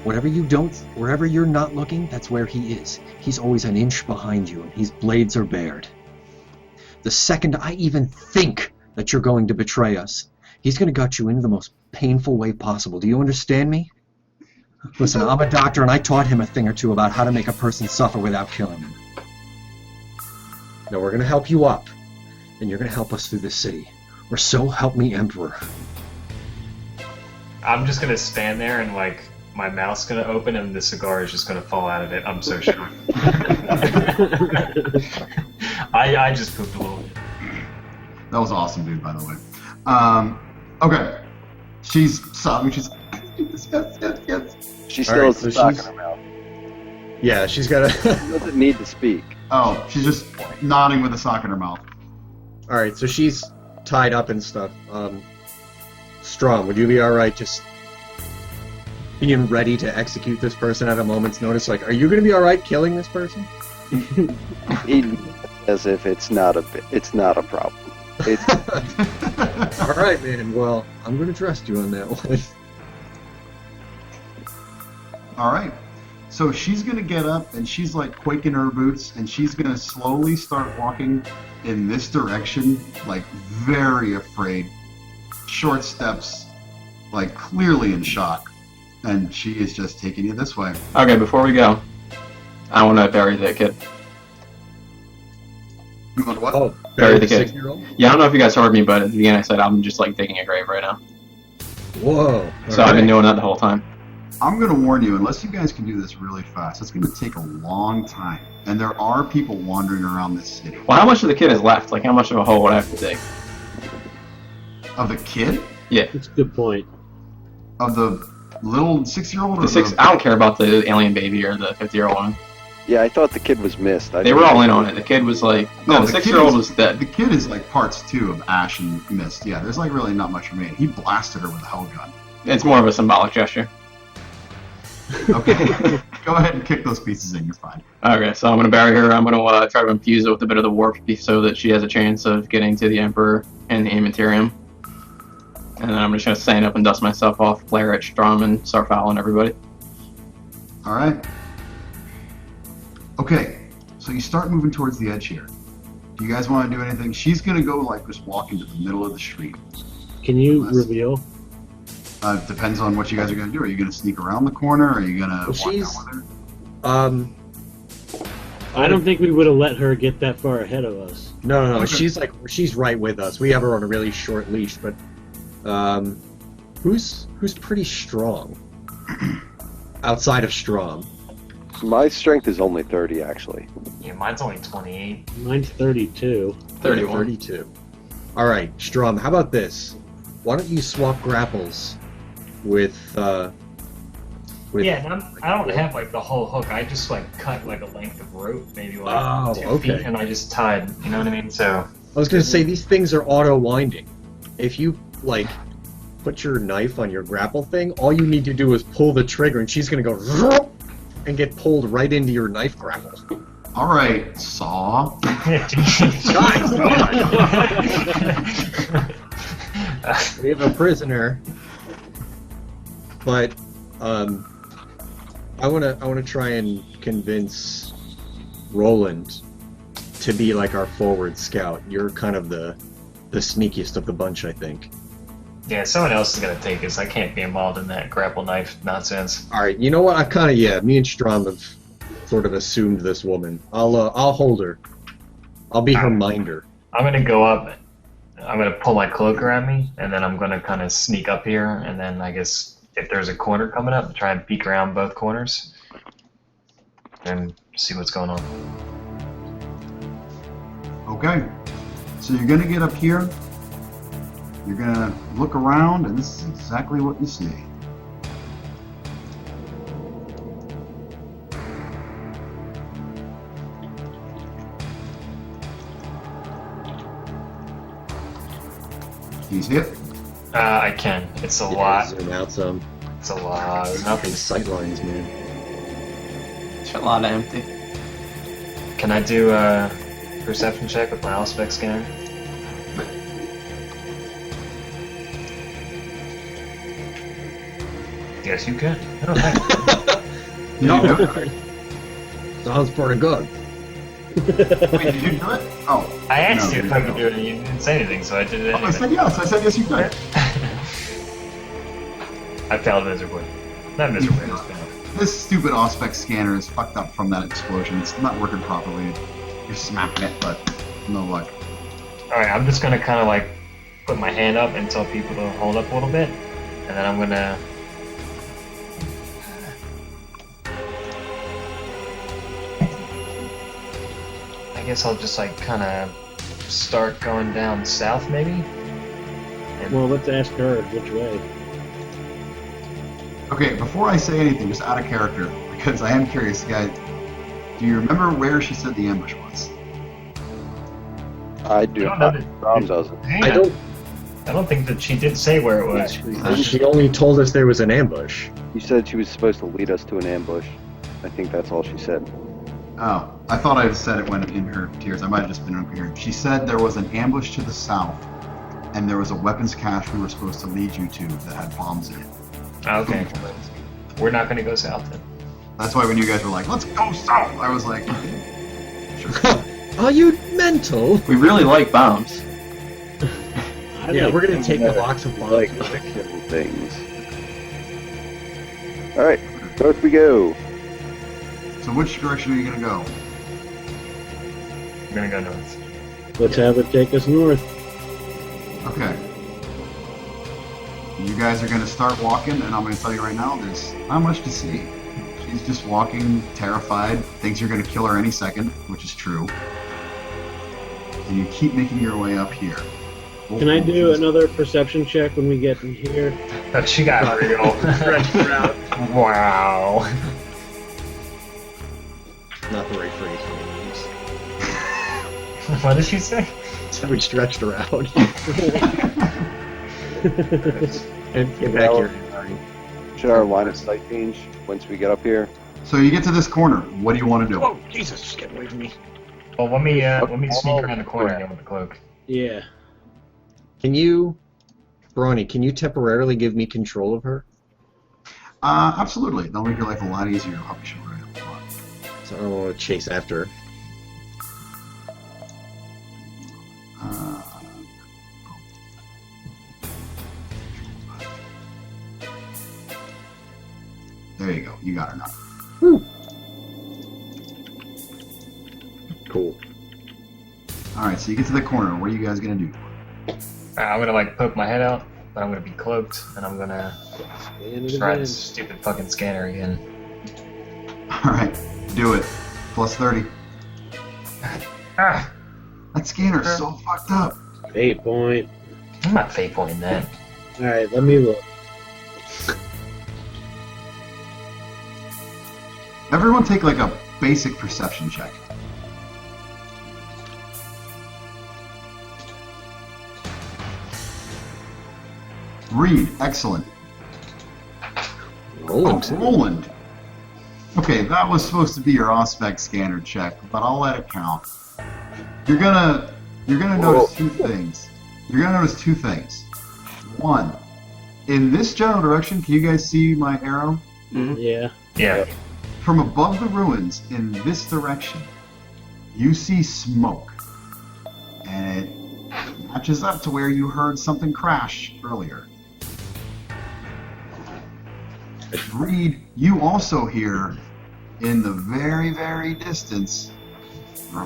Speaker 4: Wherever you're not looking, that's where he is. He's always an inch behind you, and his blades are bared. The second I even think that you're going to betray us, he's gonna gut you in the most painful way possible. Do you understand me? Listen, I'm a doctor, and I taught him a thing or two about how to make a person suffer without killing him. Now we're gonna help you up, and you're gonna help us through this city. Or so help me, Emperor.
Speaker 3: I'm just gonna stand there and like my mouth's gonna open and the cigar is just gonna fall out of it. I'm so sure. I just pooped a little bit.
Speaker 1: That was awesome, dude, by the way. Okay. She's sobbing. She's yes.
Speaker 5: She still has the sock in her mouth.
Speaker 4: Yeah, she's got
Speaker 5: She doesn't need to speak.
Speaker 1: Oh, she's just nodding with a sock in her mouth.
Speaker 4: Alright, so she's tied up and stuff. Strom, would you be alright just being ready to execute this person at a moment's notice? Like, are you going to be alright killing this person?
Speaker 5: As if it's not a problem. It's
Speaker 4: Alright, man. Well, I'm going to trust you on that one.
Speaker 1: Alright. So she's going to get up, and she's like quaking her boots, and she's going to slowly start walking in this direction, like very afraid. Short steps, like clearly in shock. And she is just taking you this way.
Speaker 2: Okay, before we go, I want to bury the kid.
Speaker 1: You want what?
Speaker 4: Oh,
Speaker 2: Bury the kid.
Speaker 4: 6-year-old?
Speaker 2: Yeah, I don't know if you guys heard me, but at the beginning I said I'm just like digging a grave right now.
Speaker 4: Whoa.
Speaker 2: So I've been doing that the whole time.
Speaker 1: I'm going to warn you, unless you guys can do this really fast, it's going to take a long time. And there are people wandering around this city.
Speaker 2: Well, how much of the kid is left? Like, how much of a hole would I have to dig?
Speaker 1: Of the kid?
Speaker 2: Yeah.
Speaker 6: That's a good point.
Speaker 1: Of the little 6-year-old?
Speaker 2: I don't care about the alien baby or the 50-year-old one.
Speaker 5: Yeah, I thought the kid was missed.
Speaker 2: They were all in on it. The kid was like... No, the 6-year-old was dead.
Speaker 1: The kid is like parts 2 of Ash and Mist. Yeah, there's like really not much remaining. He blasted her with a hell gun.
Speaker 2: It's more of a symbolic gesture.
Speaker 1: Okay. Go ahead and kick those pieces in. You're fine.
Speaker 2: Okay, so I'm going to bury her. I'm going to try to infuse it with a bit of the warp so that she has a chance of getting to the Emperor and the Immaterium. And then I'm just going to stand up and dust myself off, flare at Strom, and start fouling everybody.
Speaker 1: Alright. Okay, so you start moving towards the edge here. Do you guys want to do anything? She's going to go like just walk into the middle of the street.
Speaker 6: Can you reveal?
Speaker 1: Depends on what you guys are going to do. Are you going to sneak around the corner? Or are you going to walk down with her?
Speaker 6: I don't think we would have let her get that far ahead of us.
Speaker 4: No. She's right with us. We have her on a really short leash, but who's pretty strong outside of Strom?
Speaker 5: My strength is only 30, actually.
Speaker 3: Yeah, mine's only 28.
Speaker 6: Mine's 32.
Speaker 2: 31.
Speaker 4: 32. All right, Strom. How about this? Why don't you swap grapples with
Speaker 3: Yeah, and I don't have like the whole hook. I just like cut like a length of rope, maybe like 2 feet, and I just tied. You know what I mean? So
Speaker 4: I was going to say these things are auto winding. if you, like, put your knife on your grapple thing, all you need to do is pull the trigger and she's gonna go zoop, and get pulled right into your knife grapple.
Speaker 1: Alright, Saw.
Speaker 4: Guys, we have a prisoner. But, I wanna try and convince Roland to be like our forward scout. You're kind of the sneakiest of the bunch, I think.
Speaker 3: Yeah, someone else is gonna take us. I can't be involved in that grapple knife nonsense.
Speaker 4: Alright, you know what? Me and Strom have sort of assumed this woman. I'll hold her. I'll be her minder.
Speaker 3: I'm gonna go up. I'm gonna pull my cloak around me, and then I'm gonna kind of sneak up here, and then I guess if there's a corner coming up, try and peek around both corners, and see what's going on.
Speaker 1: Okay. So you're gonna get up here. You're gonna look around, and this is exactly what you see. Do you see it?
Speaker 3: I can. It's a
Speaker 4: Yeah,
Speaker 3: lot.
Speaker 4: zoom out some.
Speaker 3: It's a lot.
Speaker 4: Nothing sight lines, man.
Speaker 2: It's a lot of empty.
Speaker 3: Can I do a perception check with my Auspex scanner? Yes, you can. Oh, thanks.
Speaker 1: No.
Speaker 4: Sounds pretty good.
Speaker 1: Wait, did you do it? Oh.
Speaker 3: I asked
Speaker 1: No,
Speaker 3: you if I could do it, and you didn't say anything, so I did it
Speaker 1: Oh, I
Speaker 3: anyway.
Speaker 1: said yes. I said yes, you could.
Speaker 3: I failed miserably. Not miserably, I just failed.
Speaker 1: This stupid Auspex scanner is fucked up from that explosion. It's not working properly. You're smacking it, but no luck.
Speaker 3: Alright, I'm just gonna kind of like put my hand up and tell people to hold up a little bit, and then I'm gonna. I guess I'll just like kind of start going down south, maybe?
Speaker 6: Well, let's ask her which way.
Speaker 1: Okay, before I say anything, just out of character, because I am curious, guys. Do you remember where she said the ambush was?
Speaker 5: I do.
Speaker 3: I don't know that-
Speaker 5: Rom doesn't.
Speaker 3: I don't think that she did say where it was.
Speaker 4: She only told us there was an ambush.
Speaker 5: You said she was supposed to lead us to an ambush. I think that's all she said.
Speaker 1: Oh, I thought I said it when in her tears. I might have just been incoherent. She said there was an ambush to the south, and there was a weapons cache we were supposed to lead you to that had bombs in it.
Speaker 3: Okay. We're not gonna go south then.
Speaker 1: That's why when you guys were like, let's go south, I was like, sure.
Speaker 4: Are you mental?
Speaker 2: We really like bombs.
Speaker 4: Yeah, we're gonna take the box of bombs.
Speaker 5: Like kill things. All right, north we go.
Speaker 1: So which direction are you going to go?
Speaker 3: We're gonna go north.
Speaker 6: Let's have it take us north.
Speaker 1: Okay. You guys are going to start walking, and I'm going to tell you right now, there's not much to see. She's just walking, terrified, thinks you're going to kill her any second, which is true. And you keep making your way up here.
Speaker 6: Can I do another perception check when we get in here?
Speaker 3: But she got real. Wow.
Speaker 4: Not the right phrase for me to use.
Speaker 3: What did she say?
Speaker 4: So we stretched her out. And get back here.
Speaker 5: Should our line of sight change once we get up here?
Speaker 1: So you get to this corner. What do you want to do?
Speaker 4: Oh, Jesus, just get away from me.
Speaker 3: Well, let me sneak around the corner again with the cloak.
Speaker 6: Yeah.
Speaker 4: Can you, Brawny, can you temporarily give me control of her?
Speaker 1: Absolutely. That'll make your life a lot easier. I'll be sure I am.
Speaker 4: So I don't want to chase after her.
Speaker 1: There you go. You got her now.
Speaker 4: Whew. Cool.
Speaker 1: Alright, so you get to the corner. What are you guys going to do?
Speaker 3: I'm gonna like poke my head out, but I'm gonna be cloaked, and I'm gonna try
Speaker 6: Again.
Speaker 3: this stupid fucking scanner again.
Speaker 1: Alright, do it. Plus 30.
Speaker 3: Ah!
Speaker 1: That scanner's so fucked up.
Speaker 6: 8 point.
Speaker 3: I'm not fate pointing that.
Speaker 6: Alright, let me look.
Speaker 1: Everyone take like a basic perception check. Reed, excellent.
Speaker 4: Roland.
Speaker 1: Oh, Roland. Okay, that was supposed to be your aspect scanner check, but I'll let it count. You're gonna notice two things. You're gonna notice two things. One, in this general direction, can you guys see my arrow?
Speaker 6: Yeah.
Speaker 3: Yeah.
Speaker 1: From above the ruins, in this direction, you see smoke. And it matches up to where you heard something crash earlier. Reed, you also hear in the very, very distance.
Speaker 3: All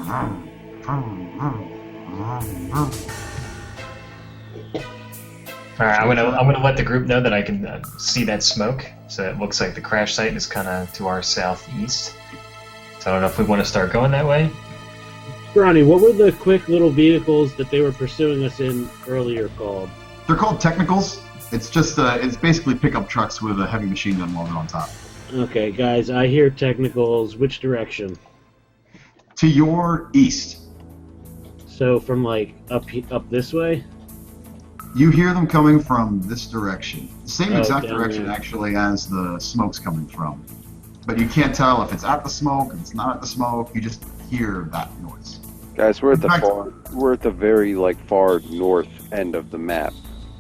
Speaker 3: right, I'm gonna let the group know that I can see that smoke. So it looks like the crash site is kind of to our southeast. So I don't know if we want to start going that way.
Speaker 6: Bronny, what were the quick little vehicles that they were pursuing us in earlier called?
Speaker 1: They're called technicals. It's just it's basically pickup trucks with a heavy machine gun welded on top.
Speaker 6: Okay, guys, I hear technicals. Which direction?
Speaker 1: To your east.
Speaker 6: So from like up this way?
Speaker 1: You hear them coming from this direction. The same exact
Speaker 6: down
Speaker 1: direction,
Speaker 6: there.
Speaker 1: actually, as the smoke's coming from. But you can't tell if it's at the smoke, if it's not at the smoke. You just hear that noise.
Speaker 5: Guys, we're at
Speaker 1: In fact-
Speaker 5: we're at the very far north end of the map,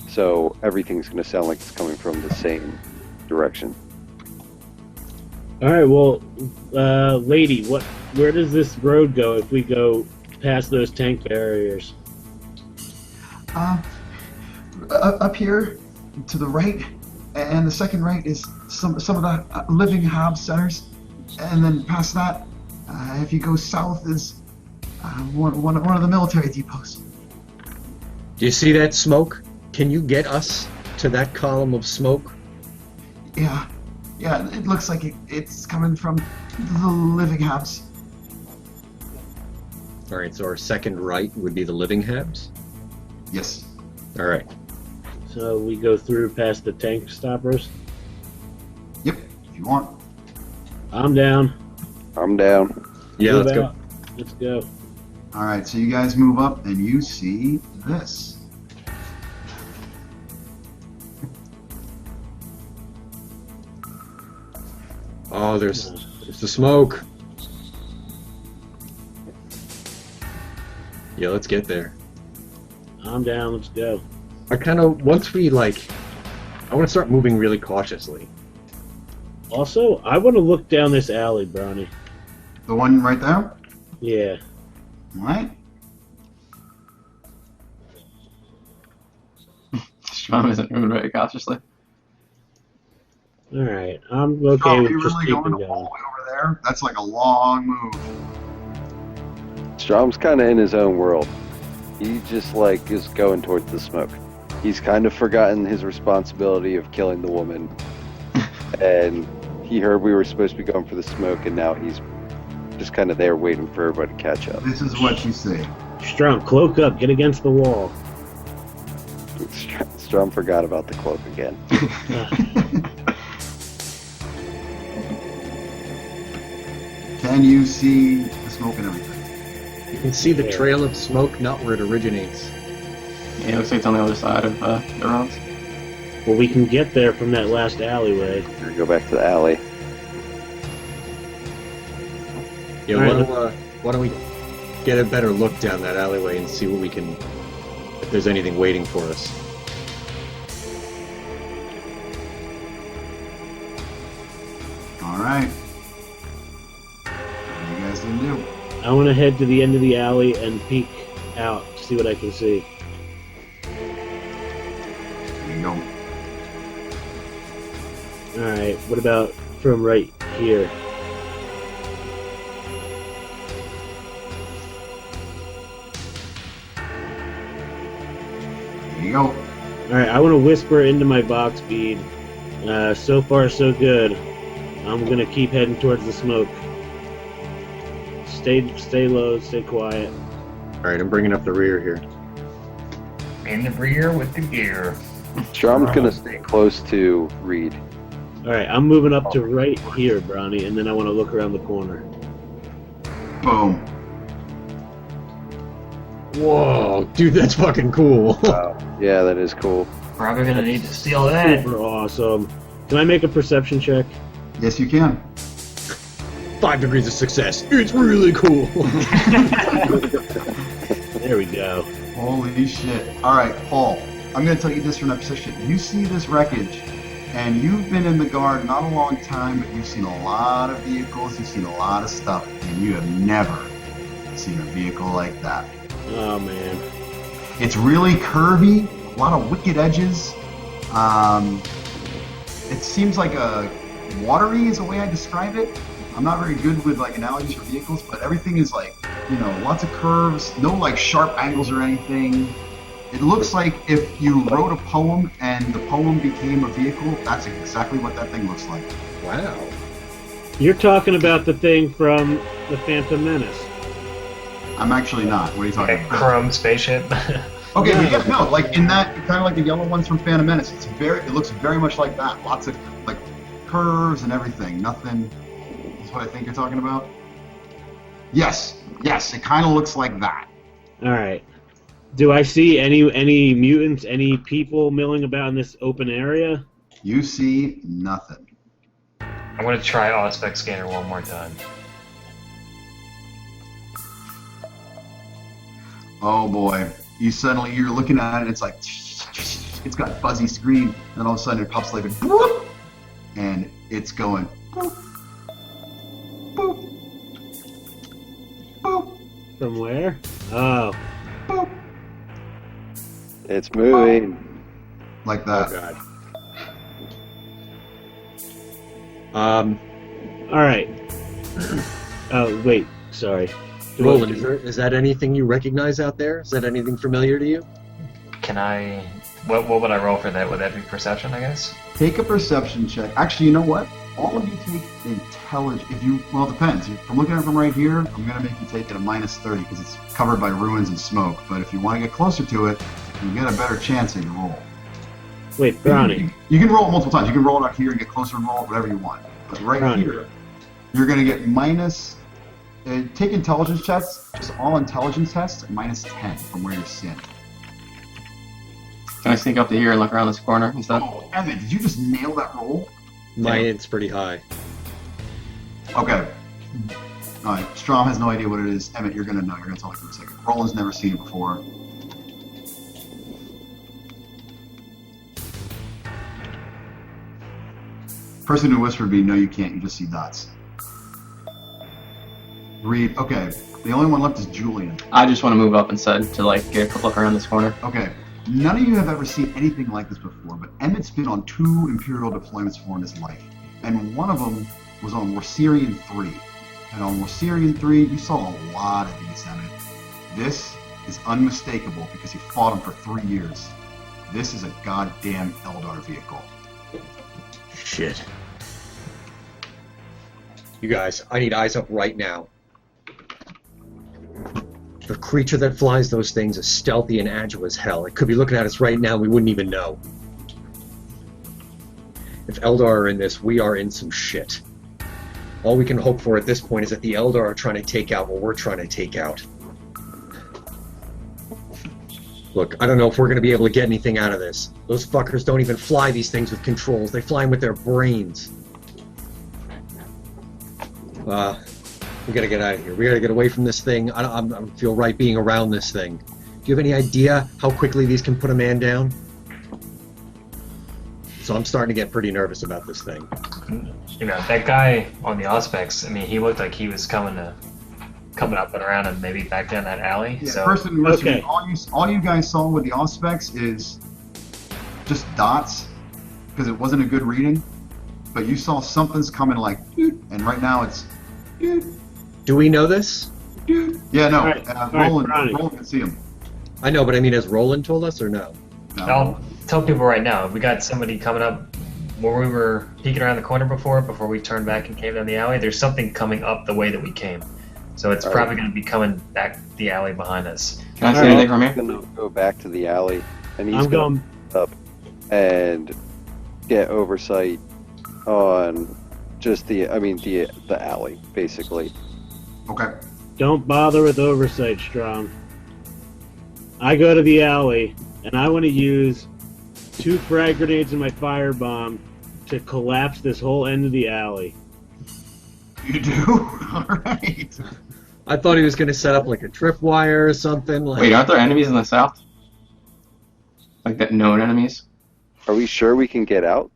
Speaker 5: so everything's gonna sound like it's coming from the same direction.
Speaker 6: All right, well, lady, where does this road go if we go past those tank barriers?
Speaker 1: Up here to the right, and the second right is some of the living hab centers, and then past that, if you go south, is one of the military depots.
Speaker 4: Do you see that smoke? Can you get us to that column of smoke?
Speaker 1: Yeah, it looks like it's coming from the living habs.
Speaker 4: Alright, so our second right would be the living habs?
Speaker 1: Yes.
Speaker 4: Alright.
Speaker 6: So we go through past the tank stoppers?
Speaker 1: Yep. If you want.
Speaker 6: I'm down.
Speaker 5: I'm down.
Speaker 4: Yeah,
Speaker 6: Move
Speaker 4: let's go.
Speaker 6: out. Let's go.
Speaker 1: All right. So you guys move up, and you see this.
Speaker 4: Oh, there's the smoke. Yeah, let's get there.
Speaker 6: I'm down. Let's go.
Speaker 4: I kind of, once we, I want to start moving really cautiously.
Speaker 6: Also, I want to look down this alley, Brownie.
Speaker 1: The one right there.
Speaker 6: Yeah.
Speaker 1: All right.
Speaker 2: Strom isn't moving very cautiously.
Speaker 6: All right. I'm okay
Speaker 1: Oh,
Speaker 6: with
Speaker 1: you're
Speaker 6: just
Speaker 1: really
Speaker 6: keeping
Speaker 1: going all the
Speaker 6: going.
Speaker 1: way over there? That's like a long move.
Speaker 5: Strom's kind of in his own world. He just is going towards the smoke. He's kind of forgotten his responsibility of killing the woman, and he heard we were supposed to be going for the smoke, and now he's just kind of there waiting for everybody to catch up.
Speaker 1: This is what you see.
Speaker 6: Strom, cloak up. Get against the wall.
Speaker 5: Strom forgot about the cloak again.
Speaker 1: Can you see the smoke and everything?
Speaker 4: You can see the
Speaker 6: Yeah.
Speaker 4: trail of smoke, not where it originates.
Speaker 2: Yeah, it looks like it's on the other side of the roads.
Speaker 6: Well, we can get there from that last alleyway.
Speaker 5: We're gonna go back to the alley.
Speaker 4: Yeah,
Speaker 6: Alright,
Speaker 4: why don't we get a better look down that alleyway and see what we can, if there's anything waiting for us.
Speaker 1: All right. What are you guys gonna do?
Speaker 6: I want to head to the end of the alley and peek out to see what I can see.
Speaker 1: There you go.
Speaker 6: All right. What about from right here?
Speaker 1: There you go.
Speaker 6: All right. I want to whisper into my box bead. So far, so good. I'm gonna keep heading towards the smoke. Stay low. Stay quiet.
Speaker 4: Alright, I'm bringing up the rear here.
Speaker 3: In the rear with the gear.
Speaker 5: Strom's gonna stay close to Reed.
Speaker 6: All right. I'm moving up to right here, Brownie, and then I want to look around the corner.
Speaker 1: Boom.
Speaker 4: Whoa, dude, that's fucking cool.
Speaker 5: Wow. Yeah, that is cool.
Speaker 3: Probably gonna need to steal that.
Speaker 6: Super awesome. Can I make a perception check?
Speaker 1: Yes, you can.
Speaker 4: 5 degrees of success. It's really cool.
Speaker 6: There we go.
Speaker 1: Holy shit. Alright, Paul, I'm going to tell you this from that position. You see this wreckage, and you've been in the guard not a long time, but you've seen a lot of vehicles, you've seen a lot of stuff, and you have never seen a vehicle like that.
Speaker 6: Oh man.
Speaker 1: It's really curvy, a lot of wicked edges. It seems like a watery is the way I describe it. I'm not very good with like analogies for vehicles, but everything is like, you know, lots of curves, no like sharp angles or anything. It looks like if you wrote a poem and the poem became a vehicle, that's exactly what that thing looks like.
Speaker 4: Wow.
Speaker 6: You're talking about the thing from the Phantom Menace.
Speaker 1: I'm actually not. What are you talking
Speaker 3: Like a
Speaker 1: about?
Speaker 3: chrome spaceship.
Speaker 1: Okay, but yeah, no, like in that, kind of like the yellow ones from Phantom Menace. It looks very much like that. Lots of like curves and everything. Nothing. Is what I think you're talking about. Yes, it kind of looks like that.
Speaker 6: All right. Do I see any mutants, any people milling about in this open area?
Speaker 1: You see nothing.
Speaker 3: I'm gonna try Auspex scanner one more time.
Speaker 1: Oh boy. You're looking at it, it's like, it's got fuzzy screen, and all of a sudden it pops like a boop, and it's going boop, boop, boop,
Speaker 6: From where? Oh.
Speaker 1: boop,
Speaker 5: It's moving.
Speaker 1: like
Speaker 4: Oh,
Speaker 1: that.
Speaker 4: God.
Speaker 6: All right. Oh wait, sorry.
Speaker 4: Roland, is that anything you recognize out there? Is that anything familiar to you?
Speaker 3: Can I? What would I roll for that? Would that be perception? I guess.
Speaker 1: Take a perception check. Actually, you know what? All of you take intelligence. Well, it depends. If I'm looking at it from right here, I'm going to make you take it a -30 because it's covered by ruins and smoke. But if you want to get closer to it, you get a better chance at your roll.
Speaker 6: Wait, Brownie.
Speaker 1: You can roll it multiple times. You can roll it out here and get closer and roll it, whatever you want. But right
Speaker 6: Brownie.
Speaker 1: here, you're going to get minus. Take intelligence checks, just all intelligence tests, -10 from where you're standing.
Speaker 2: Can I sneak up to here and look around this corner instead?
Speaker 1: Oh, Emmett, did you just nail that roll?
Speaker 4: Mine's pretty high.
Speaker 1: Okay. Alright, Strom has no idea what it is. Emmett, you're gonna know. You're gonna tell me for a second. Roland's never seen it before. Person who whispered me, no you can't, you just see dots. Read, okay. The only one left is Julian.
Speaker 2: I just want to move up instead to like get a quick look around this corner.
Speaker 1: Okay. None of you have ever seen anything like this before, but Emmett's been on 2 Imperial deployments before in his life. And one of them was on Warsirian 3. And on Warsirian 3, you saw a lot of these, Emmett. This is unmistakable because you fought them for 3 years. This is a goddamn Eldar vehicle.
Speaker 4: Shit. You guys, I need eyes up right now. The creature that flies those things is stealthy and agile as hell. It could be looking at us right now, we wouldn't even know. If Eldar are in this, we are in some shit. All we can hope for at this point is that the Eldar are trying to take out what we're trying to take out. Look, I don't know if we're going to be able to get anything out of this. Those fuckers don't even fly these things with controls. They fly them with their brains. We gotta get out of here. We gotta get away from this thing. I don't feel right being around this thing. Do you have any idea how quickly these can put a man down? So I'm starting to get pretty nervous about this thing.
Speaker 3: You know, that guy on the Auspex, I mean, he looked like he was coming up and around and maybe back down that alley.
Speaker 1: Yeah,
Speaker 3: So
Speaker 1: first and worst,
Speaker 6: Okay.
Speaker 1: all you guys saw with the Auspex is just dots, because it wasn't a good reading. But you saw something's coming like, doot, and right now it's, doot,
Speaker 4: Do we know this?
Speaker 1: doot. Yeah, no,
Speaker 6: All right,
Speaker 1: Roland
Speaker 6: Ronnie.
Speaker 1: can see him.
Speaker 4: I know, but I mean, has Roland told us or no?
Speaker 1: No.
Speaker 3: I'll tell people right now, we got somebody coming up where we were peeking around the corner before we turned back and came down the alley. There's something coming up the way that we came. So it's probably going to be coming back the alley behind us.
Speaker 2: Can I see
Speaker 6: Alright.
Speaker 2: anything from here?
Speaker 5: He's gonna go back to the alley, and he's
Speaker 6: I'm
Speaker 5: going
Speaker 6: going.
Speaker 5: up and get oversight on just the alley, basically.
Speaker 1: Okay.
Speaker 6: Don't bother with oversight, Strom. I go to the alley, and I want to use 2 frag grenades and my firebomb to collapse this whole end of the alley.
Speaker 1: You do? Alright.
Speaker 4: I thought he was going to set up like a tripwire or something. Like,
Speaker 2: Wait, aren't there enemies in the south? Like that known enemies?
Speaker 5: Are we sure we can get out?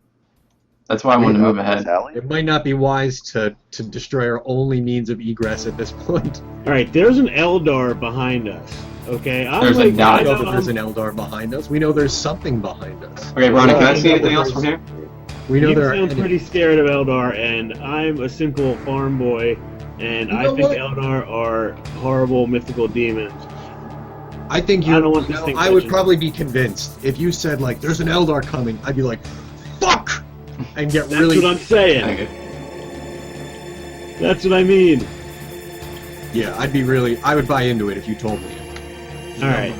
Speaker 2: That's why I wanted to move
Speaker 5: This
Speaker 2: ahead.
Speaker 5: alley?
Speaker 4: it might not be wise to destroy our only means of egress at this point.
Speaker 6: Alright, there's an Eldar behind us. Okay?
Speaker 2: There's a
Speaker 4: I
Speaker 2: dot.
Speaker 4: know that there's an Eldar behind us. We know there's something behind us.
Speaker 2: Okay, Ronnie, can I see
Speaker 4: Yeah,
Speaker 2: anything else from here?
Speaker 4: We know
Speaker 6: You
Speaker 4: there are
Speaker 6: sound
Speaker 4: enemies.
Speaker 6: pretty scared of Eldar, and I'm a simple farm boy, and
Speaker 4: You
Speaker 6: I
Speaker 4: know
Speaker 6: think
Speaker 4: what?
Speaker 6: Eldar are horrible mythical demons.
Speaker 4: I think
Speaker 6: I
Speaker 4: you
Speaker 6: don't want this
Speaker 4: know,
Speaker 6: thing
Speaker 4: I would
Speaker 6: touching
Speaker 4: probably be convinced if you said like there's an Eldar coming. I'd be like, fuck, and get
Speaker 6: That's
Speaker 4: really.
Speaker 6: what I'm saying.
Speaker 2: Okay.
Speaker 6: That's what I mean.
Speaker 4: Yeah, I would buy into it if you told me.
Speaker 6: All right,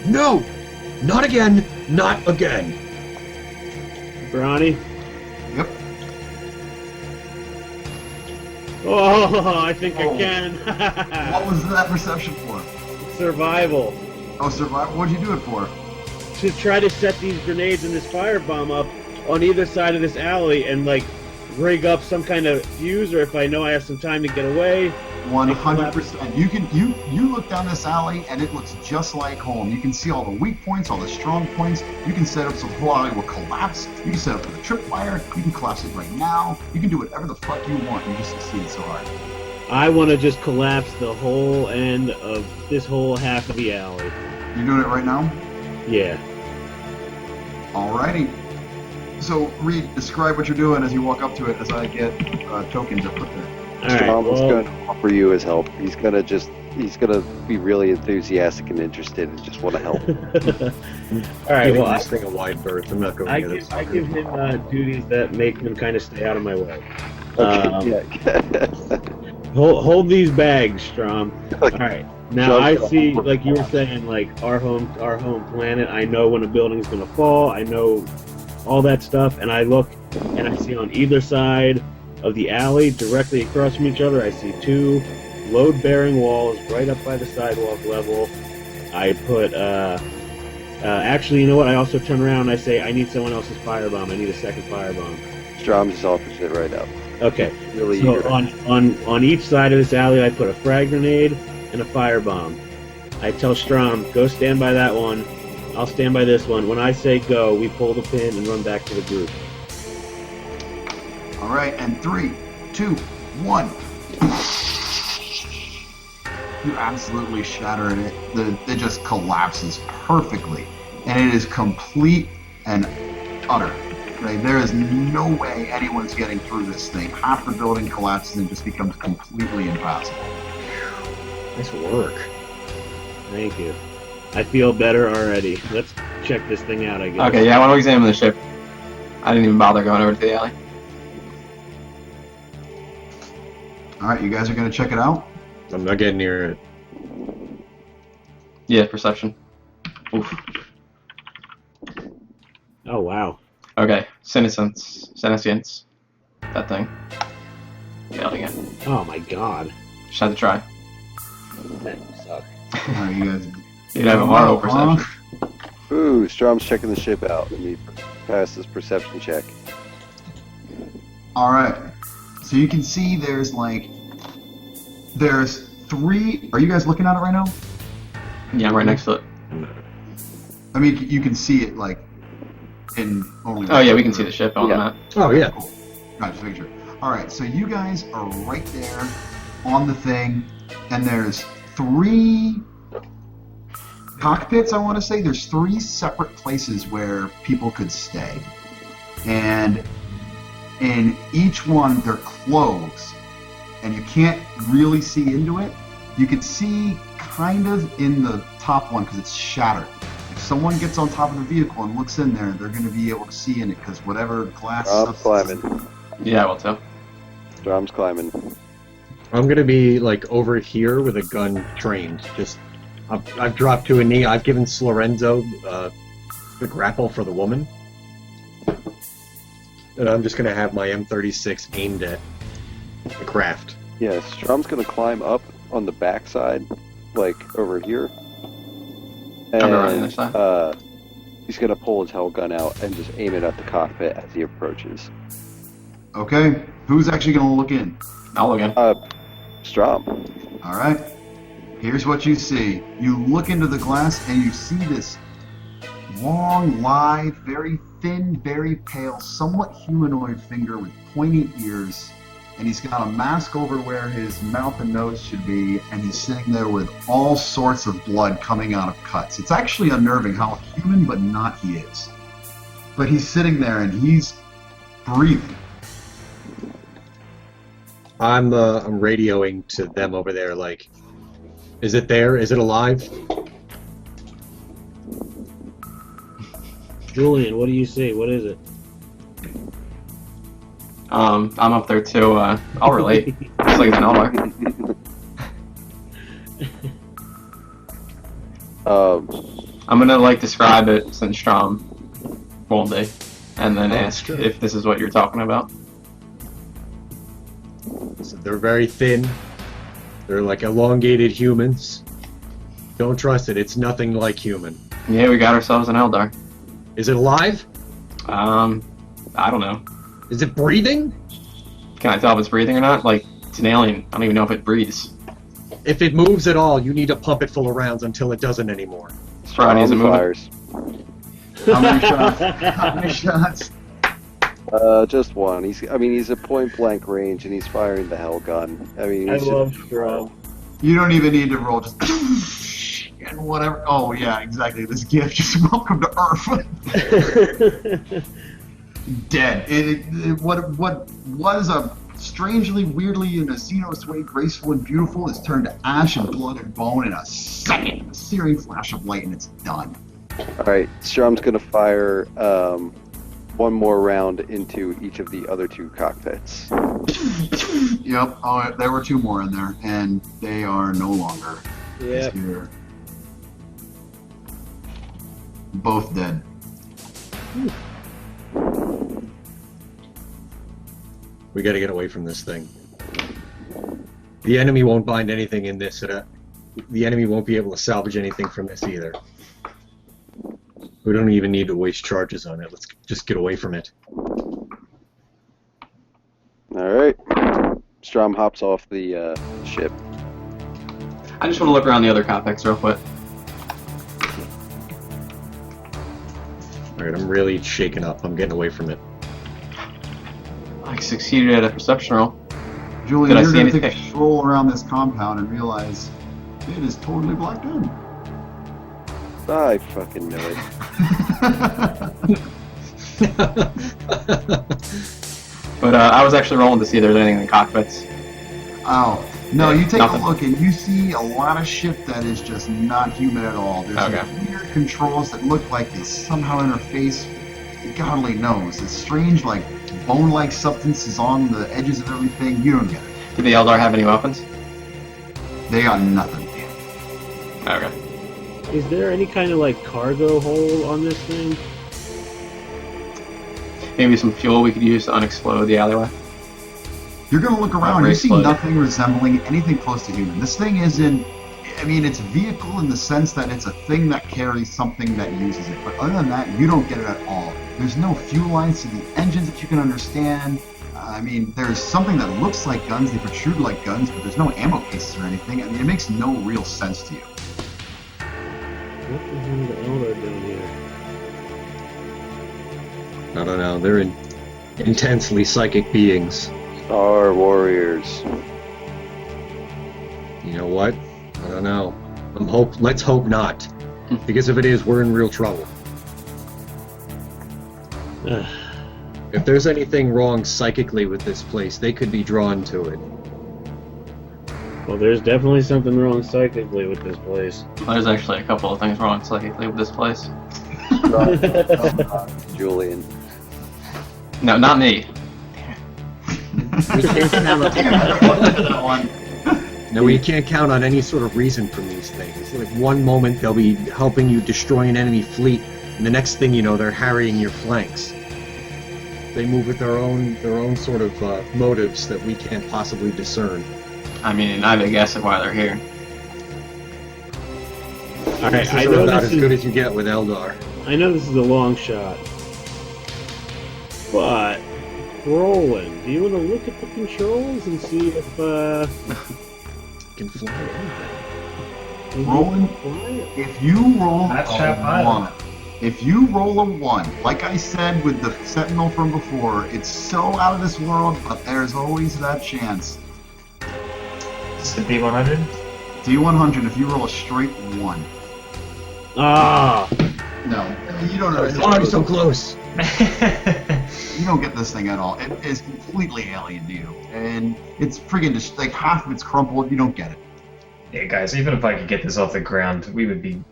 Speaker 4: No, not again, not again.
Speaker 6: Bronny.
Speaker 1: Yep.
Speaker 6: Oh, I think
Speaker 1: Oh.
Speaker 6: I can.
Speaker 1: What was that perception for?
Speaker 6: Survival.
Speaker 1: Oh, survival. What'd you do it for?
Speaker 6: To try to set these grenades and this firebomb up on either side of this alley and like rig up some kind of fuse, or if I know I have some time to get away.
Speaker 1: 100%. You look down this alley and it looks just like home. You can see all the weak points, all the strong points. You can set up so the whole alley will collapse. You can set up with a tripwire. You can collapse it right now. You can do whatever the fuck you want. You just succeed so hard.
Speaker 6: I want to just collapse the whole end of this whole half of the alley.
Speaker 1: You're doing it right now?
Speaker 6: Yeah.
Speaker 1: Alrighty. So, Reed, describe what you're doing as you walk up to it as I get tokens up there.
Speaker 6: All right.
Speaker 5: Tom is
Speaker 6: Well,
Speaker 5: going to offer you his help. He's gonna be really enthusiastic and interested and just want to help.
Speaker 6: all right.
Speaker 4: Giving
Speaker 6: Well,
Speaker 4: this thing a wide berth. I'm not going
Speaker 6: I
Speaker 4: to get
Speaker 6: give him duties that make him kind of stay out of my way.
Speaker 5: Okay, yeah.
Speaker 6: Hold these bags, Strom. All right. Now
Speaker 5: Strom's
Speaker 6: I
Speaker 5: gonna
Speaker 6: see,
Speaker 5: hold
Speaker 6: like you were saying, like our home planet. I know when a building's gonna fall. I know all that stuff, and I look and I see on either side of the alley, directly across from each other, I see 2 load-bearing walls right up by the sidewalk level. I put, actually, you know what? I also turn around and I say, I need someone else's firebomb. I need a second firebomb.
Speaker 5: Strom just offers it right up.
Speaker 6: Okay.
Speaker 5: Really
Speaker 6: So
Speaker 5: eager.
Speaker 6: on each side of this alley, I put a frag grenade and a firebomb. I tell Strom, go stand by that one. I'll stand by this one. When I say go, we pull the pin and run back to the group.
Speaker 1: Alright, and 3, 2, 1. You absolutely shatter it. It just collapses perfectly. And it is complete and utter. Right? There is no way anyone's getting through this thing. Half the building collapses and just becomes completely impassable.
Speaker 4: Nice work.
Speaker 6: Thank you. I feel better already. Let's check this thing out, I guess.
Speaker 2: Okay, yeah, I want to examine the ship. I didn't even bother going over to the alley.
Speaker 1: Alright, you guys are going to check it out?
Speaker 4: I'm not getting near it.
Speaker 2: Yeah, perception. Oof.
Speaker 6: Oh, wow.
Speaker 2: Okay, senescence. That thing. Failed again.
Speaker 6: Oh, my God.
Speaker 2: Just had to try.
Speaker 6: That suck.
Speaker 1: Alright, you guys.
Speaker 2: You'd have a horrible perception.
Speaker 5: Ooh, Strom's checking the ship out. Let me pass this perception check.
Speaker 1: Alright. So you can see there's 3. Are you guys looking at it right now?
Speaker 2: Yeah, I'm right next to it.
Speaker 1: I mean, you can see it in only.
Speaker 2: Oh yeah, we can see the ship on the
Speaker 5: Yeah.
Speaker 2: map.
Speaker 4: Oh yeah.
Speaker 1: Cool. Right, just making sure. Alright, so you guys are right there on the thing, and there's 3 cockpits, I want to say. There's 3 separate places where people could stay. And in each one, they're closed, and you can't really see into it. You can see kind of in the top one because it's shattered. If someone gets on top of the vehicle and looks in there, they're going to be able to see in it because whatever glass
Speaker 5: Strom's
Speaker 1: substance-
Speaker 5: climbing.
Speaker 2: Yeah, I will too.
Speaker 5: Strom's climbing.
Speaker 4: I'm gonna be like over here with a gun trained. Just, I've dropped to a knee. I've given Slorenzo the grapple for the woman, and I'm just gonna have my M36 aimed at the craft.
Speaker 5: Yeah, Strom's gonna climb up on the backside, like over here. And,
Speaker 2: I'll go around the other side.
Speaker 5: He's gonna pull his hell gun out and just aim it at the cockpit as he approaches.
Speaker 1: Okay, who's actually going to look in?
Speaker 2: I'll look in.
Speaker 5: Strom.
Speaker 1: All right. Here's what you see. You look into the glass and you see this long, lithe, very thin, very pale, somewhat humanoid finger with pointy ears. And he's got a mask over where his mouth and nose should be, and he's sitting there with all sorts of blood coming out of cuts. It's actually unnerving how human but not he is. But he's sitting there and he's breathing.
Speaker 4: I'm radioing to them over there, like, is it there? Is it alive?
Speaker 6: Julian, what do you see? What is it?
Speaker 2: I'm up there too. I'll relate. It's like an Eldar. I'm gonna like describe it since Strom won't be, and then ask if this is what you're talking about.
Speaker 4: So they're very thin. They're like elongated humans. Don't trust it. It's nothing like human.
Speaker 2: Yeah, we got ourselves an Eldar.
Speaker 4: Is it alive?
Speaker 2: I don't know.
Speaker 4: Is it breathing?
Speaker 2: Can I tell if it's breathing or not? Like, it's an alien. I don't even know if it breathes.
Speaker 4: If it moves at all, you need to pump it full of rounds until it doesn't anymore.
Speaker 2: Strom needs a movement.
Speaker 5: Fires.
Speaker 1: How many shots? How many shots?
Speaker 5: Just one. He's at point blank range and he's firing the hell gun. I mean,
Speaker 6: I
Speaker 5: he's
Speaker 6: love
Speaker 5: just,
Speaker 6: Strom.
Speaker 1: You don't even need to roll, just and whatever. Oh yeah, exactly. This gift, just welcome to Earth. Dead. What was a strangely, weirdly, in a Xenos way, graceful and beautiful, is turned to ash and blood and bone in a second. A searing flash of light, and it's done.
Speaker 5: all right, Strom's gonna fire one more round into each of the other two cockpits.
Speaker 1: Yep. Oh, there were two more in there, and they are no longer.
Speaker 6: Yep.
Speaker 1: Here. Both dead.
Speaker 4: We gotta get away from this thing. The enemy won't find anything in this. The enemy won't be able to salvage anything from this either. We don't even need to waste charges on it. Let's just get away from it.
Speaker 5: Alright. Strom hops off the ship.
Speaker 2: I just want to look around the other cockpits real quick.
Speaker 4: Alright, I'm really shaken up. I'm getting away from it.
Speaker 2: I succeeded at a perception roll.
Speaker 1: Julian,
Speaker 2: Did I
Speaker 1: you're
Speaker 2: see
Speaker 1: going to take a
Speaker 2: anything?
Speaker 1: stroll around this compound and realize it is totally blacked in.
Speaker 5: I fucking know it.
Speaker 2: But I was actually rolling to see if there's anything in the cockpits.
Speaker 1: Oh, no, you take
Speaker 2: Nothing.
Speaker 1: a look and you see a lot of shit that is just not human at all. There's
Speaker 2: Okay.
Speaker 1: some weird controls that look like they somehow interface. God only knows. It's strange, like bone-like substances on the edges of everything. You don't get it.
Speaker 2: Did the Eldar have any weapons?
Speaker 1: They got nothing.
Speaker 2: Okay.
Speaker 6: Is there any kind of like cargo hold on this thing?
Speaker 2: Maybe some fuel we could use to unexplode the alleyway.
Speaker 1: You're going to look around,
Speaker 2: Very
Speaker 1: you see
Speaker 2: exploded.
Speaker 1: nothing resembling anything close to human. This thing isn't, I mean, it's vehicle in the sense that it's a thing that carries something that uses it. But other than that, you don't get it at all. There's no fuel lines to the engines that you can understand. I mean, there's something that looks like guns, they protrude like guns, but there's no ammo cases or anything. I mean, it makes no real sense to you.
Speaker 6: What the hell are the Eldar doing here?
Speaker 4: I don't know. They're intensely psychic beings.
Speaker 5: Star Warriors.
Speaker 4: You know what? I don't know. Let's hope not. Because if it is, we're in real trouble. If there's anything wrong psychically with this place, they could be drawn to it.
Speaker 6: Well, there's definitely something wrong psychically with this place.
Speaker 2: There's actually a couple of things wrong psychically with this place.
Speaker 5: Julian.
Speaker 2: No, not me.
Speaker 6: We can't have a
Speaker 1: That one.
Speaker 4: No, you can't count on any sort of reason from these things. Like one moment they'll be helping you destroy an enemy fleet, and the next thing you know, they're harrying your flanks. They move with their own sort of motives that we can't possibly discern.
Speaker 2: I mean, I have a guess at why they're here.
Speaker 6: All right, I
Speaker 4: These are
Speaker 6: know
Speaker 4: about
Speaker 6: this
Speaker 4: as good
Speaker 6: is.
Speaker 4: as you get with Eldar.
Speaker 6: I know this is a long shot, but Roland, do you want to look at the controls and see if
Speaker 4: Can fly anything.
Speaker 1: Roland,
Speaker 6: fly?
Speaker 1: if you roll
Speaker 3: That's
Speaker 1: a
Speaker 3: trap island.
Speaker 1: 1, if you roll a 1, like I said with the Sentinel from before, it's so out of this world, but there's always that chance.
Speaker 3: Is the D100?
Speaker 1: D100, if you roll a straight 1.
Speaker 6: Ah,
Speaker 1: No, you don't know.
Speaker 4: Oh, you're so close.
Speaker 1: You don't get this thing at all. It is completely alien to you. And it's friggin' just like half of it's crumpled, you don't get it.
Speaker 3: Yeah, guys, even if I could get this off the ground, we would be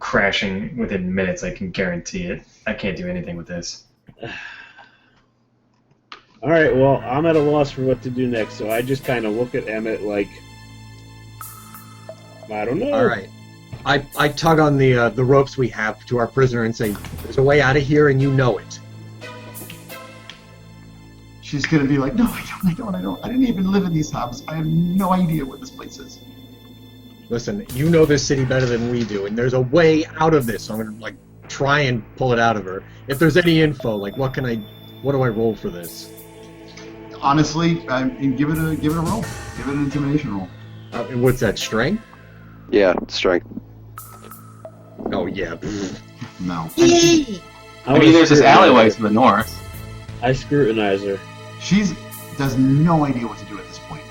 Speaker 3: crashing within minutes, I can guarantee it. I can't do anything with this.
Speaker 6: all right. Well, I'm at a loss for what to do next, so I just kind of look at Emmett like, I don't know.
Speaker 4: All right. I tug on the ropes we have to our prisoner and say, "There's a way out of here, and you know it."
Speaker 1: She's gonna be like, no, I don't. I didn't even live in these hubs. I have no idea what this place is.
Speaker 4: Listen, you know this city better than we do, and there's a way out of this. So I'm gonna try and pull it out of her. If there's any info, what do I roll for this?
Speaker 1: Honestly, give it a roll. Give it an intimidation roll.
Speaker 4: And what's that, strength?
Speaker 5: Yeah, strength.
Speaker 4: Oh yeah.
Speaker 1: No.
Speaker 2: I mean, there's this alleyway to the north.
Speaker 6: I scrutinize her.
Speaker 1: She's does no idea what to do at this point.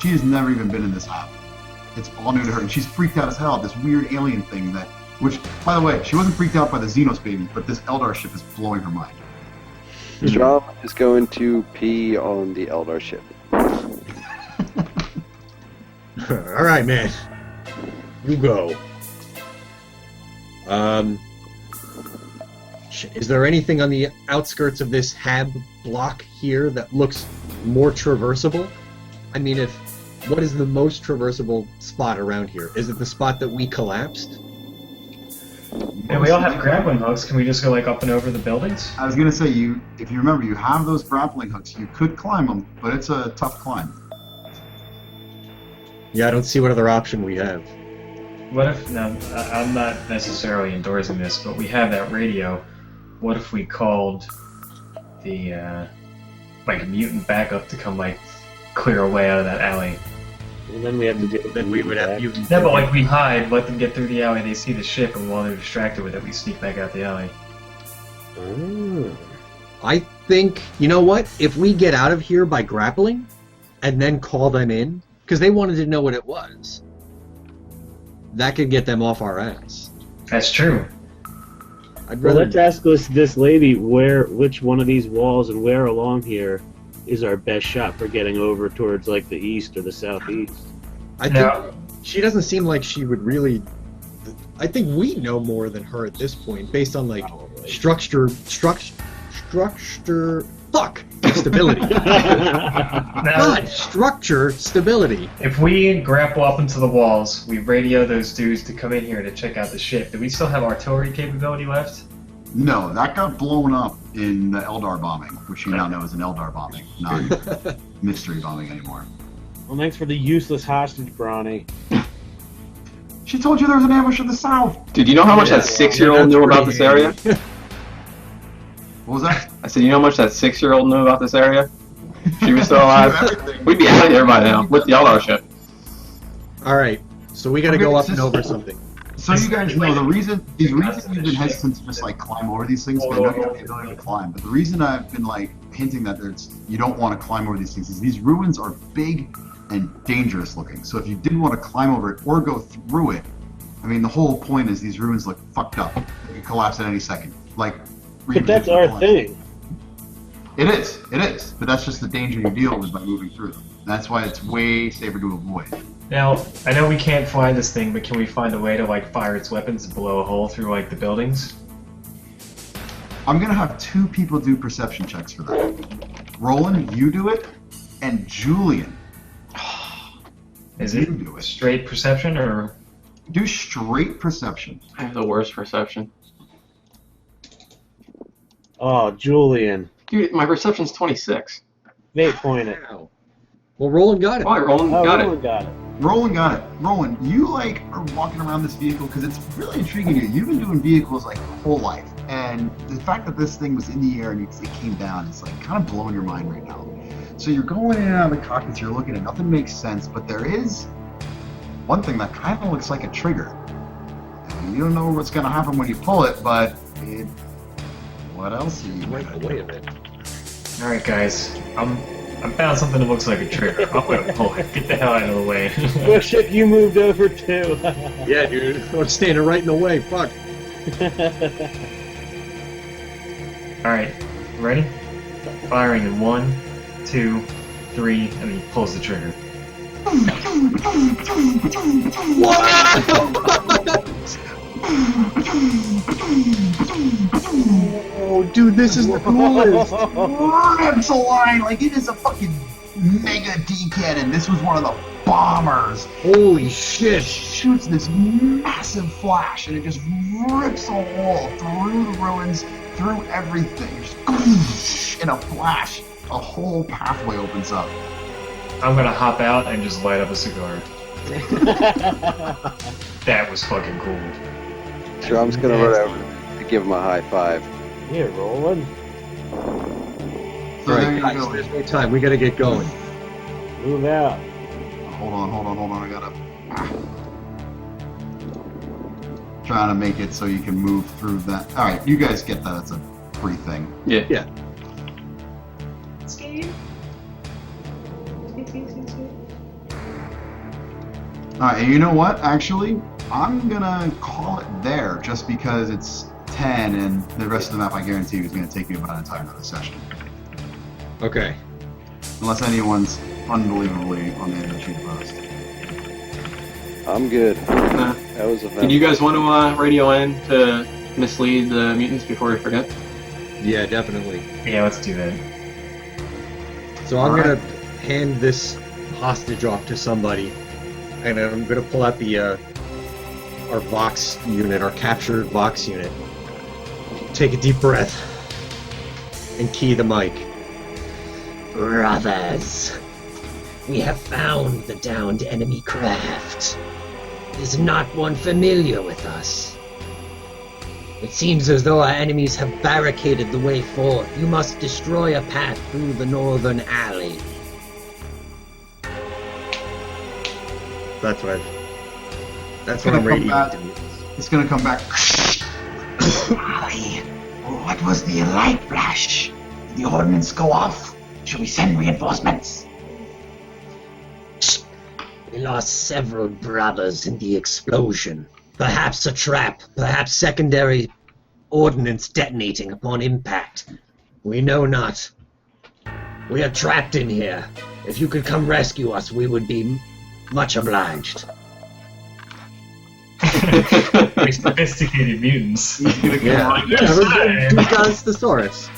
Speaker 1: She has never even been in this hub. It's all new to her, and she's freaked out as hell at this weird alien thing which, by the way, she wasn't freaked out by the Xenos baby, but this Eldar ship is blowing her mind.
Speaker 5: Strom is going to pee on the Eldar ship.
Speaker 4: All right, man. You go. Is there anything on the outskirts of this hab block here that looks more traversable? I mean, what is the most traversable spot around here? Is it the spot that we collapsed?
Speaker 3: And we all have grappling hooks. Can we just go up and over the buildings?
Speaker 1: I was gonna say, if you remember, you have those grappling hooks. You could climb them, but it's a tough climb.
Speaker 4: Yeah, I don't see what other option we have.
Speaker 3: What if, now, I'm not necessarily endorsing this, but we have that radio. What if we called the, mutant backup to come, clear a way out of that alley?
Speaker 6: And then we have to deal with
Speaker 4: Then we would have mutants.
Speaker 3: Yeah, but, we hide, let them get through the alley, they see the ship, and while they're distracted with it, we sneak back out the alley.
Speaker 6: Oh.
Speaker 4: I think, you know what? If we get out of here by grappling, and then call them in, because they wanted to know what it was, that could get them off our ass.
Speaker 3: That's true.
Speaker 4: I'd
Speaker 6: Well,
Speaker 4: rather...
Speaker 6: let's ask this lady which one of these walls and where along here is our best shot for getting over towards the east or the southeast.
Speaker 4: I think she doesn't seem like she would really... I think we know more than her at this point, based on structure... Fuck! Stability.
Speaker 3: Now,
Speaker 4: God, structure, stability.
Speaker 3: if we grapple up into the walls, we radio those dudes to come in here to check out the ship, do we still have artillery capability left?
Speaker 1: No, that got blown up in the Eldar bombing, which you now know is an Eldar bombing, not mystery bombing anymore.
Speaker 6: Well, thanks for the useless hostage, Brawny.
Speaker 1: She told you there was an ambush in the south.
Speaker 2: Dude, you know how much that 6-year-old knew about this area?
Speaker 1: What was that?
Speaker 2: I said, you know how much that 6-year-old knew about this area? She was still alive.
Speaker 1: Everything.
Speaker 2: We'd be out of here by now with the Eldar ship.
Speaker 4: Alright, so we gotta go up and over something.
Speaker 1: So you guys know the reason you've been hesitant to just climb over these things. I know you have the ability to climb, but the reason I've been hinting that you don't want to climb over these things is these ruins are big and dangerous looking. So if you did want to climb over it or go through it, I mean the whole point is these ruins look fucked up. They could collapse at any second.
Speaker 6: But that's our thing.
Speaker 1: It is, but that's just the danger you deal with by moving through them. That's why it's way safer to avoid.
Speaker 3: Now, I know we can't fly this thing, but can we find a way to fire its weapons and blow a hole through the buildings?
Speaker 1: I'm gonna have 2 people do perception checks for that. Roland, you do it, and Julian.
Speaker 3: Is
Speaker 1: You
Speaker 3: it
Speaker 1: do it.
Speaker 3: straight perception or?
Speaker 1: Do straight perception.
Speaker 2: I have the worst perception.
Speaker 6: Oh, Julian.
Speaker 2: Dude, my perception's 26.
Speaker 6: Fate point it.
Speaker 4: Wow. Well, Roland got it.
Speaker 2: Oh, Roland
Speaker 6: Oh,
Speaker 2: got
Speaker 6: Roland
Speaker 2: it.
Speaker 6: got it.
Speaker 1: Roland got it. Roland, you like are walking around this vehicle because it's really intriguing you. You've been doing vehicles like your whole life, and the fact that this thing was in the air and it came down is like kind of blowing your mind right now. So you're going in and out of the cockpits, you're looking at nothing makes sense, but there is one thing that kind of looks like a trigger. And you don't know what's going to happen when you pull it, but what else are you?
Speaker 4: Wait a minute.
Speaker 3: All right, guys. I found something that looks like a trigger. I'm gonna pull it. Get the hell out of the way.
Speaker 6: Wish if you moved over too.
Speaker 4: Yeah, dude. I'm standing right in the way. Fuck.
Speaker 3: All right, ready? Firing in 1, 2, 3, and he pulls the trigger.
Speaker 4: Oh, dude, this is the coolest.
Speaker 1: Rips a line like it is a fucking mega D cannon. This was one of the bombers.
Speaker 4: Holy shit.
Speaker 1: Shoots this massive flash and it just rips a hole through the ruins, through everything. Just in a flash, a whole pathway opens up.
Speaker 3: I'm gonna hop out and just light up a cigar. That was fucking cool.
Speaker 5: So I'm just gonna run over to give him a high five.
Speaker 6: Here, Roland.
Speaker 1: So there
Speaker 4: Alright,
Speaker 1: you
Speaker 4: guys,
Speaker 1: go.
Speaker 4: there's no time. We gotta get going.
Speaker 6: Move out.
Speaker 1: Hold on. I gotta trying to make it so you can move through that. All right, you guys get that. It's a free thing.
Speaker 2: Yeah.
Speaker 4: Yeah.
Speaker 1: All right, and you know what? Actually, I'm gonna call it there just because it's 10, and the rest of the map I guarantee you is gonna take me about an entire another session.
Speaker 4: Okay.
Speaker 1: Unless anyone's unbelievably on the energy post.
Speaker 5: I'm good.
Speaker 2: Nah.
Speaker 5: That was a
Speaker 2: Did you guys want to radio in to mislead the mutants before we forget?
Speaker 4: Yeah, definitely.
Speaker 3: Yeah, let's do that.
Speaker 4: So I'm
Speaker 1: All
Speaker 4: gonna hand this hostage off to somebody, and I'm gonna pull out the our Vox unit, our captured Vox unit. Take a deep breath and key the mic.
Speaker 7: Brothers, we have found the downed enemy craft. There's not one familiar with us. It seems as though our enemies have barricaded the way forth. You must destroy a path through the northern alley.
Speaker 4: That's what
Speaker 1: It's
Speaker 4: I'm
Speaker 1: gonna come
Speaker 4: radiating
Speaker 1: back.
Speaker 4: to mutants.
Speaker 1: It's gonna come back.
Speaker 8: Ali, what was the light flash? Did the ordnance go off? Should we send reinforcements?
Speaker 7: We lost several brothers in the explosion. Perhaps a trap, perhaps secondary ordnance detonating upon impact. We know not. We are trapped in here. If you could come rescue us, we would be much obliged.
Speaker 3: We're sophisticated mutants.
Speaker 1: He's gonna come
Speaker 4: Yeah.
Speaker 1: right
Speaker 3: Yes,
Speaker 4: Dude, guys, thesaurus.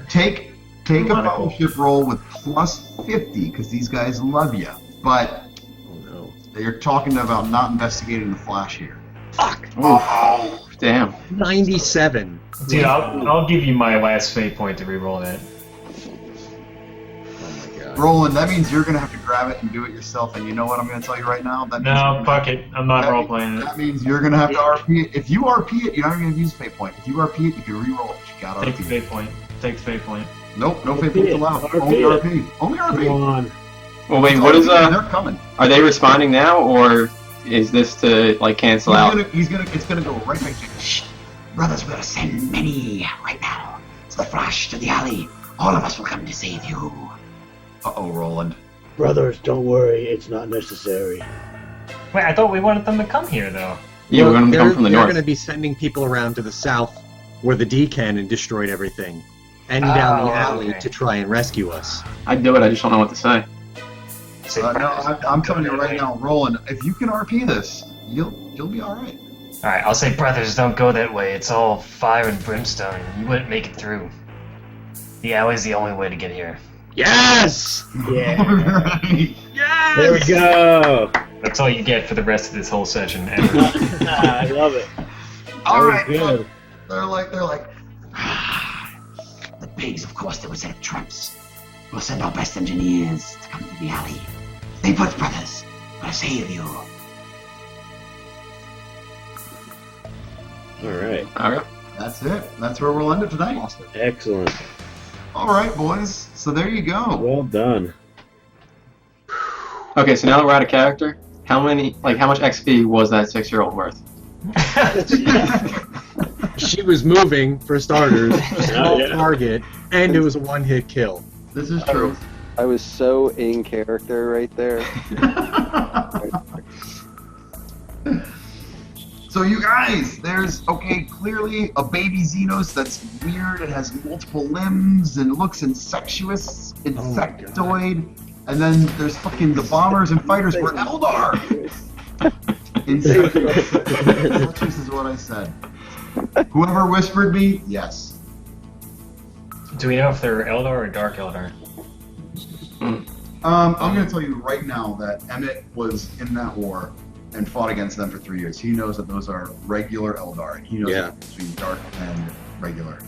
Speaker 1: Take a
Speaker 3: Monocle.
Speaker 1: fellowship roll with plus 50 because these guys love you. But
Speaker 4: Oh no.
Speaker 1: you're talking about not investigating the flash here.
Speaker 4: Fuck.
Speaker 2: Oh, damn.
Speaker 4: 97.
Speaker 3: Dude, I'll give you my last fate point to reroll that.
Speaker 4: Oh my god.
Speaker 1: Roland, that means you're gonna have to grab it and do it yourself. And you know what I'm gonna tell you right now? That means
Speaker 3: No,
Speaker 1: you're
Speaker 3: fuck it. I'm not
Speaker 1: that
Speaker 3: role
Speaker 1: means-
Speaker 3: playing it.
Speaker 1: That means you're gonna have to RP it. If you RP it, you're not gonna use fate point. If you RP it, you can reroll it. But you gotta
Speaker 3: Take the
Speaker 1: RP it.
Speaker 3: fate point. Take the fate point.
Speaker 1: Nope, no fate
Speaker 6: RP
Speaker 1: points
Speaker 6: it.
Speaker 1: allowed.
Speaker 6: RP
Speaker 1: Only
Speaker 6: it.
Speaker 1: RP. Only
Speaker 6: Come
Speaker 1: RP.
Speaker 6: on.
Speaker 2: Well, wait, what is
Speaker 1: They're coming.
Speaker 2: Are they responding now, or is this to like cancel out?
Speaker 1: It's gonna go right back to
Speaker 8: Shh! Brothers, we'll send many right now. To the flash, to the alley. All of us will come to save you.
Speaker 1: Uh-oh, Roland.
Speaker 6: Brothers, don't worry. It's not necessary.
Speaker 3: Wait, I thought we wanted them to come here, though.
Speaker 2: Yeah, we're going to come from the
Speaker 4: They're
Speaker 2: north.
Speaker 4: going to be sending people around to the south where the D cannon destroyed everything, and down the
Speaker 3: Oh,
Speaker 4: alley
Speaker 3: okay.
Speaker 4: to try and rescue us.
Speaker 2: I'd do it, I just don't know what to say.
Speaker 3: Say,
Speaker 1: No, I'm telling you right now, Roland. If you can RP this, you'll be all right.
Speaker 3: Alright, I'll say, brothers, don't go that way. It's all fire and brimstone. You wouldn't make it through. The alley's the only way to get here.
Speaker 4: Yes!
Speaker 6: Yeah.
Speaker 1: Alright.
Speaker 4: Yes!
Speaker 6: There we go.
Speaker 3: That's all you get for the rest of this whole session. Ever.
Speaker 6: I love it.
Speaker 1: All
Speaker 6: That was
Speaker 1: right.
Speaker 6: good.
Speaker 1: They're like.
Speaker 8: The pigs, of course, they would set up traps. We'll send our best engineers to come to the alley. Stay put, brothers. I'm gonna save you.
Speaker 6: All right.
Speaker 2: Okay.
Speaker 1: That's it. That's where we'll end it tonight.
Speaker 6: Excellent.
Speaker 1: All right, boys. So there you go.
Speaker 6: Well done.
Speaker 2: Okay, so now that we're out of character, how much XP was that 6-year-old worth?
Speaker 4: She was moving, for starters, small
Speaker 6: yeah.
Speaker 4: target, and it was a one-hit kill.
Speaker 1: This is true.
Speaker 5: I was so in character right there.
Speaker 1: So you guys, there's, clearly a baby Xenos that's weird. It has multiple limbs and looks insectoid. And then there's fucking the bombers and fighters were Eldar. This is what I said. Whoever whispered me, yes.
Speaker 3: Do we know if they're Eldar or Dark Eldar?
Speaker 1: I'm going to tell you right now that Emmett was in that war and fought against them for 3 years. He knows that those are regular Eldar, and he knows the difference between dark and regular.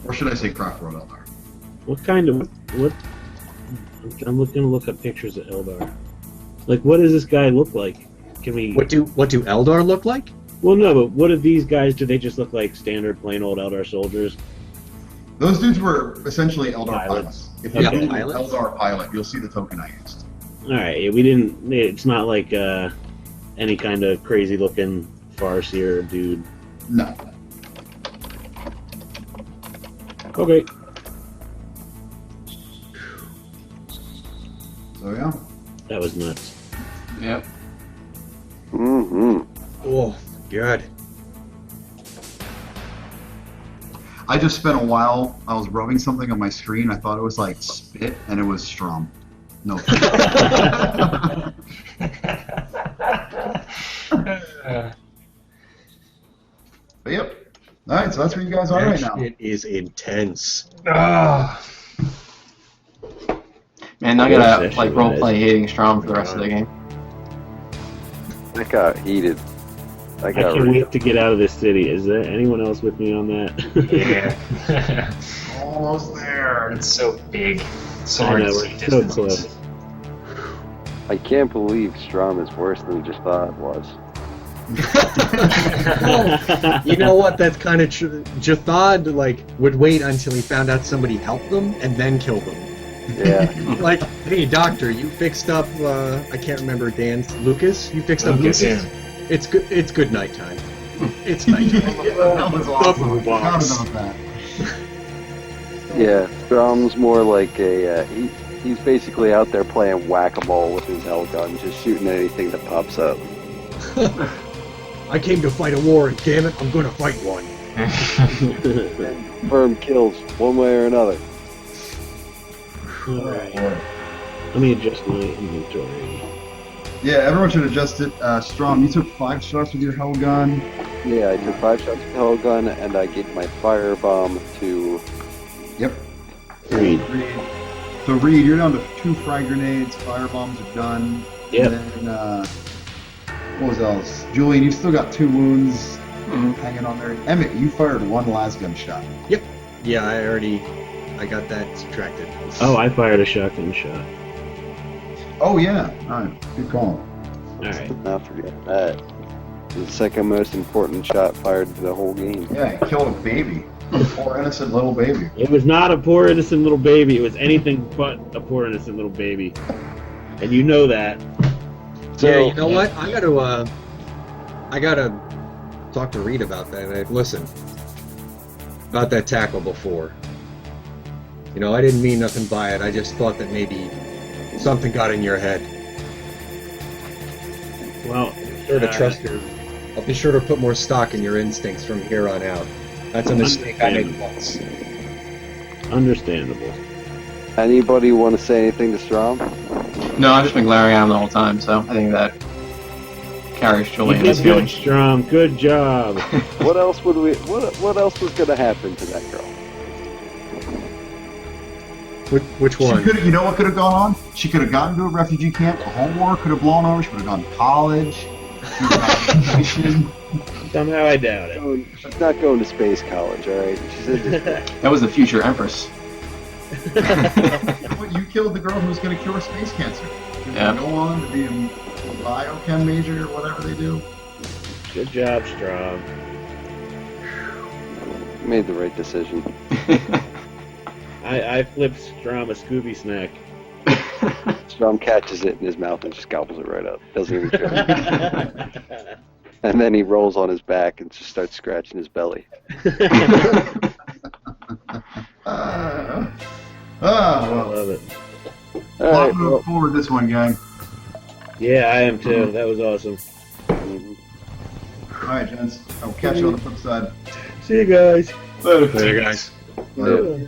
Speaker 1: Or should I say Craftworld Eldar?
Speaker 6: What kind of what? I'm gonna look up pictures of Eldar. Like, what does this guy look like? Can we?
Speaker 4: What do Eldar look like?
Speaker 6: Well, no, but what do these guys? Do they just look like standard, plain old Eldar soldiers?
Speaker 1: Those dudes were essentially Eldar pilots. If you
Speaker 4: Yeah,
Speaker 1: Google
Speaker 4: pilots?
Speaker 1: Eldar pilot, you'll see the token I used.
Speaker 6: All right, we didn't. It's not like any kind of crazy looking Farseer dude.
Speaker 1: No.
Speaker 6: Okay.
Speaker 1: So yeah.
Speaker 6: That was nuts.
Speaker 2: Yep.
Speaker 5: Mm-hmm.
Speaker 4: Oh, good.
Speaker 1: I just spent a while, I was rubbing something on my screen. I thought it was like spit, and it was Strom. No. But yep. All right, so that's where you guys are right now.
Speaker 4: It is intense.
Speaker 2: Man, I gotta roleplay hating Strom for the rest of the game.
Speaker 5: That got heated.
Speaker 6: I can't wait to get out of this city. Is there anyone else with me on that?
Speaker 3: Yeah.
Speaker 1: Almost there.
Speaker 3: It's so big. So
Speaker 6: I
Speaker 3: hard
Speaker 6: know,
Speaker 3: to
Speaker 6: we're
Speaker 3: see
Speaker 6: so
Speaker 3: distance.
Speaker 6: close.
Speaker 5: I can't believe Strom is worse than we just thought it was.
Speaker 4: You know what? That's kind of true. Jathad would wait until he found out somebody helped them and then killed them.
Speaker 5: Yeah.
Speaker 4: Like, hey, doctor, you fixed up. I can't remember Dan's Lucas. You fixed up Lucas.
Speaker 3: Yeah.
Speaker 4: It's good. It's good nighttime. It's nighttime.
Speaker 1: That was awesome.
Speaker 4: Double box.
Speaker 1: Proud about that.
Speaker 5: Yeah, Strom's more like a, he's basically out there playing whack-a-mole with his L gun, just shooting anything that pops up.
Speaker 4: I came to fight a war, and damn it, I'm gonna fight one.
Speaker 5: Firm kills, one way or another.
Speaker 6: Alright. Let me adjust my inventory.
Speaker 1: Yeah, everyone should adjust it. Strom, you took 5 shots with your hell gun.
Speaker 5: Yeah, I took 5 shots with the Hell gun, and I gave my firebomb to...
Speaker 1: Yep.
Speaker 6: Reed.
Speaker 1: So Reed, you're down to 2 frag grenades. Fire bombs are done.
Speaker 6: Yep.
Speaker 1: And then, what was else? Julian, you've still got 2 wounds hanging on there. Emmett, you fired 1 lasgun shot.
Speaker 4: Yep. Yeah, I got that subtracted.
Speaker 6: Oh, I fired a shotgun shot.
Speaker 1: Oh yeah. All right. Good call.
Speaker 6: Alright.
Speaker 5: Not forget that. The second most important shot fired to the whole game.
Speaker 1: Yeah, you killed a baby. A poor innocent little baby.
Speaker 6: It was not a poor innocent little baby. It was anything but a poor innocent little baby. And you know that.
Speaker 5: So,
Speaker 4: Yeah, you know what? I gotta talk to Reed about that. Listen, about that tackle before. You know, I didn't mean nothing by it. I just thought that maybe something got in your head.
Speaker 6: Well,
Speaker 4: Sure to trust your. I'll be sure to put more stock in your instincts from here on out. That's a mistake I made once.
Speaker 6: understandable.
Speaker 5: Anybody want to say anything to Strom?
Speaker 2: No, I've just been glaring at him the whole time, so I think that carries Julian's
Speaker 6: Good,
Speaker 2: feelings.
Speaker 6: Strom. Good job.
Speaker 5: What else would we? What else was gonna happen to that girl?
Speaker 4: Which one?
Speaker 1: She could, you know what could have gone on? She could have gotten to a refugee camp. The home war could have blown over. She would have gone to college. She would have gotten education.
Speaker 6: Somehow I doubt it.
Speaker 5: She's not going to space college, all right? She's in this.
Speaker 2: That was the future Empress.
Speaker 1: You killed the girl who was going to cure space cancer. Can
Speaker 2: Yeah.
Speaker 1: I go on to be a biochem major or whatever they do?
Speaker 6: Good job, Strom.
Speaker 5: Made the right decision.
Speaker 6: I flipped Strom a Scooby snack.
Speaker 5: Strom catches it in his mouth and just gobbles it right up. Doesn't even care. And then he rolls on his back and just starts scratching his belly.
Speaker 1: I
Speaker 6: I
Speaker 1: well,
Speaker 6: love it.
Speaker 5: All right.
Speaker 1: I'm looking forward to this one, gang.
Speaker 6: Yeah, I am too. That was awesome.
Speaker 5: Mhm.
Speaker 1: All right, gents. I'll catch you on the flip side.
Speaker 6: See you guys.
Speaker 2: Later.
Speaker 4: There, guys.
Speaker 1: Later.